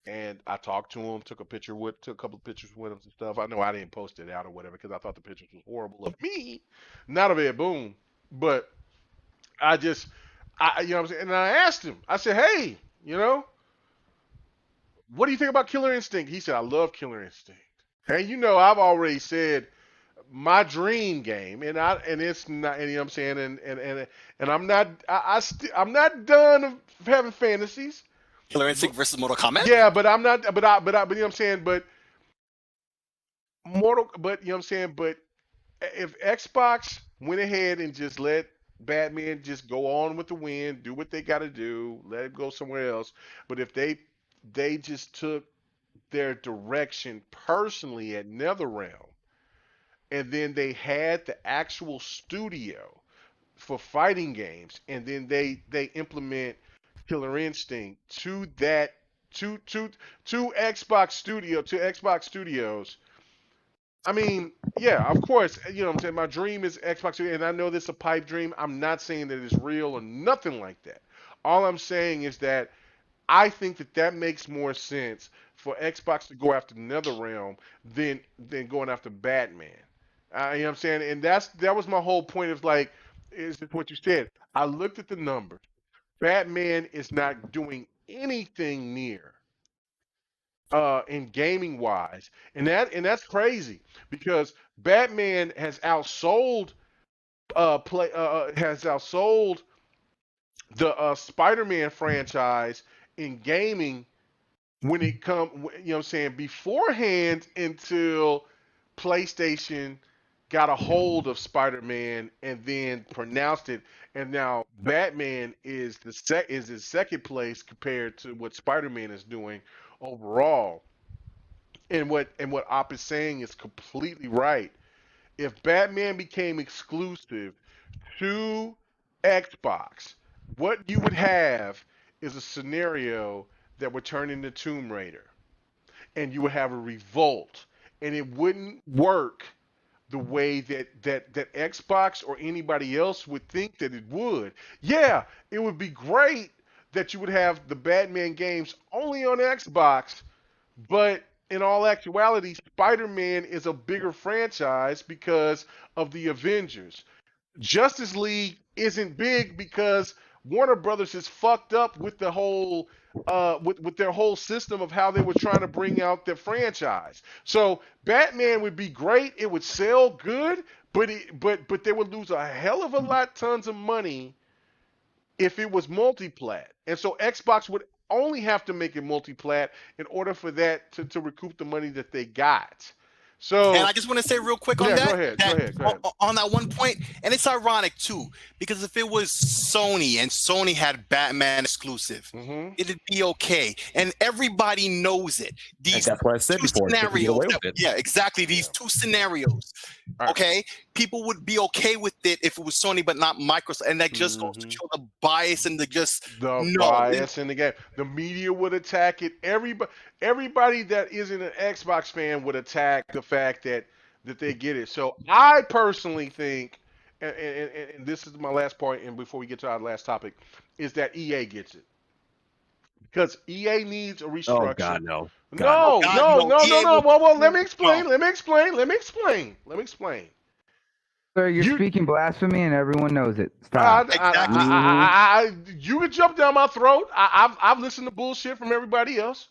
and I talked to him, took a couple of pictures with him and stuff. I know I didn't post it out or whatever because I thought the pictures was horrible of me, not of Ed Boon, but I you know what I'm saying. And I asked him, I said, hey, what do you think about Killer Instinct? He said, I love Killer Instinct. Hey, I've already said my dream game, and it's not, and I'm saying, and I'm not, I'm not done of having fantasies. Killer Instinct versus Mortal Kombat. Yeah, but I'm not, but you know what I'm saying, but you know what I'm saying, but if Xbox went ahead and just let Batman just go on with the wind, do what they got to do, let it go somewhere else, but if they just took their direction personally at NetherRealm, and then they had the actual studio for fighting games, and then they implement Killer Instinct to Xbox Studios. I mean, yeah, of course, you know what I'm saying, my dream is Xbox Studios, and I know this is a pipe dream. I'm not saying that it's real or nothing like that. All I'm saying is that I think that makes more sense for Xbox to go after NetherRealm than going after Batman. You know what I'm saying? And that was my whole point of is what you said. I looked at the numbers. Batman is not doing anything near in gaming wise, and that's crazy, because Batman has outsold the SpiderMan franchise in gaming when it come, you know what I'm saying, beforehand, until PlayStation got a hold of Spider-Man and then pronounced it, and now Batman is in second place compared to what Spider-Man is doing overall. And what Op is saying is completely right. If Batman became exclusive to Xbox, what you would have is a scenario that would turn into Tomb Raider, and you would have a revolt, and it wouldn't work the way that Xbox or anybody else would think that it would. Yeah, it would be great that you would have the Batman games only on Xbox, but in all actuality, Spider-Man is a bigger franchise because of the Avengers. Justice League isn't big because Warner Brothers is fucked up with the whole with their whole system of how they were trying to bring out their franchise. So Batman would be great, it would sell good, but they would lose a hell of a lot tons of money if it was multi-plat. And so Xbox would only have to make it multi-plat in order for that to recoup the money that they got. So, and I just want to say real quick on that. Go ahead. On that one point, and it's ironic too, because if it was Sony and Sony had Batman exclusive, it'd be okay, and everybody knows it. That's what I said before. Scenarios, yeah, exactly. These two scenarios, okay, people would be okay with it if it was Sony, but not Microsoft, and that just goes to show the bias and the bias in the game. The media would attack it. Everybody that isn't an Xbox fan would attack the fact that they get it. So I personally think, and this is my last point, and before we get to our last topic, is that EA gets it. Because EA needs a restructure. Oh, God, no. No. Well, let me explain. Sir, you're speaking blasphemy, and everyone knows it. Stop. You can jump down my throat. I've listened to bullshit from everybody else,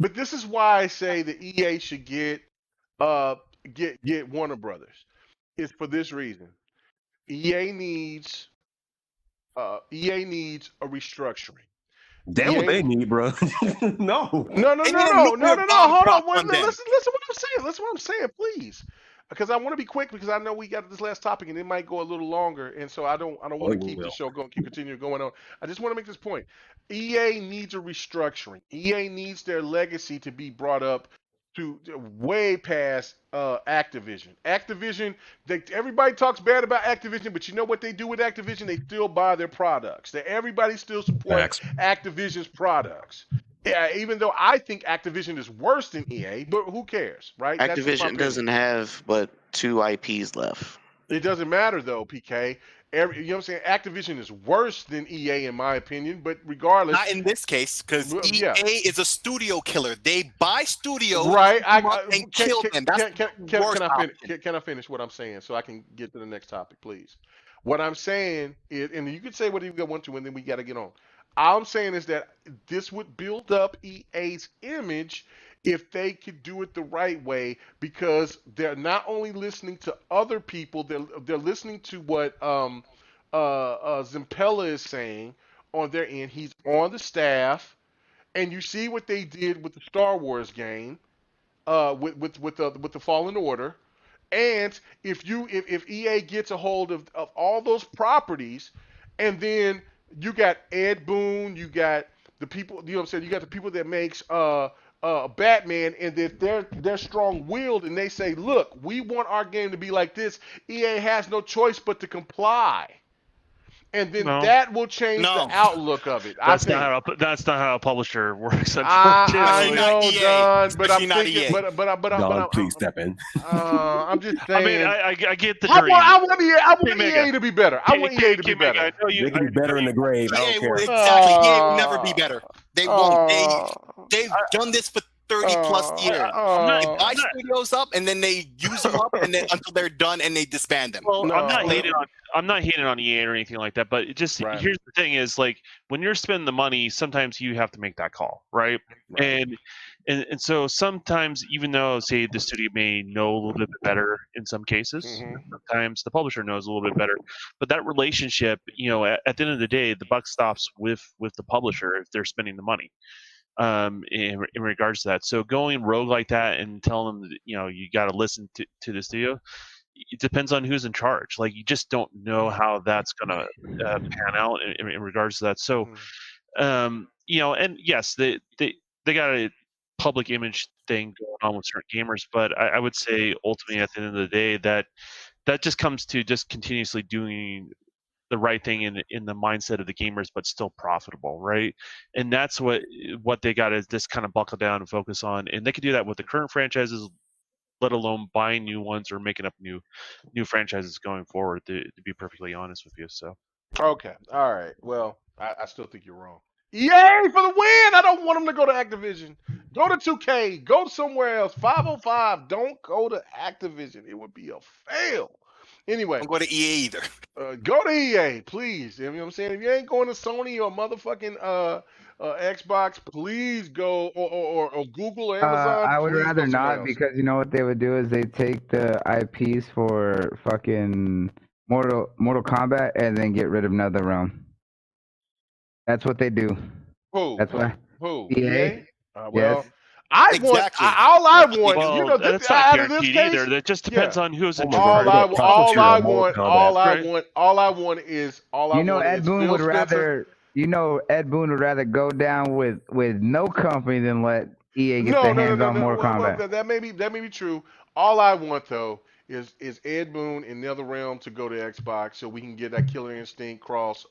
but this is why I say that EA should get Warner Brothers. It's for this reason. EA needs a restructuring. Damn what they need, bro. No. Hold on. Listen what I'm saying, please. Because I want to be quick because I know we got this last topic and it might go a little longer, and so I don't want to keep the show going, continue going on. I just want to make this point. EA needs a restructuring. EA needs their legacy to be brought up to way past Activision. Activision, everybody talks bad about Activision, but you know what they do with Activision? They still buy their products. Everybody still supports Activision's products. Yeah, even though I think Activision is worse than EA, but who cares, right? Activision doesn't have but 2 IPs left. It doesn't matter though, PK. You know what I'm saying? Activision is worse than EA in my opinion, but regardless. Not in this case, because EA is a studio killer. They buy studios and kill them. Can I finish what I'm saying so I can get to the next topic, please? What I'm saying is, and you can say whatever you want to, and then we got to get on. All I'm saying is that this would build up EA's image if they could do it the right way, because they're not only listening to other people, they're listening to what Zampella is saying on their end. He's on the staff, and you see what they did with the Star Wars game, with the Fallen Order. And if EA gets a hold of all those properties, and then you got Ed Boon, you got the people, you know what I'm saying, you got the people that makes Batman, and that they're strong-willed, and they say, look, we want our game to be like this. EA has no choice but to comply. And then that will change the outlook of it. That's not how a publisher works. I know, Don, but I'm thinking, Don, please step in. I'm just saying. I mean, I get the dream. I want EA to be better. I want EA to be better. They can be better in the grave. I don't care. Exactly. EA will never be better. They won't. They've done this for 30 plus years. They buy studios up and then they use them up and then until they're done and they disband them. Well, I'm not hating on EA or anything like that, but here's the thing is, like, when you're spending the money, sometimes you have to make that call, right? And so sometimes, even though, say, the studio may know a little bit better in some cases, sometimes the publisher knows a little bit better, but that relationship, you know, at the end of the day, the buck stops with the publisher if they're spending the money. In regards to that, so going rogue like that and telling them that, you know, you got to listen to the studio, it depends on who's in charge. Like, you just don't know how that's gonna pan out in regards to that. So, you know, and yes, they got a public image thing going on with certain gamers, but I would say ultimately at the end of the day that just comes to just continuously doing the right thing in the mindset of the gamers, but still profitable, right? And that's what they got to just kind of buckle down and focus on. And they could do that with the current franchises, let alone buying new ones or making up new franchises going forward, to be perfectly honest with you. So okay, all right, well, I still think you're wrong. EA for the win. I don't want them to go to Activision. Go to 2K, go somewhere else. 505, don't go to Activision. It would be a fail. Anyway, don't go to EA either. Go to EA, please. You know what I'm saying? If you ain't going to Sony or motherfucking Xbox, please go or Google or Amazon. I would Please rather go somewhere not else. because you know what they would do is they take the IPs for fucking Mortal Kombat and then get rid of NetherRealm. That's what they do. Who? That's why. Who? EA? Well, Yes. I want all I want. Well, You know, that's not out of this guaranteed case, either. That just depends on who's in all I want Ed is Boon Phil would Spencer. rather. You know, Ed Boon would rather go down with no company than let EA get their hands on Mortal Kombat. Well, that may be true. All I want though is Ed Boon and NetherRealm to go to Xbox so we can get that Killer Instinct cross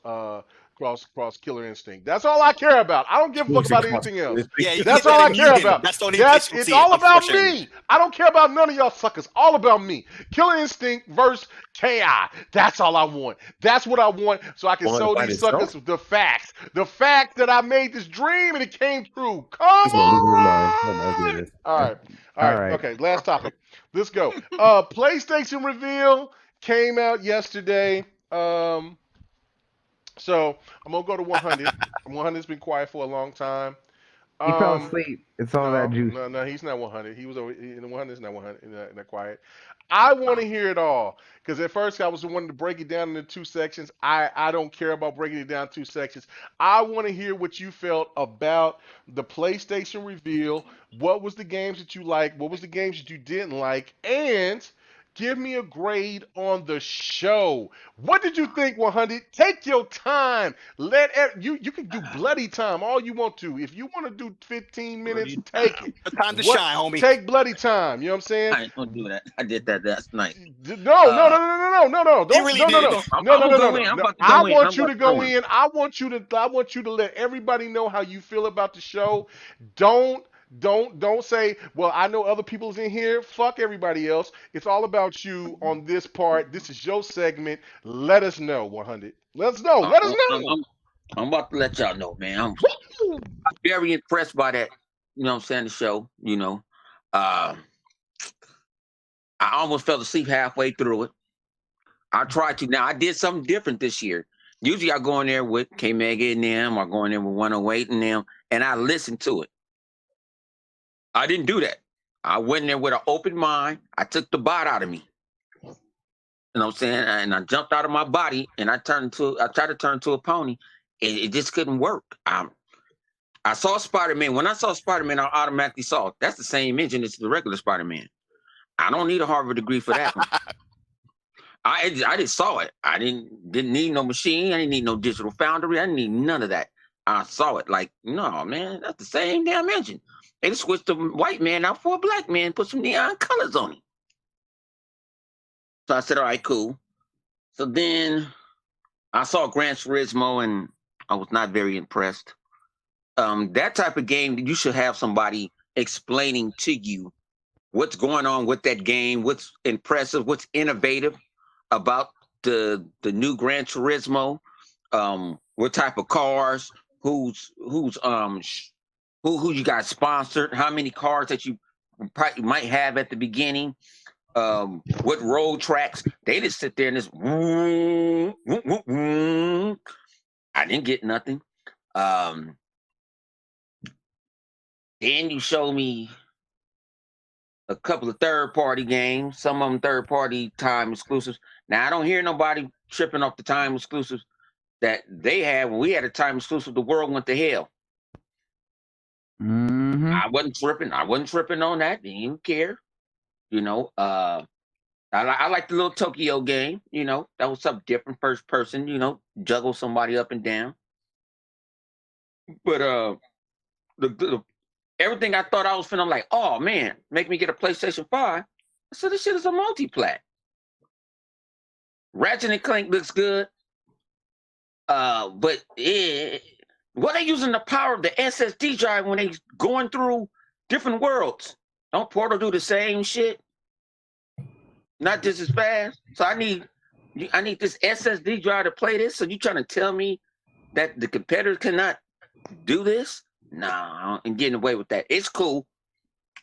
Killer Instinct. That's all I care about. I don't give a fuck about anything else. Yeah, that's all I care about. That's the only place you'll It's see all it, about unfortunately. me. I don't care about none of y'all suckers. All about me. Killer Instinct versus KI. That's all I want. That's what I want so I can show these suckers the facts. The fact that I made this dream and it came true. Come on. All right. Okay, last topic. Let's go. PlayStation reveal came out yesterday. So I'm gonna go to 100. 100's been quiet for a long time. He fell asleep. It's all that juice. No, he's not 100. He was over. 100 is not 100. Not quiet. I want to hear it all because at first I was wanting to break it down into two sections. I don't care about breaking it down two sections. I want to hear what you felt about the PlayStation reveal. What was the games that you liked? What was the games that you didn't like? And give me a grade on the show. What did you think, 100? Take your time. You can do bloody time all you want to. If you want to do 15 minutes, take it. Time to shine, homie. Take bloody time. You know what I'm saying? I ain't gonna do that. I did that last night. No. I want you to go in. I want you to let everybody know how you feel about the show. Don't say, well, I know other people's in here. Fuck everybody else. It's all about you on this part. This is your segment. Let us know, 100. Let us know. Let us know. I'm about to let y'all know, man. I'm very impressed by that. You know what I'm saying? The show, you know. I almost fell asleep halfway through it. I tried to. Now, I did something different this year. Usually I go in there with K-Mega and them, or go in there with 108 and them, and I listen to it. I didn't do that. I went in there with an open mind. I took the bot out of me. You know what I'm saying? And I jumped out of my body and I tried to turn to a pony. It just couldn't work. I saw Spider-Man. When I saw Spider-Man, I automatically saw that's the same engine as the regular Spider-Man. I don't need a Harvard degree for that one. I just saw it. I didn't need no machine. I didn't need no digital foundry. I didn't need none of that. I saw it like, no, man, that's the same damn engine. They just switched the white man out for a black man, put some neon colors on him. So I said, all right, cool. So then I saw Gran Turismo and I was not very impressed. That type of game, you should have somebody explaining to you what's going on with that game, what's impressive, what's innovative about the new Gran Turismo, what type of cars, who you got sponsored, how many cars that you probably might have at the beginning, what road tracks. They just sit there and just I didn't get nothing. Then you show me a couple of third-party games, some of them third-party time exclusives. Now, I don't hear nobody tripping off the time exclusives that they had. When we had a time exclusive, the world went to hell. Mm-hmm. I wasn't tripping on that. Didn't even care. You know, I like the little Tokyo game. You know, that was something different, first person. You know, juggle somebody up and down. But everything I thought I was finna, like, oh man, make me get a PlayStation 5. I said, this shit is a multi-plat. Ratchet and Clank looks good. But what they using the power of the SSD drive when they going through different worlds? Don't Portal do the same shit? Not just as fast. So I need this SSD drive to play this. So you trying to tell me that the competitors cannot do this? Nah, I'm getting away with that. It's cool.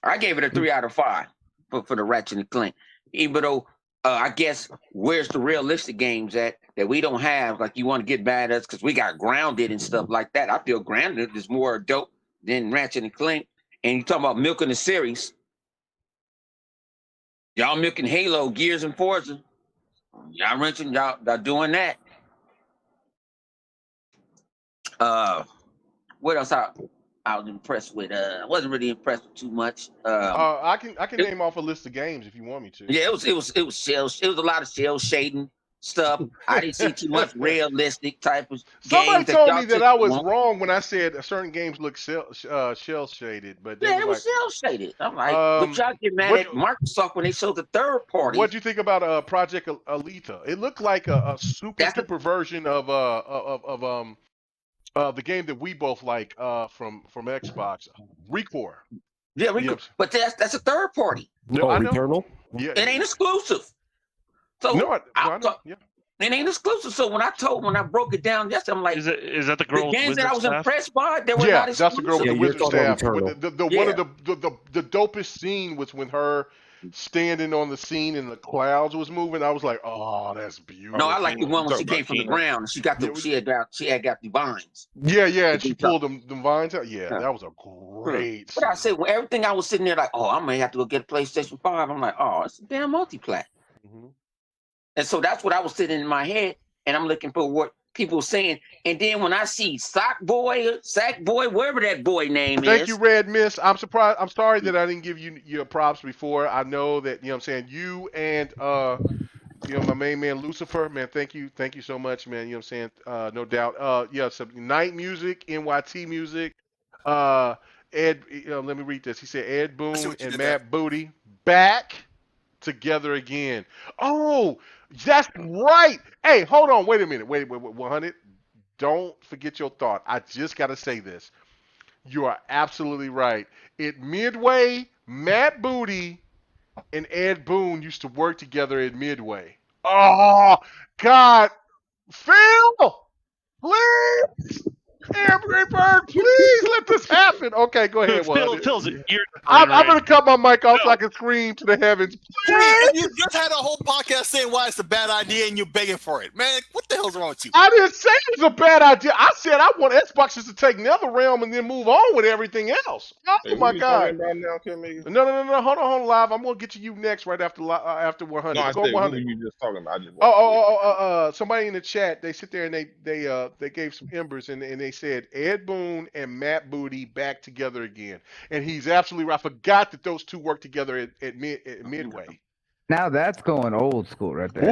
I gave it a 3 out of 5 for the Ratchet and Clank. Even though I guess where's the realistic games at that we don't have? Like you want to get mad at us because we got Grounded and stuff like that. I feel Grounded is more dope than Ratchet and Clank. And you talking about milking the series? Y'all milking Halo, Gears, and Forza. Y'all wrenching, y'all doing that. What else I was impressed with? I wasn't really impressed with too much. I can name off a list of games if you want me to. Yeah, it was a lot of shell shading stuff. I didn't see too much realistic type of Somebody games. told me that I was wrong when I said certain games look shell shaded, but yeah, it was shell shaded. I'm like, but y'all get mad at Microsoft when they showed the third party. What do you think about Project Alita? It looked like a super duper version of the game that we both like from Xbox, Recore. Yeah, Recore. But that's a third party. No, I know. Returnal? Yeah, it ain't exclusive. So no, I know. Yeah. It ain't exclusive. So when I broke it down, yes, I'm like, is that the girl? The games that I was impressed by, they were yeah, not exclusive. that's the girl with the wizard staff. One of the dopest scene was when her standing on the scene and the clouds was moving. I was like, oh, that's beautiful. No, I like the one when she came from the ground and she got she had got the vines. Yeah, and she pulled them vines out. Yeah, that was a great But I said, well, everything I was sitting there like, oh, I may have to go get a PlayStation 5. I'm like, oh, it's a damn multi-plat. Mm-hmm. And so that's what I was sitting in my head, and I'm looking for what people were saying. And then when I see Sackboy, whatever that boy name is. Thank you, Red Miss. I'm surprised. I'm sorry that I didn't give you your props before. I know that, you know what I'm saying, you and my main man Lucifer, man, thank you so much, man. You know what I'm saying? No doubt. Some Night Music, NYT Music. Ed, let me read this. He said Ed Boon and Matt Booty back together again. Oh, that's right. Hey, hold on. Wait a minute. Wait, 100. Don't forget your thought. I just got to say this. You are absolutely right. At Midway, Matt Booty and Ed Boon used to work together at Midway. Oh, God. Phil, please. Every bird, please let this happen. Okay, go ahead. Phil's I'm going to cut my mic off so I can scream to the heavens. Please. You just had a whole podcast saying why it's a bad idea and you're begging for it. Man, what the hell's wrong with you? I didn't say it was a bad idea. I said I want Xboxes to take NetherRealm and then move on with everything else. Oh, my God. No. Hold on, Live. I'm going to get to you next right after 100. No, I said, 100. What were you just talking about? Somebody in the chat, they sit there and they gave some embers and they said Ed Boon and Matt Booty back together again. And he's absolutely right. I forgot that those two worked together at Midway. Now that's going old school right there.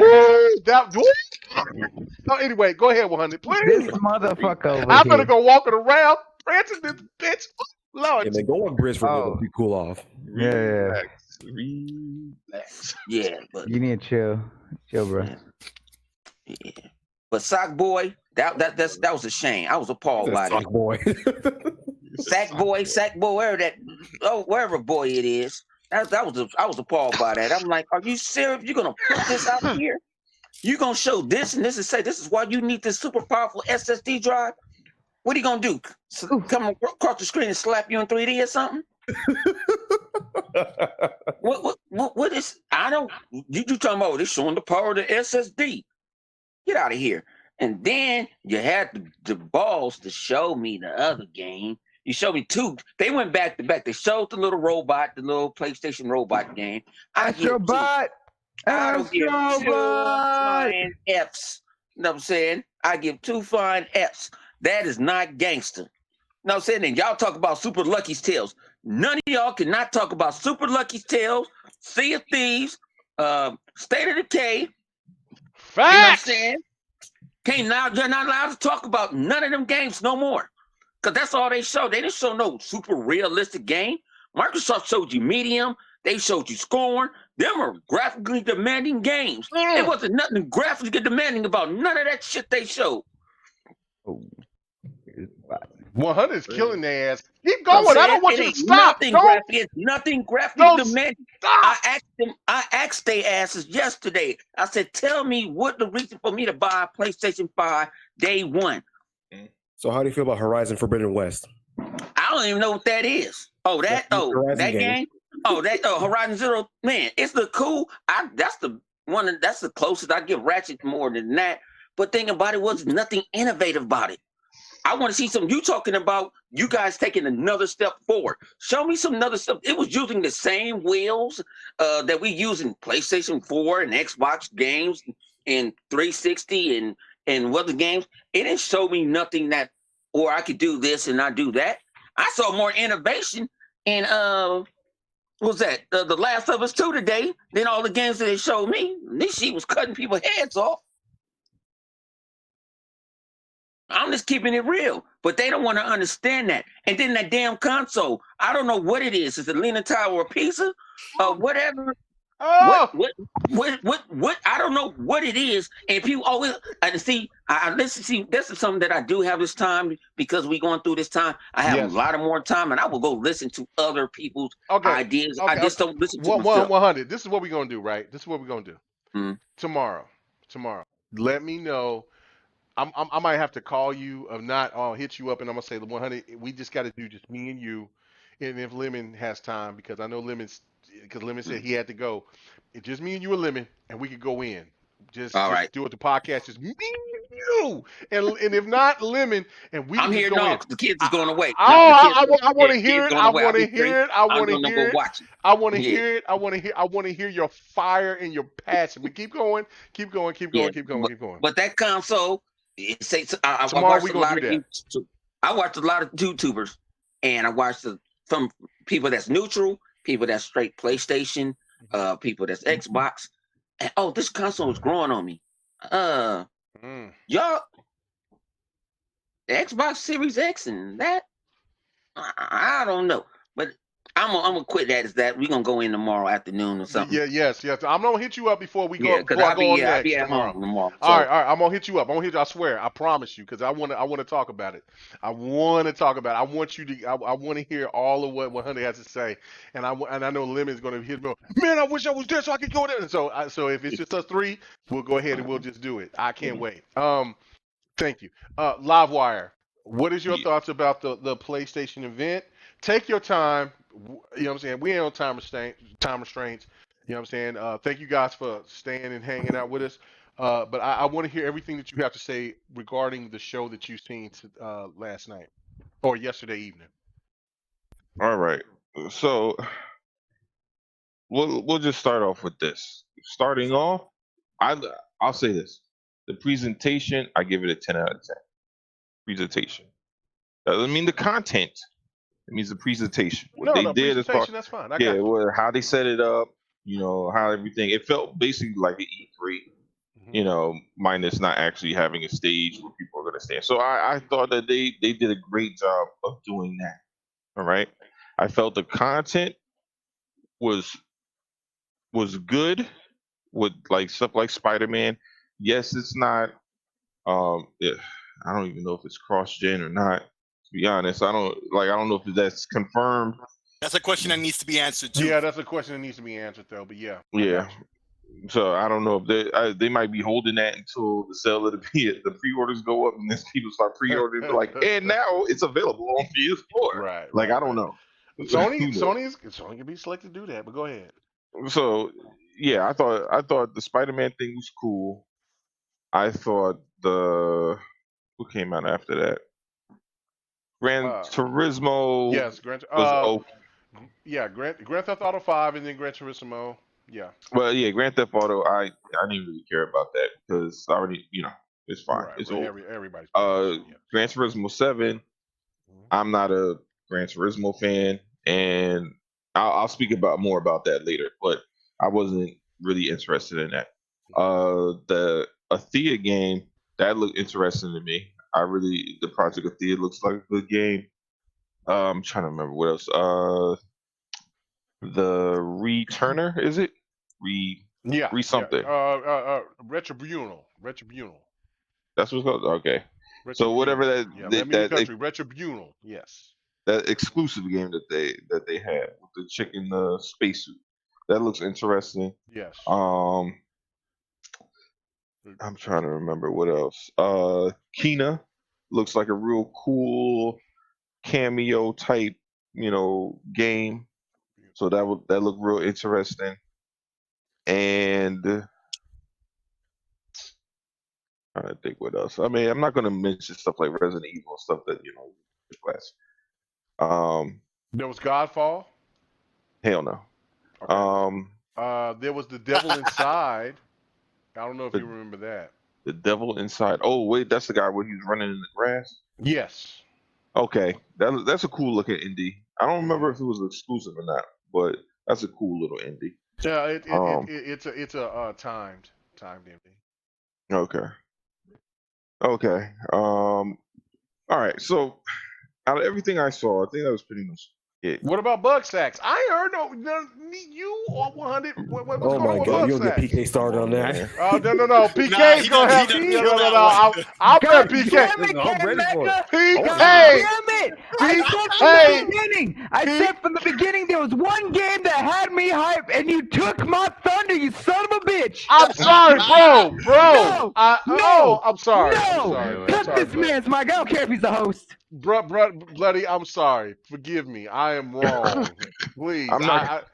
Anyway, go ahead, 100, please. This motherfucker over I'm going to go walking around, prancing this bitch. Lord. Yeah, man, go on Bridge for a little bit. Cool off. Yeah. Relax. Yeah, but you need to chill, bro. Yeah. But Sackboy, that was a shame. I was appalled by that. Sackboy, wherever boy it is. I was appalled by that. I'm like, are you serious? You're gonna put this out here? You're gonna show this and this and say this is why you need this super powerful SSD drive? What are you gonna do? Come across the screen and slap you in 3D or something? What is? I don't. You talking about this showing the power of the SSD? Get out of here. And then you had the balls to show me the other game. You showed me two. They went back to back. They showed the little robot, the little PlayStation robot game. I don't give two fine Fs. You know what I'm saying? I give 2 fine Fs. That is not gangster. You know what I'm saying? And y'all talk about Super Lucky's Tales. None of y'all cannot talk about Super Lucky's Tales, Sea of Thieves, State of Decay. Facts. You know what I'm saying? You're not allowed to talk about none of them games no more. Because that's all they showed. They didn't show no super realistic game. Microsoft showed you Medium. They showed you Scorn. Them are graphically demanding games. There wasn't nothing graphically demanding about none of that shit they showed. 100 is killing their ass. Keep going. I don't want you to stop. It's nothing graphically demanding. I asked their asses yesterday. I said, tell me what the reason for me to buy a PlayStation 5 day one. So how do you feel about Horizon Forbidden West? I don't even know what that is. That game? Horizon Zero. Man, it's the cool. that's the closest I give Ratchet more than that. But thinking about it was nothing innovative about it. I want to see some. You talking about you guys taking another step forward? Show me some other stuff. It was using the same wheels that we use in PlayStation 4 and Xbox games and 360 and other games. It didn't show me nothing that, or I could do this and not do that. I saw more innovation in what was that? The Last of Us 2 today than all the games that they showed me. This shit was cutting people's heads off. I'm just keeping it real, but they don't want to understand that. And then that damn console, I don't know what it is. Is it Leaning Tower or Pizza or whatever? Oh! What? I don't know what it is. And people always, I listen. See, this is something that I do have this time because we going through this time. I have a lot of more time, and I will go listen to other people's ideas. I just don't listen to myself. 100. This is what we're gonna do, right? This is what we're gonna do. Tomorrow. Let me know. I might have to call you. If not, I'll hit you up and I'm gonna say the 100. We just got to do just me and you, and if Lemon has time, because I know Lemon said he had to go. It's just me and you and Lemon, and we could go in. Just do it. The podcast just me and you, and if not Lemon, and we. I'm here now. The kids is going away. I want to hear it. I want to hear it. I want to hear it. I want to hear it. I want to hear your fire and your passion. But keep going. Keep going. But that console. I watched a lot of YouTubers, and I watched from people that's neutral, people that's straight PlayStation, people that's Xbox. And this console is growing on me. Y'all, the Xbox Series X and that, I don't know, but I'm gonna quit that. Is that we're gonna go in tomorrow afternoon or something? Yes. I'm gonna hit you up before we go. I'll be at home tomorrow. All right. I'm gonna hit you up. I swear. I promise you, because I want to talk about it. I want you to. I want to hear all of what 100 has to say, and I know Lemon's gonna hit me. Man, I wish I was there so I could go there. So if it's just us three, we'll go ahead and we'll just do it. I can't wait. Thank you. Livewire. What is your thoughts about the PlayStation event? Take your time. You know what I'm saying? We ain't on time restraints. You know what I'm saying? Thank you guys for staying and hanging out with us. But I want to hear everything that you have to say regarding the show that you've seen last night or yesterday evening. All right. So we'll just start off with this. Starting off, I'll say this. The presentation, I give it a 10 out of 10. Presentation. Doesn't mean the content. It means the presentation. What they did as far, that's fine. How they set it up, how everything. It felt basically like an E3, minus not actually having a stage where people are going to stand. So I thought that they did a great job of doing that. All right. I felt the content was good with like stuff like SpiderMan. Yes, it's not. I don't even know if it's cross-gen or not. To be honest, I don't know if that's confirmed. That's a question that needs to be answered too. Yeah, that's a question that needs to be answered though. But yeah. So I don't know if they might be holding that until the sale of the pre-orders go up and then people start pre-ordering. And now it's available on PS4. Right. I don't know. Sony can be selected to do that. But go ahead. So yeah, I thought the Spider-Man thing was cool. I thought who came out after that? Gran Turismo. Yes, Grand Theft Auto 5 and then Gran Turismo. Yeah. Well, yeah, Grand Theft Auto. I didn't really care about that because I already, it's fine. Right, it's old. Everybody's. Gran Turismo 7. I'm not a Gran Turismo fan, and I'll speak more about that later. But I wasn't really interested in that. The Athea game that looked interesting to me. The Project Athea looks like a good game. I'm trying to remember what else. The Returner, is it? Re something. Retribunal. That's what's called. Okay. So whatever that country, Retribunal. Yes. That exclusive game that they had with the chick in the spacesuit. That looks interesting. Yes. I'm trying to remember what else. Kina looks like a real cool cameo type, game. So that looked real interesting. And I think what else. I mean, I'm not gonna mention stuff like Resident Evil stuff that class. There was Godfall. Hell no. Okay. There was The Devil Inside. I don't know if you remember that. The Devil Inside. Oh wait, that's the guy where he's running in the grass. Yes. Okay, that's a cool looking indie. I don't remember if it was exclusive or not, but that's a cool little indie. Yeah, it's a timed indie. Okay. Okay. All right. So out of everything I saw, I think that was pretty much it. What about Bug Sacks? I ain't heard no you or 100. What's going on with God, Bug you'll get Sacks? PK started on that. Oh no. PK's gonna have I'll bet PK. I'm ready for it. PK. Damn it! I said from the beginning there was one game that had me hype, and you took my thunder, you son of a bitch! I'm sorry, bro. No, I'm sorry. No, I'm sorry, cut this man's mic. I don't care if he's the host. Bloody, I'm sorry. Forgive me. I am wrong. Please. I'm not.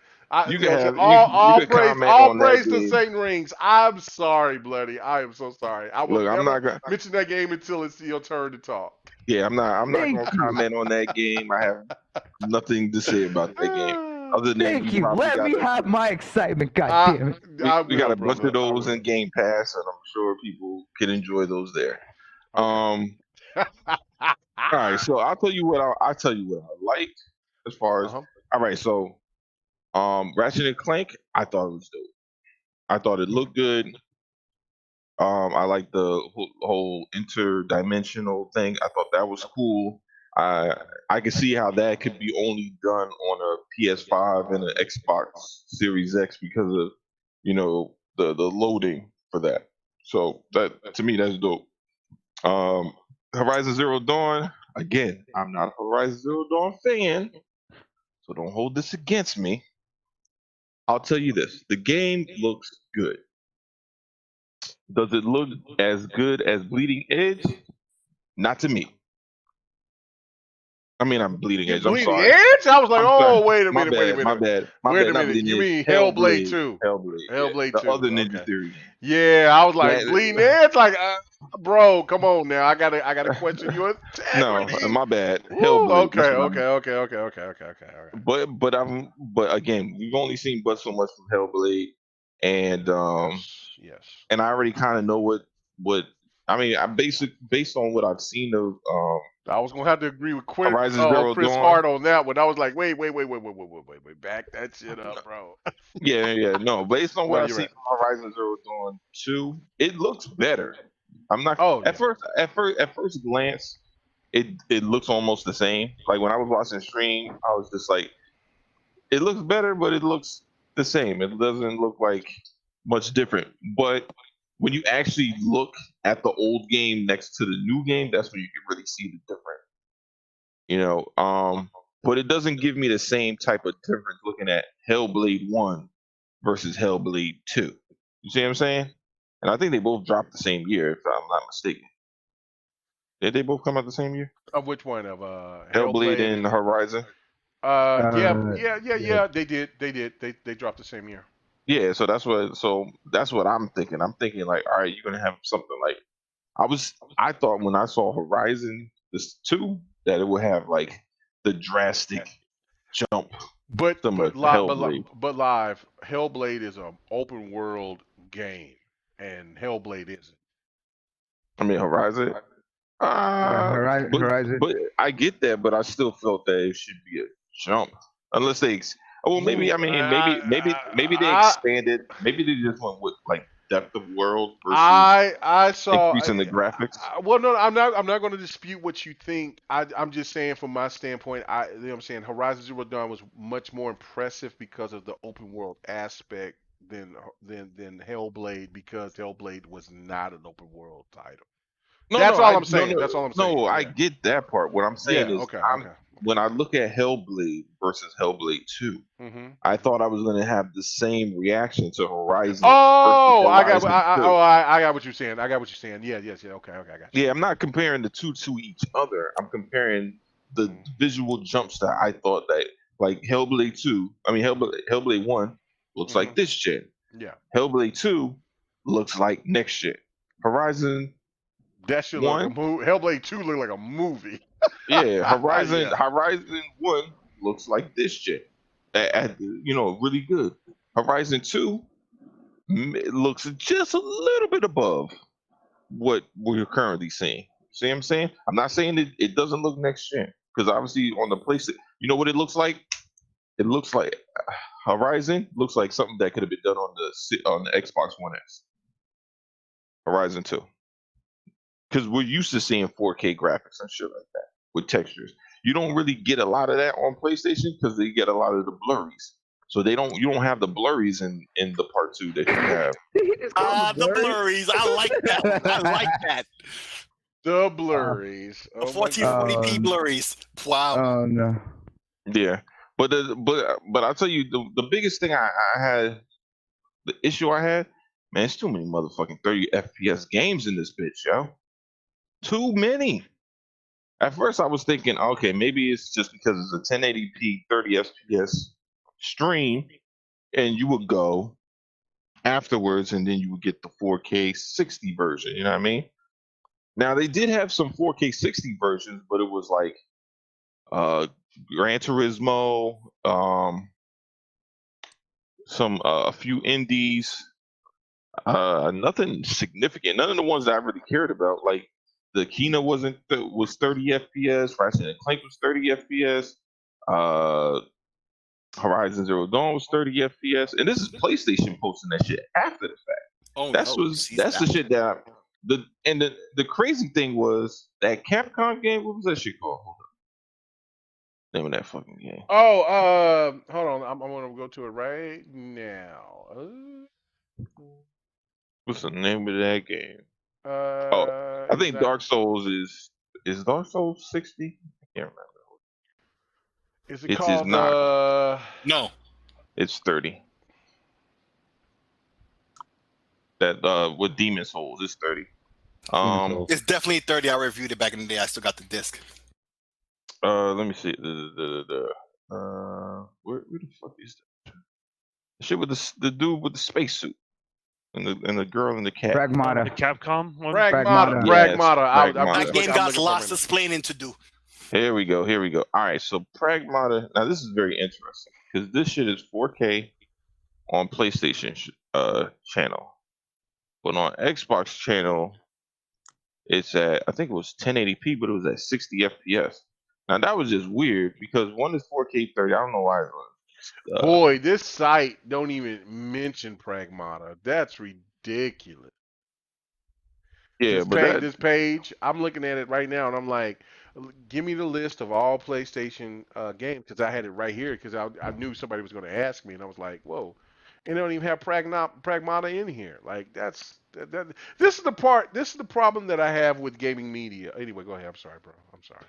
You can have all you can praise. comment All on praise that to game. Satan Rings. I'm sorry, Bloody. I am so sorry. I will Look, I'm never not gonna mention that game until it's your turn to talk. Yeah, I'm not gonna comment on that game. I have nothing to say about that game. Other than Thank you. Let me have my excitement. God damn it. We got a bunch of those in Game Pass, and I'm sure people can enjoy those there. All right, so I'll tell you what I liked as far as. All right, so Ratchet and Clank, I thought it was dope. I thought it looked good. I like the whole interdimensional thing. I thought that was cool. I can see how that could be only done on a PS5 and an Xbox Series X because of the loading for that. So that to me that's dope. Horizon Zero Dawn, again, I'm not a Horizon Zero Dawn fan, so don't hold this against me. I'll tell you this: the game looks good. Does it look as good as Bleeding Edge? Not to me. I mean, I'm Bleeding Edge. I'm Bleeding sorry. Edge? I was like, sorry. wait a My minute. bad. Wait a Not minute. Bleeding You Edge. mean Hellblade 2? Hellblade The 2. other Ninja Theory. Yeah, I was like, Bleeding Edge? Like, bro, come on now. I gotta question your integrity. No, my bad. Hellblade. Okay. But again, we've only seen but so much from Hellblade, and yes. And I already kind of know what I mean. I based on what I've seen of I was gonna have to agree with Chris Dawn. Hart on that one. I was like, wait, back that shit up, bro. Yeah. No, based on what I see from Horizon Zero Dawn 2, it looks better. I'm not. At first glance, it looks almost the same. Like when I was watching stream, I was just like, it looks better, but it looks the same. It doesn't look like much different. But when you actually look at the old game next to the new game, that's when you can really see the difference. But it doesn't give me the same type of difference looking at Hellblade 1 versus Hellblade 2. You see what I'm saying? And I think they both dropped the same year, if I'm not mistaken. Did they both come out the same year? Of which one? Of Hellblade and Horizon? Yeah. They did. They dropped the same year. Yeah, so that's what I'm thinking. I'm thinking like, all right, you're gonna have something like I thought when I saw Horizon 2 that it would have like the drastic jump. But live, Hellblade is an open world game, and Hellblade isn't. I mean Horizon. Horizon. But I get that, but I still felt that it should be a jump, unless they. Well, maybe maybe they expanded. Maybe they just went with like depth of world versus I saw increasing the graphics. Well, no, I'm not going to dispute what you think. I'm just saying from my standpoint, you know what I'm saying, Horizon Zero Dawn was much more impressive because of the open world aspect than Hellblade, because Hellblade was not an open world title. That's all I'm saying. No, I get that part. What I'm saying is, when I look at Hellblade versus Hellblade 2, I thought I was going to have the same reaction to Horizon. Oh, I got what you're saying. Yeah. Okay, I got you. Yeah, I'm not comparing the two to each other. I'm comparing the visual jumps that I thought that, like Hellblade Hellblade 1 looks like this gen. Yeah. Hellblade 2 looks like next gen. Horizon That shit look like a movie. Hellblade 2 look like a movie. Yeah, Horizon 1 looks like this shit. Really good. Horizon 2 it looks just a little bit above what we're currently seeing. See what I'm saying? I'm not saying it doesn't look next gen, because obviously on the PlayStation, you know what it looks like? It looks like Horizon looks like something that could have been done on the Xbox One S. Horizon 2. Because we're used to seeing 4K graphics and shit like that with textures. You don't really get a lot of that on PlayStation because they get a lot of the blurries. So you don't have the blurries in the part 2 that you have. The blurries. I like that. I like that. The blurries. The 1440p blurries. Wow. Oh no. Yeah. But I'll tell you the biggest thing I had, the issue I had, man, it's too many motherfucking 30 FPS games in this bitch, yo. Too many. At first I was thinking, okay, maybe it's just because it's a 1080p 30 FPS stream, and you would go afterwards and then you would get the 4K 60 version, you know what I mean? Now they did have some 4K 60 versions, but it was like Gran Turismo, a few indies, nothing significant. None of the ones that I really cared about, like the Kina was 30 FPS, Ratchet and Clank was 30 FPS, Horizon Zero Dawn was 30 FPS, and this is PlayStation posting that shit after the fact. Oh, that's the shit that the crazy thing was that Capcom game. What was that shit called? Hold up. Name of that fucking game. Oh, hold on. I'm gonna go to it right now. What's the name of that game? I think Dark Souls is Dark Souls 60. I can't remember. Is it called? No. It's 30. That with Demon Souls is 30. It's definitely 30. I reviewed it back in the day. I still got the disc. Let me see. Where the fuck is that? Shit with the dude with the spacesuit and the girl in the cat. Pragmata. The Capcom one? Pragmata. Yes, That game got lots of explaining to do. Here we go. All right, so Pragmata. Now this is very interesting because this shit is 4K on PlayStation channel, but on Xbox channel, it's at, I think it was 1080p, but it was at 60 FPS. Now that was just weird because one is 4K 30. I don't know why it was. Boy, this site don't even mention Pragmata. That's ridiculous. Yeah, this page, I'm looking at it right now, and I'm like, give me the list of all PlayStation games, because I had it right here, because I knew somebody was going to ask me, and I was like, whoa. And they don't even have Pragmata in here. Like, this is the problem that I have with gaming media. Anyway, go ahead. I'm sorry, bro. I'm sorry.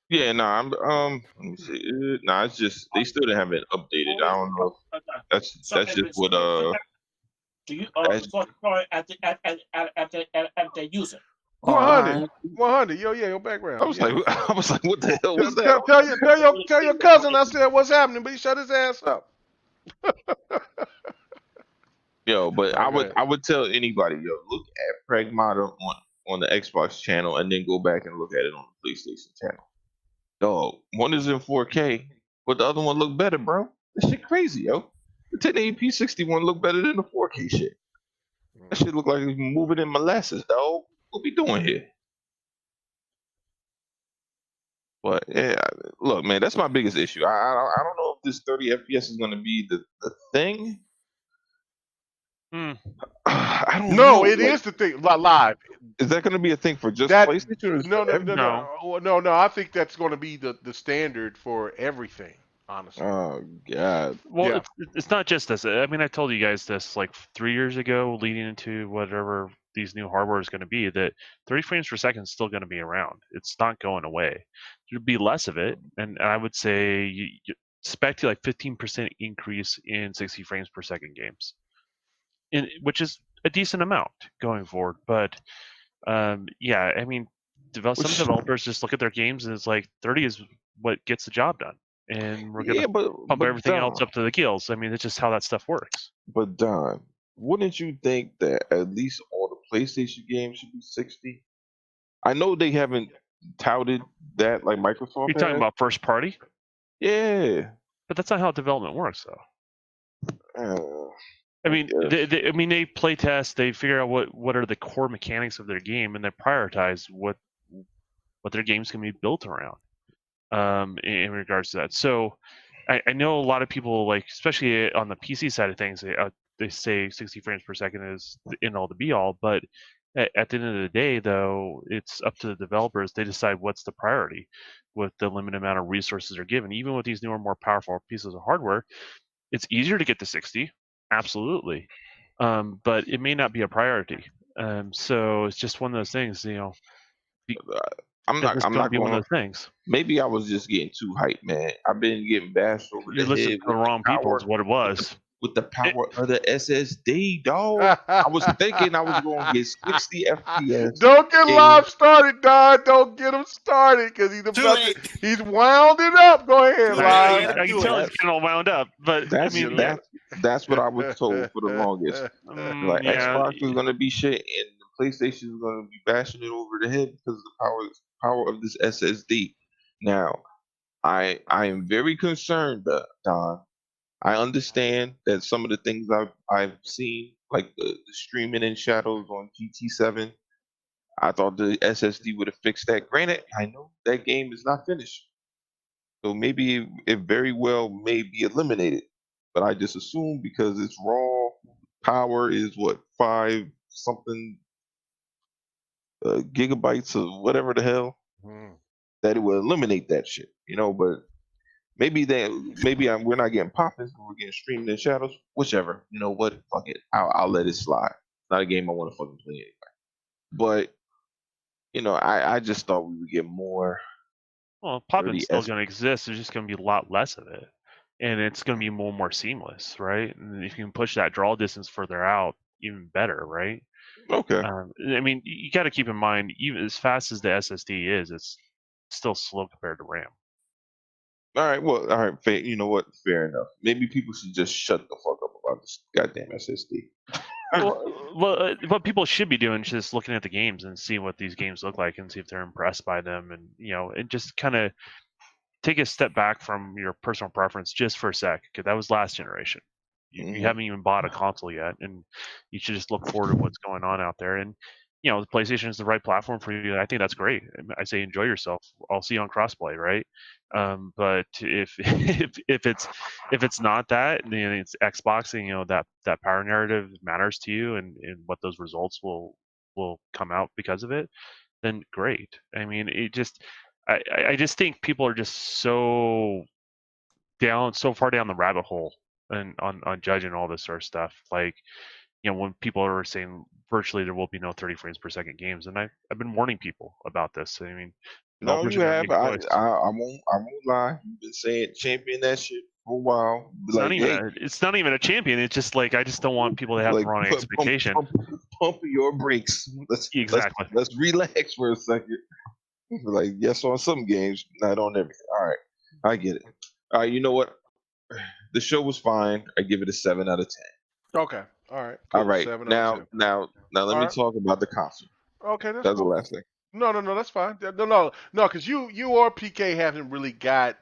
Yeah, no, let me see. No, it's just they still haven't updated. I don't know. That's just what Do you at the user? 100. Your background. I was like, what the hell was that? Tell your cousin I said what's happening, but he shut his ass up. Yo, but I would tell anybody, look at Pragmata on the Xbox channel and then go back and look at it on the PlayStation channel. Dog, one is in 4K, but the other one look better, bro. This shit crazy, yo. The 1080p 61 look better than the 4K shit. That shit look like it's moving in molasses, dog. What we doing here? But yeah, look, man, that's my biggest issue. I don't know if this 30 FPS is gonna be the thing. I don't know. It is the thing. Live. Is that going to be a thing for just PlayStation? No. I think that's going to be the standard for everything. Honestly. Oh God. Well, it's not just this. I mean, I told you guys this like 3 years ago, leading into whatever these new hardware is going to be. That 30 frames per second is still going to be around. It's not going away. There'll be less of it, and I would say you expect like 15% increase in 60 frames per second games. Which is a decent amount going forward, but yeah, I mean, some developers just look at their games and it's like 30 is what gets the job done, and we're gonna pump everything else up to the gills. I mean, it's just how that stuff works. But Don, wouldn't you think that at least all the PlayStation games should be 60? I know they haven't touted that like Microsoft You're talking has. about first party? Yeah. But that's not how development works, though. I mean, they play test, they figure out what are the core mechanics of their game, and they prioritize what their games can be built around. In regards to that, so I know a lot of people, like, especially on the PC side of things, they say 60 frames per second is the end all to be all, but at the end of the day, though, it's up to the developers. They decide what's the priority with the limited amount of resources they're given. Even with these newer, more powerful pieces of hardware, it's easier to get to 60, absolutely, but it may not be a priority. So it's just one of those things, I'm not be one of going. those things. Maybe I was just getting too hyped, man. I've been getting bashed over You're the listening head to the wrong people, is what it was. with the power of the SSD, dog. I was thinking I was going to get 60 FPS. Don't get live started, Don. Don't get him started because he's wound it up. Go ahead, live. I can tell he's getting all wound up, but that's what I was told for the longest. Like Xbox is going to be shit, and the PlayStation is going to be bashing it over the head because of the power of this SSD. Now, I am very concerned, Don. I understand that some of the things I've seen, like the streaming in shadows on GT7, I thought the SSD would have fixed that. Granted, I know that game is not finished, so maybe it very well may be eliminated. But I just assume because its raw power is what 5 something gigabytes of whatever the hell, that it will eliminate that shit. But maybe we're not getting poppins, but we're getting streamed in shadows. Whichever. You know what? Fuck it. I'll let it slide. Not a game I want to fucking play anyway. But I just thought we would get more. Well, poppin's still going to exist. There's just going to be a lot less of it, and it's going to be more seamless, right? And if you can push that draw distance further out, even better, right? Okay. I mean, you got to keep in mind, even as fast as the SSD is, it's still slow compared to RAM. All right. Well, all right. You know what? Fair enough. Maybe people should just shut the fuck up about this goddamn SSD. Well, what people should be doing is just looking at the games and see what these games look like and see if they're impressed by them, and and just kind of take a step back from your personal preference just for a sec, because that was last generation. You haven't even bought a console yet, and you should just look forward to what's going on out there. And the PlayStation is the right platform for you. I think that's great. I say enjoy yourself. I'll see you on crossplay, right? But if it's not that, then it's Xbox, and that power narrative matters to you, and what those results will come out because of it, then great. I mean, I just think people are just so far down the rabbit hole and on judging all this sort of stuff. Like, when people are saying virtually there will be no 30 frames per second games, and I've been warning people about this. I mean, no, you have. I won't lie. You've been saying champion that shit for a while. It's not even a champion. It's just like, I just don't want people to have the wrong expectation. Pump your brakes. Let's relax for a second. Like, yes, on some games, not on everything. All right, I get it. All right, you know what? The show was fine. I give it a 7 out of 10. Okay. All right. Cool. All right. Now, let me talk about the console. Okay, that's the last thing. No, that's fine. No, because you or PK haven't really got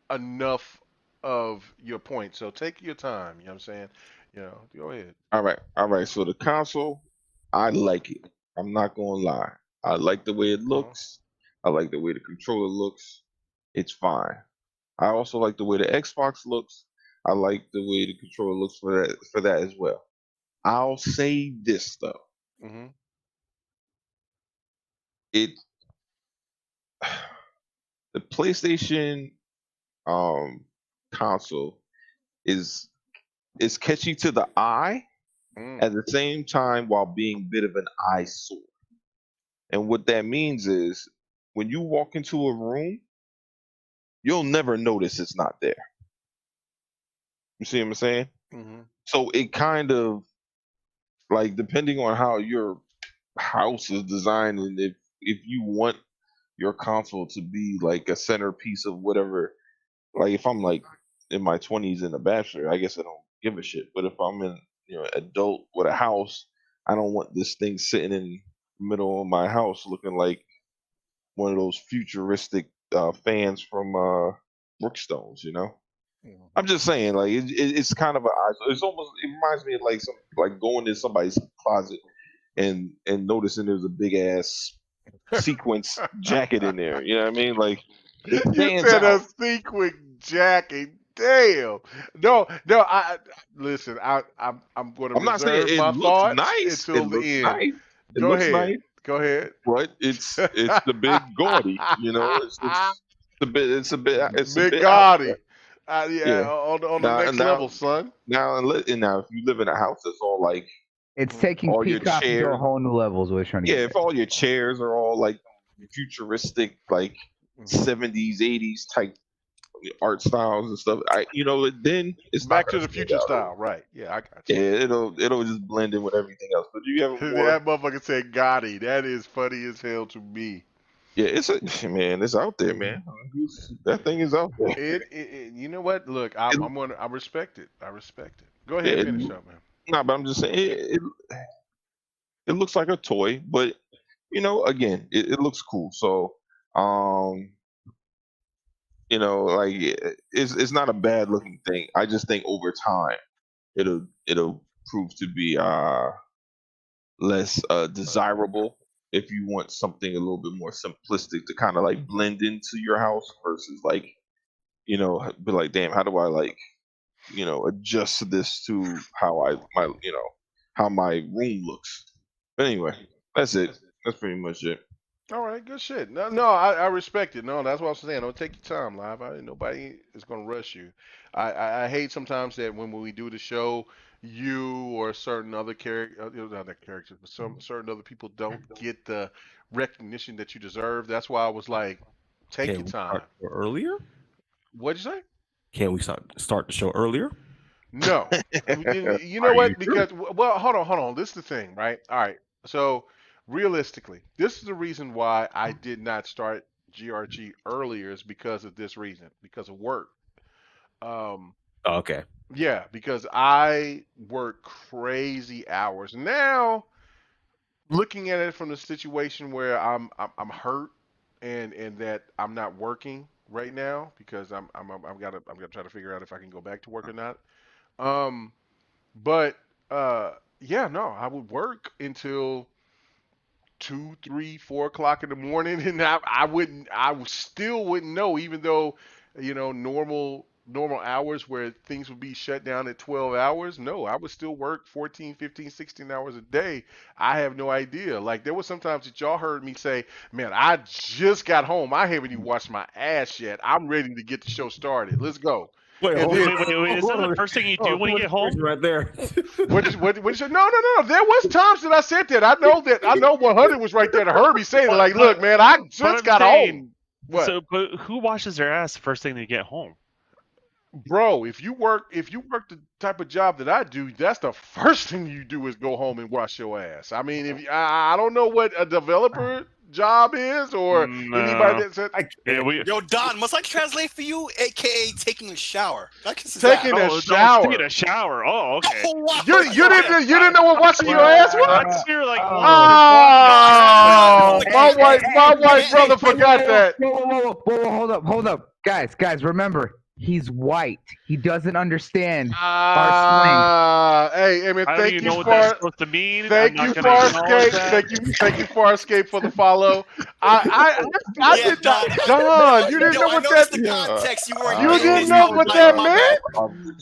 enough of your point. So take your time. You know what I'm saying? Go ahead. All right. So the console, I like it. I'm not gonna lie. I like the way it looks. I like the way the controller looks. It's fine. I also like the way the Xbox looks. I like the way the controller looks for that as well. I'll say this though. The PlayStation console is catchy to the eye at the same time while being a bit of an eyesore. And what that means is when you walk into a room, you'll never notice it's not there. You see what I'm saying? So it kind of, like, depending on how your house is designed, and if you want your console to be like a centerpiece of whatever, like if I'm like in my 20s and a bachelor, I guess I don't give a shit. But if I'm in adult with a house, I don't want this thing sitting in the middle of my house looking like one of those futuristic fans from Brookstones, you know. I'm just saying, like it's kind of it's almost it reminds me of like some like going in somebody's closet and noticing there's a big ass sequence jacket in there. You know what I mean? Like it You stands said a out. sequin jacket. Damn. No. I listen. I'm going to I'm not saying reserve it my looks thoughts nice. It until looks the end. nice. It Go looks ahead. nice, Go ahead. but it's the big gaudy. You know, it's a Big bit out there. Gotti. Yeah, Yeah. on the Now next level, son. now if you live in a house that's all like It's taking all your Peacock to a chairs, whole new level. Is what he's trying to yeah, get if all your chairs are all like futuristic, like 70s, 80s type art styles and stuff, then it's not Back to gonna the stand future out. style, right? Yeah, I got Yeah, you. it'll just blend in with everything else. But do you have more? That motherfucker said Gotti. That is funny as hell to me. Yeah, it's out there, man. That thing is out there. You know what? Look, I respect it. I respect it. Go ahead, It, finish up, man. no, but I'm just saying it looks like a toy, but again, it looks cool. So, um, like it's not a bad looking thing. I just think over time it'll prove to be less desirable if you want something a little bit more simplistic to kind of like blend into your house versus like be like, damn, how do I like adjust this to how my room looks. But anyway, that's it. That's pretty much it. All right, good shit. No, I respect it. No, that's what I'm saying. Don't take your time, live. Nobody is gonna rush you. I hate sometimes that when we do the show, you or certain other character, not that characters, but some certain other people don't get the recognition that you deserve. That's why I was like, take Can your we time. start earlier? What'd you say? Can we start the show earlier? No. You know what? Because well, hold on. This is the thing, right? All right. So realistically, this is the reason why I did not start GRG earlier is because of this reason, because of work. Okay. Yeah, because I work crazy hours. Now, looking at it from the situation where I'm hurt and that I'm not working right now because I've got to try to figure out if I can go back to work or not. But yeah, no, I would work until 2, 3, 4 o'clock in the morning, and I still wouldn't know, even though, normal hours where things would be shut down at 12 hours. No, I would still work 14, 15, 16 hours a day. I have no idea. Like there was sometimes that y'all heard me say, man, I just got home. I haven't even washed my ass yet. I'm ready to get the show started. Let's go. Wait, wait. Is that the first thing you do when you get home? Right there. What you say? No. There was times that I said that. I know 100 was right there to hear me saying it. Like, look, man, I just got home. What? So, but who washes their ass the first thing they get home? Bro, if you work the type of job that I do, that's the first thing you do is go home and wash your ass. I mean, if I don't know what a developer job is or anybody that said Yo, Don, must I translate for you, aka taking a shower? Taking a shower. Taking a shower. Oh, okay. You didn't know what washing your ass was? You're like, my white brother forgot that. Whoa, hold up, guys. Remember, he's white. He doesn't understand our Hey, man, I don't even know what that's supposed to mean. Thank you, Farscape. Thank you, Farscape, for the follow. I did not, Don. You didn't know what that. The context you weren't. You didn't know what that meant.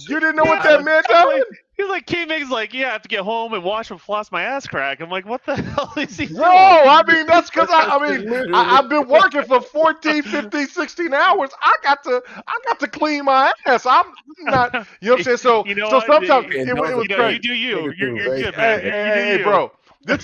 You didn't know what that meant, Don. He's like, K-Meg's like, yeah, I have to get home and wash and floss my ass crack. I'm like, what the hell is he doing? Bro, I mean, that's because I've been working for 14, 15, 16 hours. I got to clean my ass. I'm not, you know what I'm saying? So sometimes it was crazy. You do you. You're good, man. Hey, bro. And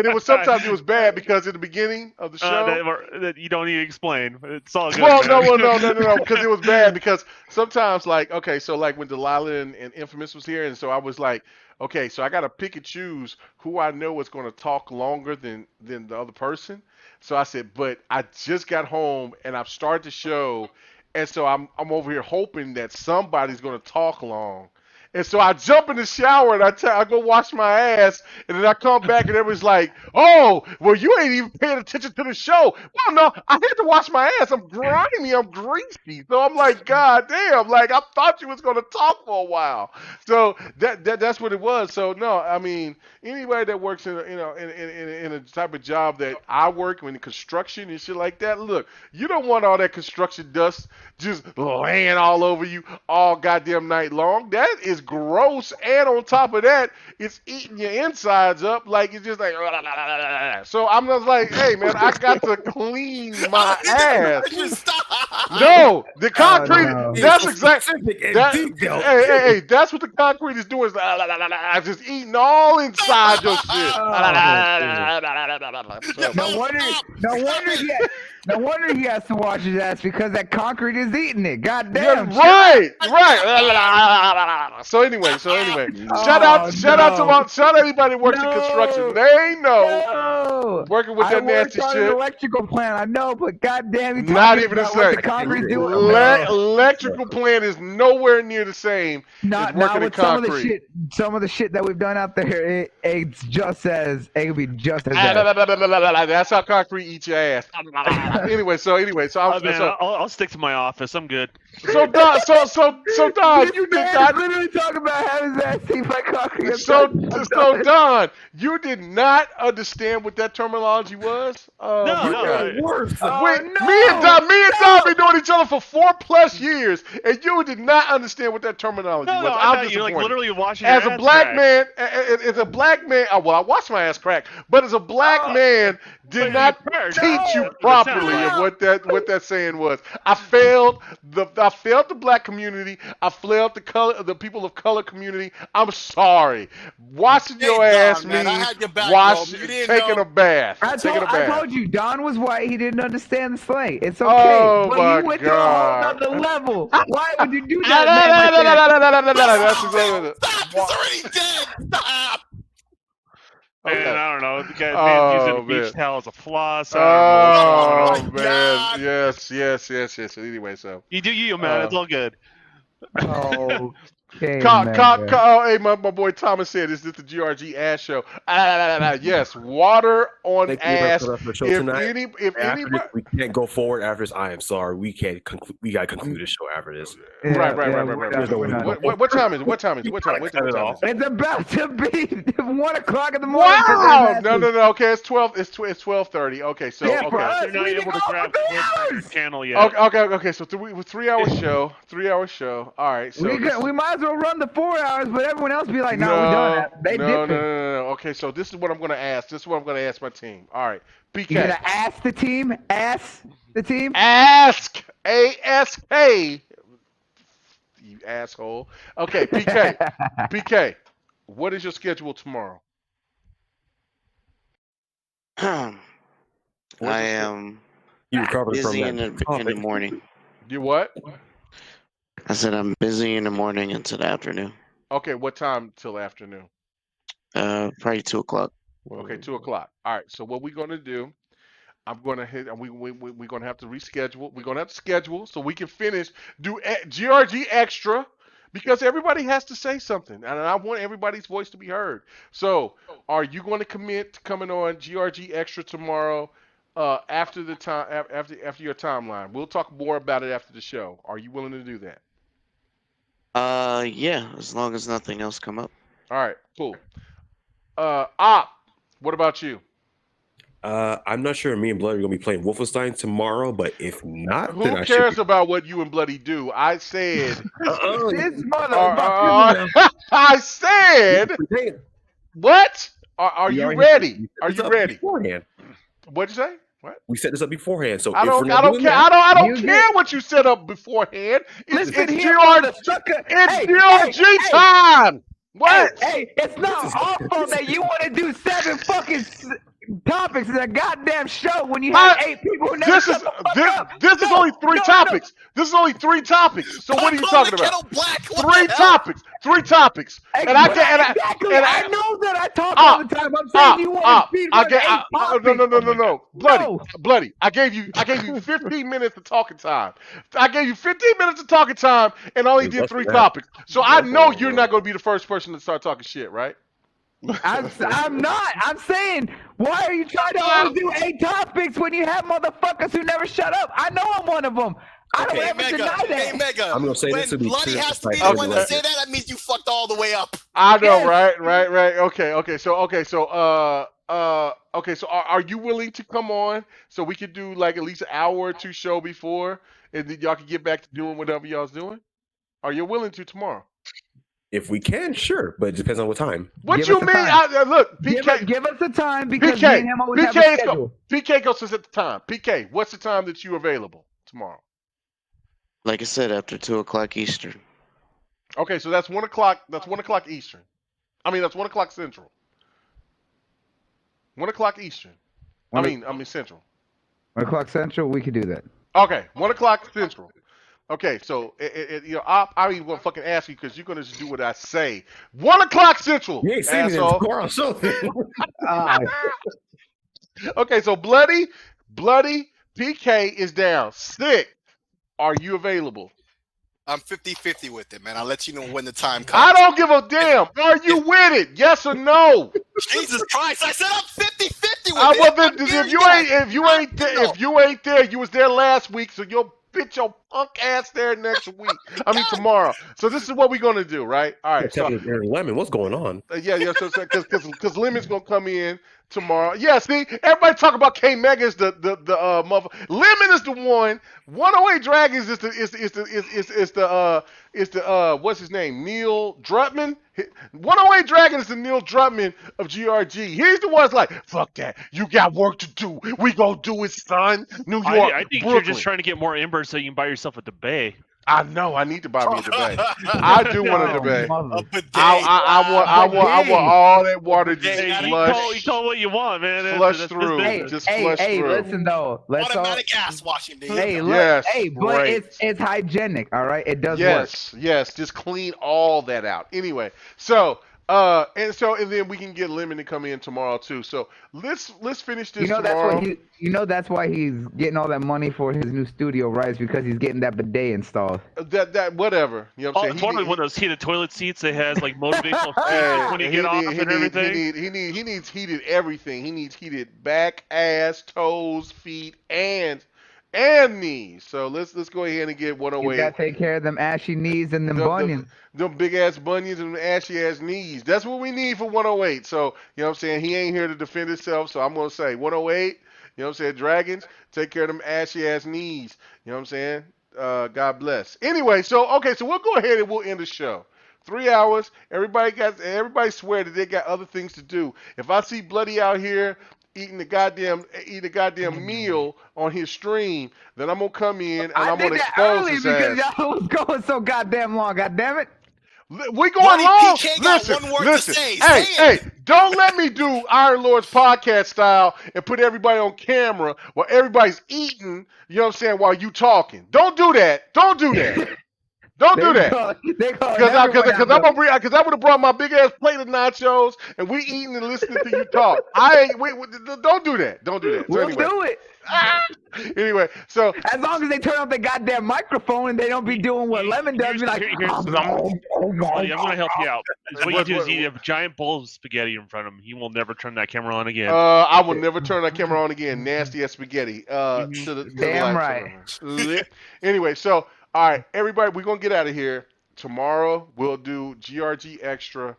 it was sometimes it was bad because at the beginning of the show, that you don't need to explain. It's all good. Well, no, because it was bad because sometimes like when Delilah and Infamous was here, and so I was like, okay, so I got to pick and choose who I know is going to talk longer than the other person. So I said, but I just got home and I've started the show, and so I'm over here hoping that somebody's going to talk long. And so I jump in the shower and I go wash my ass, and then I come back and everyone's like, "Oh, well, you ain't even paying attention to the show." Well, no, I had to wash my ass. I'm grimy, I'm greasy. So I'm like, God damn, like I thought you was gonna talk for a while. So that's what it was. So no, I mean, anybody that works in a type of job that I work in construction and shit like that, look, you don't want all that construction dust just laying all over you all goddamn night long. That is gross, and on top of that, it's eating your insides up. Like it's just like. So I'm just like, hey man, I got to clean my ass. No, the concrete. That's exactly. Hey, that's what the concrete is doing. Is just eating all inside your shit. No wonder he has to wash his ass because that concrete is eating it. God damn. Yeah, right. So anyway, shout out anybody that works in construction. They know working with that nasty shit. An electrical plant, I know, but goddamn, not even the same. Electrical plant is nowhere near the same as working in concrete. Some of the shit that we've done out there, it could be just as bad. That's how concrete eats your ass. Anyway, I'll stick to my office. I'm good. So Don, you literally talk about having his ass eaten by concrete. So Don, you did not understand what that terminology was. Oh no, my God. Worse. Me and Don been doing each other for 4+ years, and you did not understand what that terminology was. I'm you're like literally washing as your a black man. As a black man, well, I washed my ass crack, but as a black man, did not teach you properly of what that saying was. I failed the black community. I failed the people of color community. I'm sorry. Washing your ass means taking a bath. I told you, Don was white. He didn't understand the slang. It's okay. Oh but my you went God. to a whole other level. Why would you do that? Stop! He's already dead. Stop! Man, I don't know. The guy's using a beach towel as a floss. Oh man, yes. Anyway, so you do you, man. It's all good. Oh. Hey, my boy Thomas said, "Is this the GRG ass show?" Yes, water on ass. If anybody, we can't go forward after this. I am sorry. We can't conclude. We gotta conclude this show after this. Right. What time is it? What time is it? It's about to be 1 o'clock in the morning. Wow! No. Okay, it's 12. It's 12:30. Okay, so you're not able to grab the channel yet. Okay. So 3 hour show. 3 hour show. All right. So we might as well run the 4 hours, but everyone else be like, "No, we done that." No. Okay, so this is what I'm gonna ask. This is what I'm gonna ask my team. All right, PK. You're gonna ask the team? Ask the team? Ask ASK. You asshole. Okay, PK. PK. What is your schedule tomorrow? I am busy in the morning. You what? I said I'm busy in the morning into the afternoon. Okay, what time till afternoon? Probably 2 o'clock. Okay, 2 o'clock. All right. So what we're gonna do? I'm gonna hit. We're gonna have to reschedule. We're gonna have to schedule so we can do GRG extra because everybody has to say something, and I want everybody's voice to be heard. So, are you going to commit to coming on GRG extra tomorrow? After the time, after your timeline, we'll talk more about it after the show. Are you willing to do that? Yeah, as long as nothing else come up. All right, cool. Op, what about you? I'm not sure me and Bloody are gonna be playing Wolfenstein tomorrow, but if not, who then cares about what you and Bloody do? I said this motherfucker. I said what? Are you ready? Are you ready? Beforehand. What'd you say? What? We set this up beforehand, so I don't care what you set up beforehand. It's GRG time. What? Hey, it's not awful that you want to do 7 fucking topics in a goddamn show when you have 8 people who never This shut is the fuck up. this is only 3 topics. This is only 3 topics. So what are you talking about? Black. 3 topics. 3 topics. And Exactly. I know that I talk all the time. I'm saying you want to speed run 8 topics. No. Bloody. I gave you 15 minutes of talking time. I gave you 15 minutes of talking time and only did 3 topics. So I know you're not going to be the first person to start talking shit, right? I'm not. I'm saying, why are you trying to always do 8 topics when you have motherfuckers who never shut up? I know I'm one of them. I don't ever deny that. Hey, Mega. I'm gonna say this to be Bloody clear. has to be the one to say that. That means you fucked all the way up. I know, right? So are you willing to come on so we could do like at least an hour or 2 show before, and then y'all can get back to doing whatever y'all's doing? Are you willing to tomorrow? If we can, sure, but it depends on what time. What you mean? Look, PK. Give us the time because me and him always have a schedule. PK goes to set the time. PK, what's the time that you available tomorrow? Like I said, after 2 o'clock Eastern. Okay, so that's 1 o'clock. That's 1 o'clock Eastern. I mean, that's 1 o'clock Central. 1 o'clock Eastern. I mean Central. 1 o'clock Central, we could do that. Okay, 1 o'clock Central. Okay, so you know, I'm even gonna fucking ask you because you're gonna just do what I say. 1 o'clock Central. You ain't seen asshole. Okay, so bloody PK is down. Sick. Are you available? I'm 50-50 with it, man. I'll let you know when the time comes. I don't give a damn. Are you with it? Yes or no? Jesus Christ! I said I'm 50-50 with it. If you ain't there, you was there last week, so you'll bitch your punk ass there next week. I mean tomorrow. So this is what we're gonna do, right? All right. So Lemon, what's going on? Yeah. So because Lemon's gonna come in tomorrow. Yeah. See, everybody talk about K Mega is the mother. Lemon is the one. 108 Dragons is the what's his name? Neil Druckmann. 108 Dragons is the Neil Druckmann of GRG. He's the one's like, fuck that. You got work to do. We gonna do it, son. New York. I think Brooklyn. you're just trying to get more embers so you can buy yourself a debate. I know. I need to buy me a debate. I do want a debate. I want all that water just flush. You call what you want, man. Flush through. Just flush through. Listen though. Automatic ass washing, dude. Hey, look. Yes, but great. it's hygienic. All right, it does work. Yes. Just clean all that out. Anyway, so and then we can get Lemon to come in tomorrow too. So let's finish this tomorrow. That's why he's getting all that money for his new studio, right? It's because he's getting that bidet installed. That whatever. You know what I'm saying? It's one of those heated toilet seats that has like motivational when you get off and everything. He needs heated everything. He needs heated back, ass, toes, feet, and knees. So let's go ahead and get 108. You gotta take care of them ashy knees and them bunions. Them big ass bunions and them ashy ass knees. That's what we need for 108. So, you know what I'm saying? He ain't here to defend himself. So I'm gonna say 108, you know what I'm saying, Dragons, take care of them ashy ass knees. You know what I'm saying? God bless. Anyway, so we'll go ahead and we'll end the show. 3 hours. Everybody swear that they got other things to do. If I see Bloody out here eating a goddamn meal on his stream, then I'm gonna come in and I'm gonna expose his ass. Because y'all was going so goddamn long. God damn it. We going long. Listen. Hey, don't let me do Iron Lord's podcast style and put everybody on camera while everybody's eating. You know what I'm saying? While you talking. Don't do that. Don't do that. Don't do that. Because I would have brought my big ass plate of nachos and we eating and listening to you talk. Don't do that. Don't do that. We'll do it. Anyway, so as long as they turn off the goddamn microphone and they don't be doing what Lemon does, be like, I'm gonna help you out. What you do is eat a giant bowl of spaghetti in front of him. He will never turn that camera on again. I will never turn that camera on again. Nasty ass spaghetti. Damn right. Anyway, so all right, everybody, we're gonna get out of here. Tomorrow we'll do GRG Extra.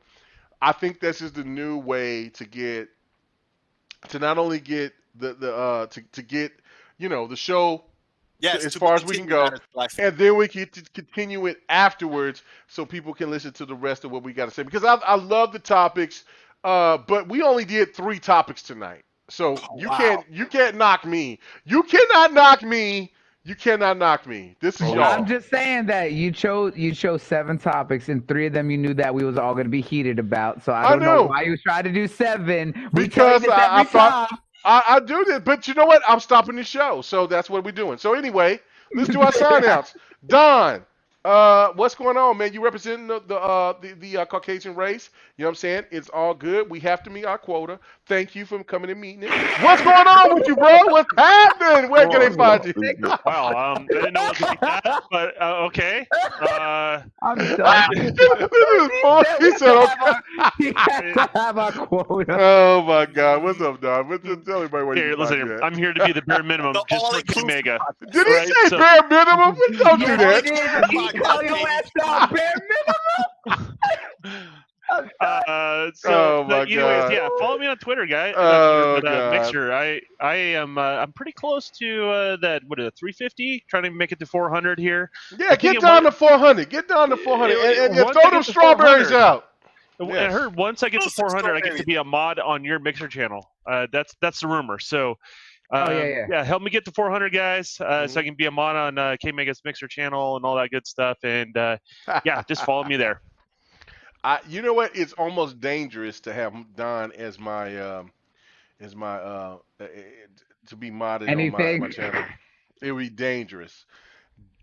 I think this is the new way to not only get to get the show as far as we can go, and then we can continue it afterwards so people can listen to the rest of what we got to say. Because I love the topics, but we only did 3 topics tonight, so you can't knock me. You cannot knock me. You cannot knock me. This is y'all. I'm just saying that you chose 7 topics, and 3 of them you knew that we was all going to be heated about. So I don't know why you tried to do 7. Because I thought I do this, but you know what? I'm stopping the show, so that's what we're doing. So anyway, let's do our sign outs. Don, what's going on, man? You representing the Caucasian race? You know what I'm saying? It's all good. We have to meet our quota. Thank you for coming and meeting it. What's going on with you, bro? What's happening? Where can they find you? Wow, I didn't know it could be that, but okay. I'm done. He said, okay. He has to have a quota. Oh my God! What's up, Don? Tell everybody where you listen, find you at. I'm here to be the bare minimum, just for King Mega. Did he say bare minimum? Don't do that. Call your ass out, bare minimum. Anyways, yeah, follow me on Twitter, guys. Mixer. I'm pretty close to that. What is it? 350? Trying to make it to 400 here. Yeah, get down to 400. Get down to 400, and throw them strawberries out. I heard once I get to 400, I get to be a mod on your Mixer channel. That's the rumor. So. Help me get to 400 guys, so I can be a mod on K Mega's Mixer channel and all that good stuff. And just follow me there. You know what? It's almost dangerous to have Don as my to be modded on my channel. It would be dangerous.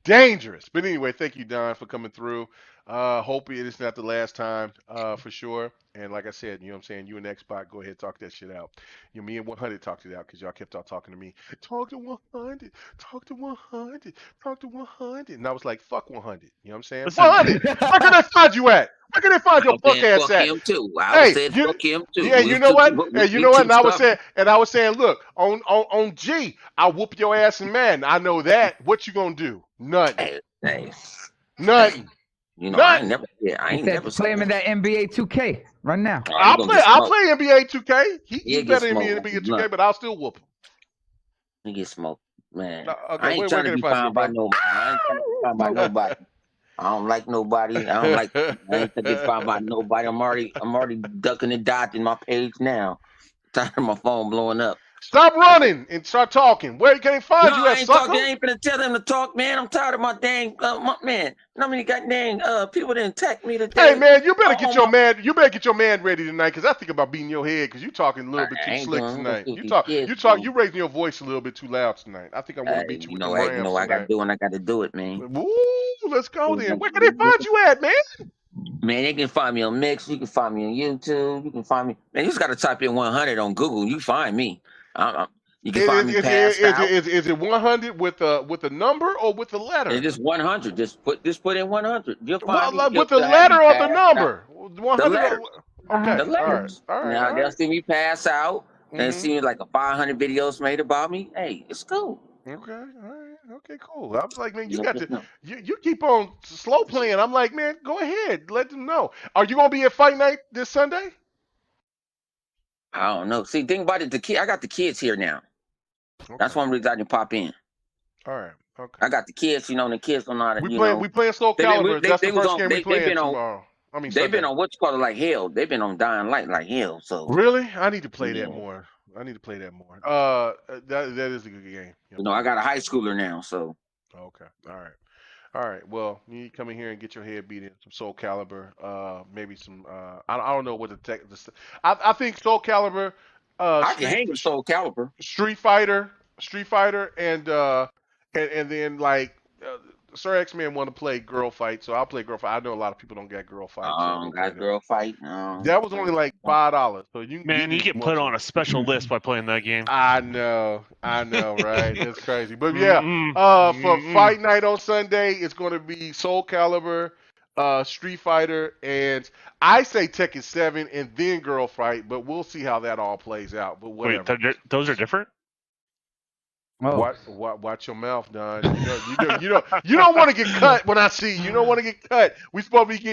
But anyway, thank you, Don, for coming through. Hope it is not the last time, for sure. And like I said, you know what I'm saying, you and Xbox, go ahead, talk that shit out. Me and 100 talked it out because y'all kept on talking to me. Talk to 100, talk to 100, talk to 100. And I was like, fuck 100. You know what I'm saying? 100, where can they find you at? Where can they find your punk ass at? Him too. I said fuck him too. Yeah, you know what? And I was saying, look, on G, I'll whoop your ass in Madden. I know that. What you gonna do? Nothing. Nothing. You know, I ain't never play him in that NBA 2K right now. I'll play NBA 2K. He's better than me in NBA 2K, but I'll still whoop him. He get smoked, man. Okay, I ain't trying to be found by nobody. I don't like nobody. I ain't trying to get found by nobody. I'm already ducking and dodging my page now. Tired of my phone blowing up. Stop running and start talking. Where can they find you at, sucker? I ain't finna tell them to talk, man. I'm tired of my dang man. How many goddamn people didn't attack me today? Hey man, you better get your man. You better get your man ready tonight, because I think about beating your head because you talking a little bit too slick tonight. You raising your voice a little bit too loud tonight. I think I want to beat you with the Rams tonight. I gotta do what I gotta do it, man. Ooh, let's go then. Where can they find you at, man? Man, they can find me on Mix. You can find me on YouTube. You can find me. Man, you just gotta type in 100 on Google. You find me. You can find me passed out. Is it 100 with a number or with a letter? It's just 100. Just put in 100. You'll find me. With the letter or the number? 100. The letter. Okay. The letters. All right. Now they'll see me pass out and see like a 500 videos made about me. Hey, it's cool. Okay. All right. Okay. Cool. I was like, man, you keep on slow playing. I'm like, man, go ahead. Let them know. Are you gonna be at Fight Night this Sunday? I don't know. See, think about it. I got the kids here now. Okay. That's one reason I didn't pop in. All right. Okay. I got the kids, and the kids don't know how to. We playing Soul Calibur. That's the first game we playing tomorrow. They've been on what's called like hell. They've been on Dying Light like hell. So really, I need to play that more. That is a good game. I got a high schooler now, so. Okay. All right. Well, you need to come in here and get your head beat in some Soul Calibur. Maybe some. I don't know what the tech. I think Soul Calibur. I can hang with Soul Calibur. Street Fighter, and then like Sir X-Man want to play Girl Fight, so I'll play Girl Fight. I know a lot of people don't get Girl Fight. Girl Fight. No. That was only like $5, so you get put on a special list by playing that game. I know, right? It's crazy, but yeah. For Fight Night on Sunday, it's going to be Soul Calibur, Street Fighter, and I say Tekken 7 and then Girl Fight, but we'll see how that all plays out. But whatever. Wait, those are different? Oh. Watch your mouth, Don. You don't want to get cut when I see you. You don't want to get cut. We supposed to be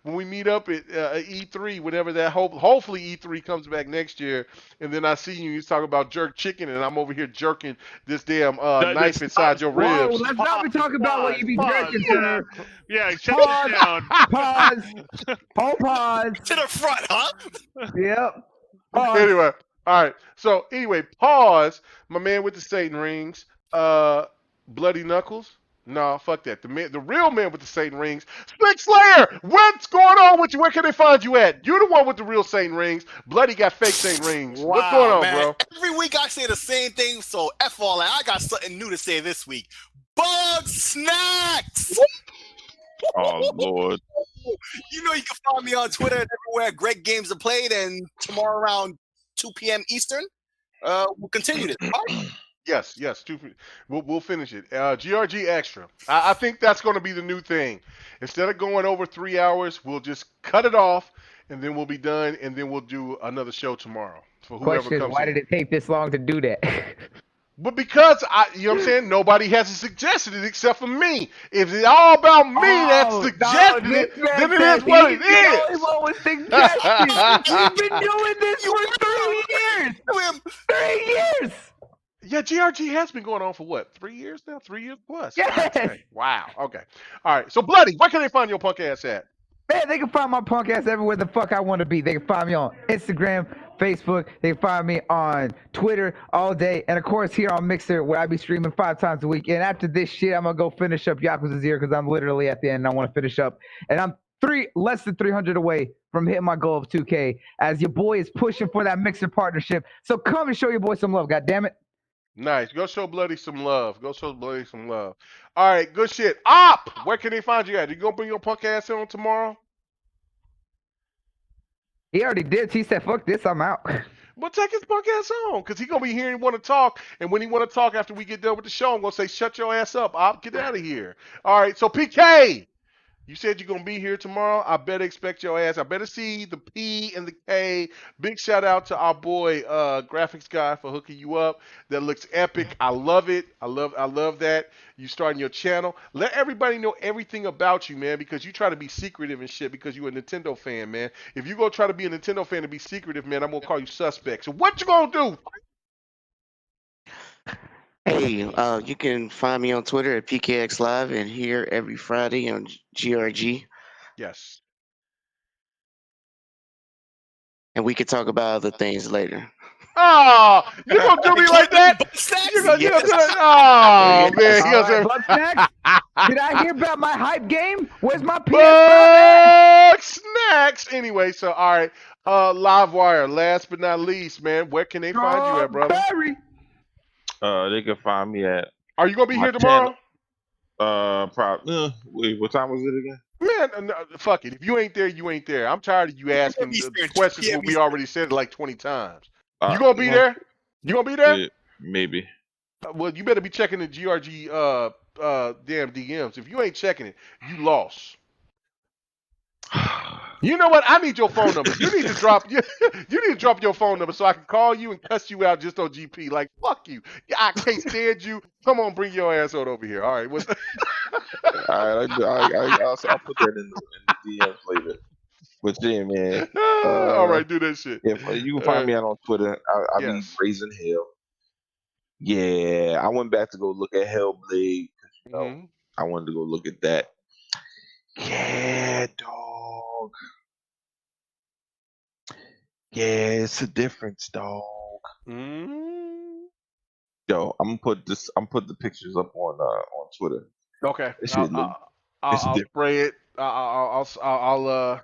when we meet up at E3, whenever that hopefully E3 comes back next year, and then I see you talking about jerk chicken, and I'm over here jerking this damn knife inside your ribs. Whoa, let's not be talking about what you be jerking, sir. Yeah, shut it down. Pause. Pause. To the front, huh? Yep. Anyway. All right. So anyway, pause. My man with the Satan rings. Bloody Knuckles. No, fuck that. The real man with the Satan rings. Slick Slayer, what's going on with you? Where can they find you at? You're the one with the real Satan rings. Bloody got fake Satan rings. Wow, what's going on, man. bro? Every week I say the same thing, so F all that. I got something new to say this week. Bug Snacks! Oh, Lord. You know you can find me on Twitter and everywhere. Great games are played, and tomorrow around 2 p.m. Eastern, we'll continue this. Right? Yes. We'll finish it. GRG Extra. I think that's going to be the new thing. Instead of going over 3 hours, we'll just cut it off, and then we'll be done, and then we'll do another show tomorrow for whoever Question is, comes why in. did it take this long to do that? But because you know what I'm saying, nobody hasn't suggested it except for me. If it's all about me that's suggesting it, then it is what it is. He's the only one with suggestions. We've been doing this for 3 years. 3 years. Yeah, GRG has been going on for what? 3 years now? 3 years plus. Yes. Okay. Wow. Okay. All right. So, Bloody, where can they find your punk ass at? Man, they can find my punk ass everywhere the fuck I want to be. They can find me on Instagram, Facebook. They can find me on Twitter all day. And, of course, here on Mixer, where I be streaming 5 times a week. And after this shit, I'm going to go finish up Yakuza 0 because I'm literally at the end and I want to finish up. And I'm less than 300 away from hitting my goal of 2K as your boy is pushing for that Mixer partnership. So come and show your boy some love, goddammit. Nice. Go show Bloody some love. All right. Good shit. Op! Where can they find you at? You going to bring your punk ass on tomorrow? He already did. He said, fuck this, I'm out. Well, take his punk ass on, because he's going to be here and want to talk. And when he want to talk after we get done with the show, I'm going to say, shut your ass up, Op. Get out of here. All right. So, PK, you said you're going to be here tomorrow. I better expect your ass. I better see the P and the K. Big shout out to our boy, graphics guy, for hooking you up. That looks epic. I love it. I love that. You starting your channel. Let everybody know everything about you, man, because you try to be secretive and shit because you're a Nintendo fan, man. If you go try to be a Nintendo fan and be secretive, man, I'm going to call you suspect. So what you going to do? Hey, you can find me on Twitter at PKX Live and here every Friday on GRG. Yes. And we can talk about other things later. Oh, you gonna do me like that? You gonna do that? Oh man, Did I hear about my hype game? Where's my PS5 Bug Snacks. Anyway, so all right, Livewire. Last but not least, man, where can they find you at, brother? They can find me at. Are you gonna be here tomorrow? Probably. Wait, what time was it again? Man, fuck it. If you ain't there, you ain't there. I'm tired of you asking questions when we already said it like 20 times. You gonna be there? You gonna be there? Yeah, maybe. Well, you better be checking the GRG damn DMs. If you ain't checking it, you lost. You know what? I need your phone number. You need to drop you need to drop your phone number so I can call you and cuss you out just on GP. Like, fuck you. I can't stand you. Come on, bring your ass on over here. All right. All right, I'll put that in the DMs later. But yeah, man. All right, do that shit. Yeah, you can find me out on Twitter. I'll be raising hell. Yeah, I went back to go look at Hellblade. You know, I wanted to go look at that. Yeah, dog. Yeah, it's a difference, dog. Yo, I'm put the pictures up on Twitter. Okay. I'll spray it. I'll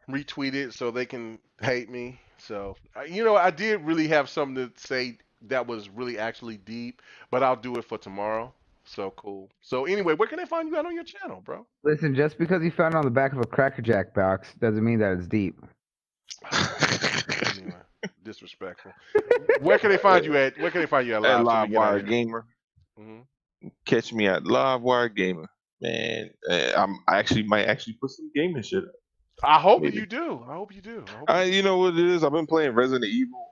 retweet it so they can hate me. So you know, I did really have something to say that was really actually deep, but I'll do it for tomorrow. So cool. So anyway, where can they find you at on your channel, bro? Listen, just because you found it on the back of a Cracker Jack box doesn't mean that it's deep. Anyway, disrespectful. Where can they find you at? Where can they find you at? At Livewire Gamer. Catch me at Livewire Gamer. Man, I might put some gaming shit up. I hope you do. I hope you do. You know what it is? I've been playing Resident Evil.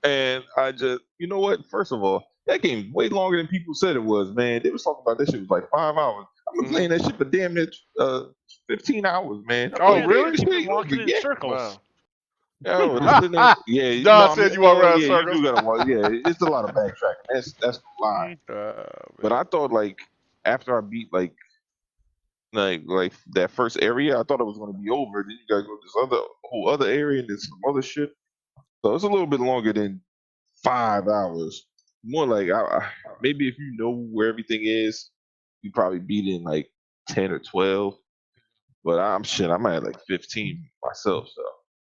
And I just, you know what? First of all, that game way longer than people said it was, man. They was talking about that shit was like 5 hours. I've been playing that shit for damn near 15 hours, man. Oh, really? You've been walking in circles. Wow. Yeah, Don said you walk around circles. You do gotta walk. Yeah, it's a lot of backtracking. That's a lie. But I thought like after I beat like that first area, I thought it was gonna be over. Then you gotta go to this whole other area and then some other shit. So it's a little bit longer than 5 hours. more like maybe if you know where everything is, you probably beat it in like 10 or 12. But I might have like 15 myself. So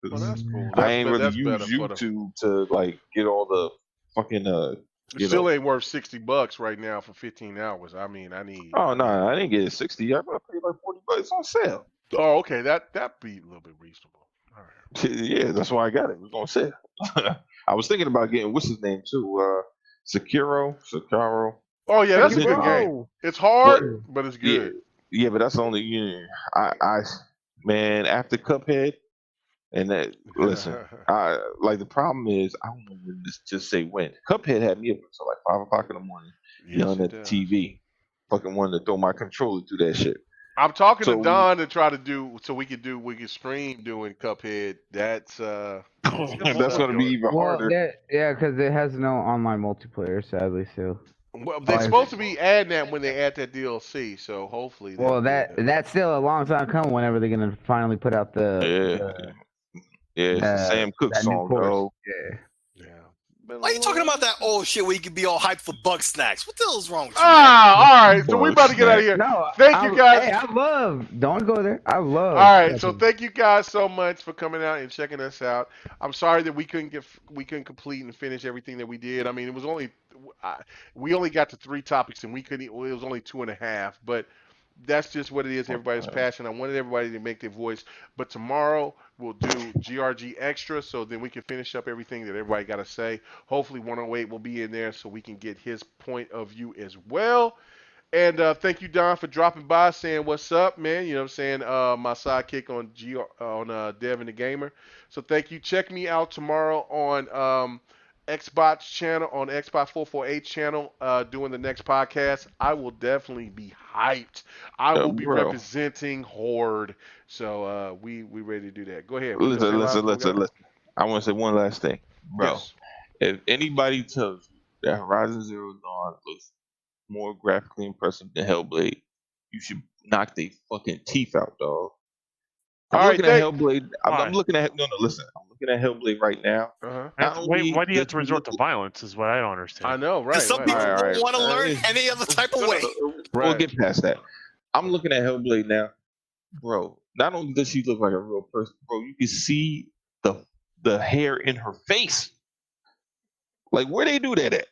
well, that's cool. I ain't really use YouTube to like get all the fucking It still ain't worth $60 right now for 15 hours. I mean, I need. Oh no, I didn't get it 60. I paid like $40 on sale. Oh, okay, that be a little bit reasonable. All right. Yeah, that's why I got it. It was on sale. I was thinking about getting what's his name too, Sekiro. Oh yeah, that's a good game. It's hard, but it's good. Yeah, but that's only man, after Cuphead, and that listen, the problem is I don't know when just say when. Cuphead had me up until like 5 o'clock in the morning, yelling at the TV, fucking wanting to throw my controller through that shit. I'm talking to Don to try to do so we can stream doing Cuphead. That's that's gonna be even harder. Yeah, because it has no online multiplayer, sadly. So. Well, they're supposed to be adding that when they add that DLC, so hopefully. Well, that's still a long time coming. Whenever they're gonna finally put out the it's the Sam Cooke song, bro. Yeah. Why are you talking about that old shit where you can be all hyped for bug snacks? What the hell is wrong with you? All right. So we about to get out of here. No, thank you guys. Hey, don't go there. I love. All right. So thank you guys so much for coming out and checking us out. I'm sorry that we couldn't complete and finish everything that we did. I mean, it was we only got to 3 topics and it was only 2.5, but that's just what it is. Everybody's passion. I wanted everybody to make their voice, but tomorrow we'll do GRG extra, so then we can finish up everything that everybody got to say. Hopefully 108 will be in there so we can get his point of view as well. And thank you, Don, for dropping by, saying what's up, man. You know what I'm saying? My sidekick on Devin the Gamer. So thank you. Check me out tomorrow on Xbox channel, on Xbox 448 channel, doing the next podcast. I will definitely be hyped. I will be representing Horde. So we ready to do that. Go ahead. Listen. I want to say one last thing, bro. Yes. If anybody tells you that Horizon Zero Dawn looks more graphically impressive than Hellblade, you should knock their fucking teeth out, dog. I'm looking at Hellblade. I'm looking at listen. I'm looking at Hellblade right now. Why do you have to resort to violence? Is what I don't understand. I know, right? Some people don't want to learn any other type of way. We'll get past that. I'm looking at Hellblade now, bro. Not only does she look like a real person, bro, you can see the hair in her face. Like, where they do that at?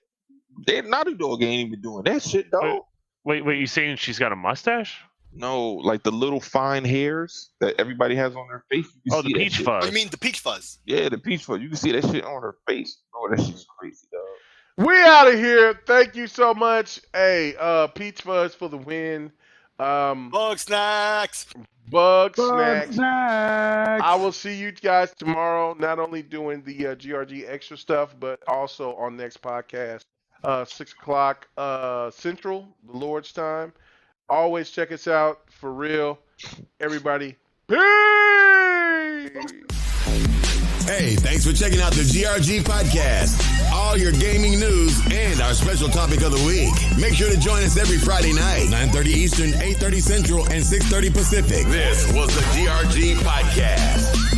Naughty Dog ain't even doing that shit, dog. Wait, you saying she's got a mustache? No, like the little fine hairs that everybody has on their face. You can see the peach fuzz. Oh, you mean the peach fuzz? Yeah, the peach fuzz. You can see that shit on her face. Bro, that shit's crazy, dog. We out of here. Thank you so much. Hey, peach fuzz for the win. Bug snacks. Bug snacks. I will see you guys tomorrow, not only doing the GRG extra stuff, but also on next podcast, 6 o'clock Central, the Lord's time. Always check us out, for real. Everybody, peace! Hey, thanks for checking out the GRG podcast. All your gaming news and our special topic of the week. Make sure to join us every Friday night, 9:30 Eastern, 8:30 Central, and 6:30 Pacific. This was the GRG podcast.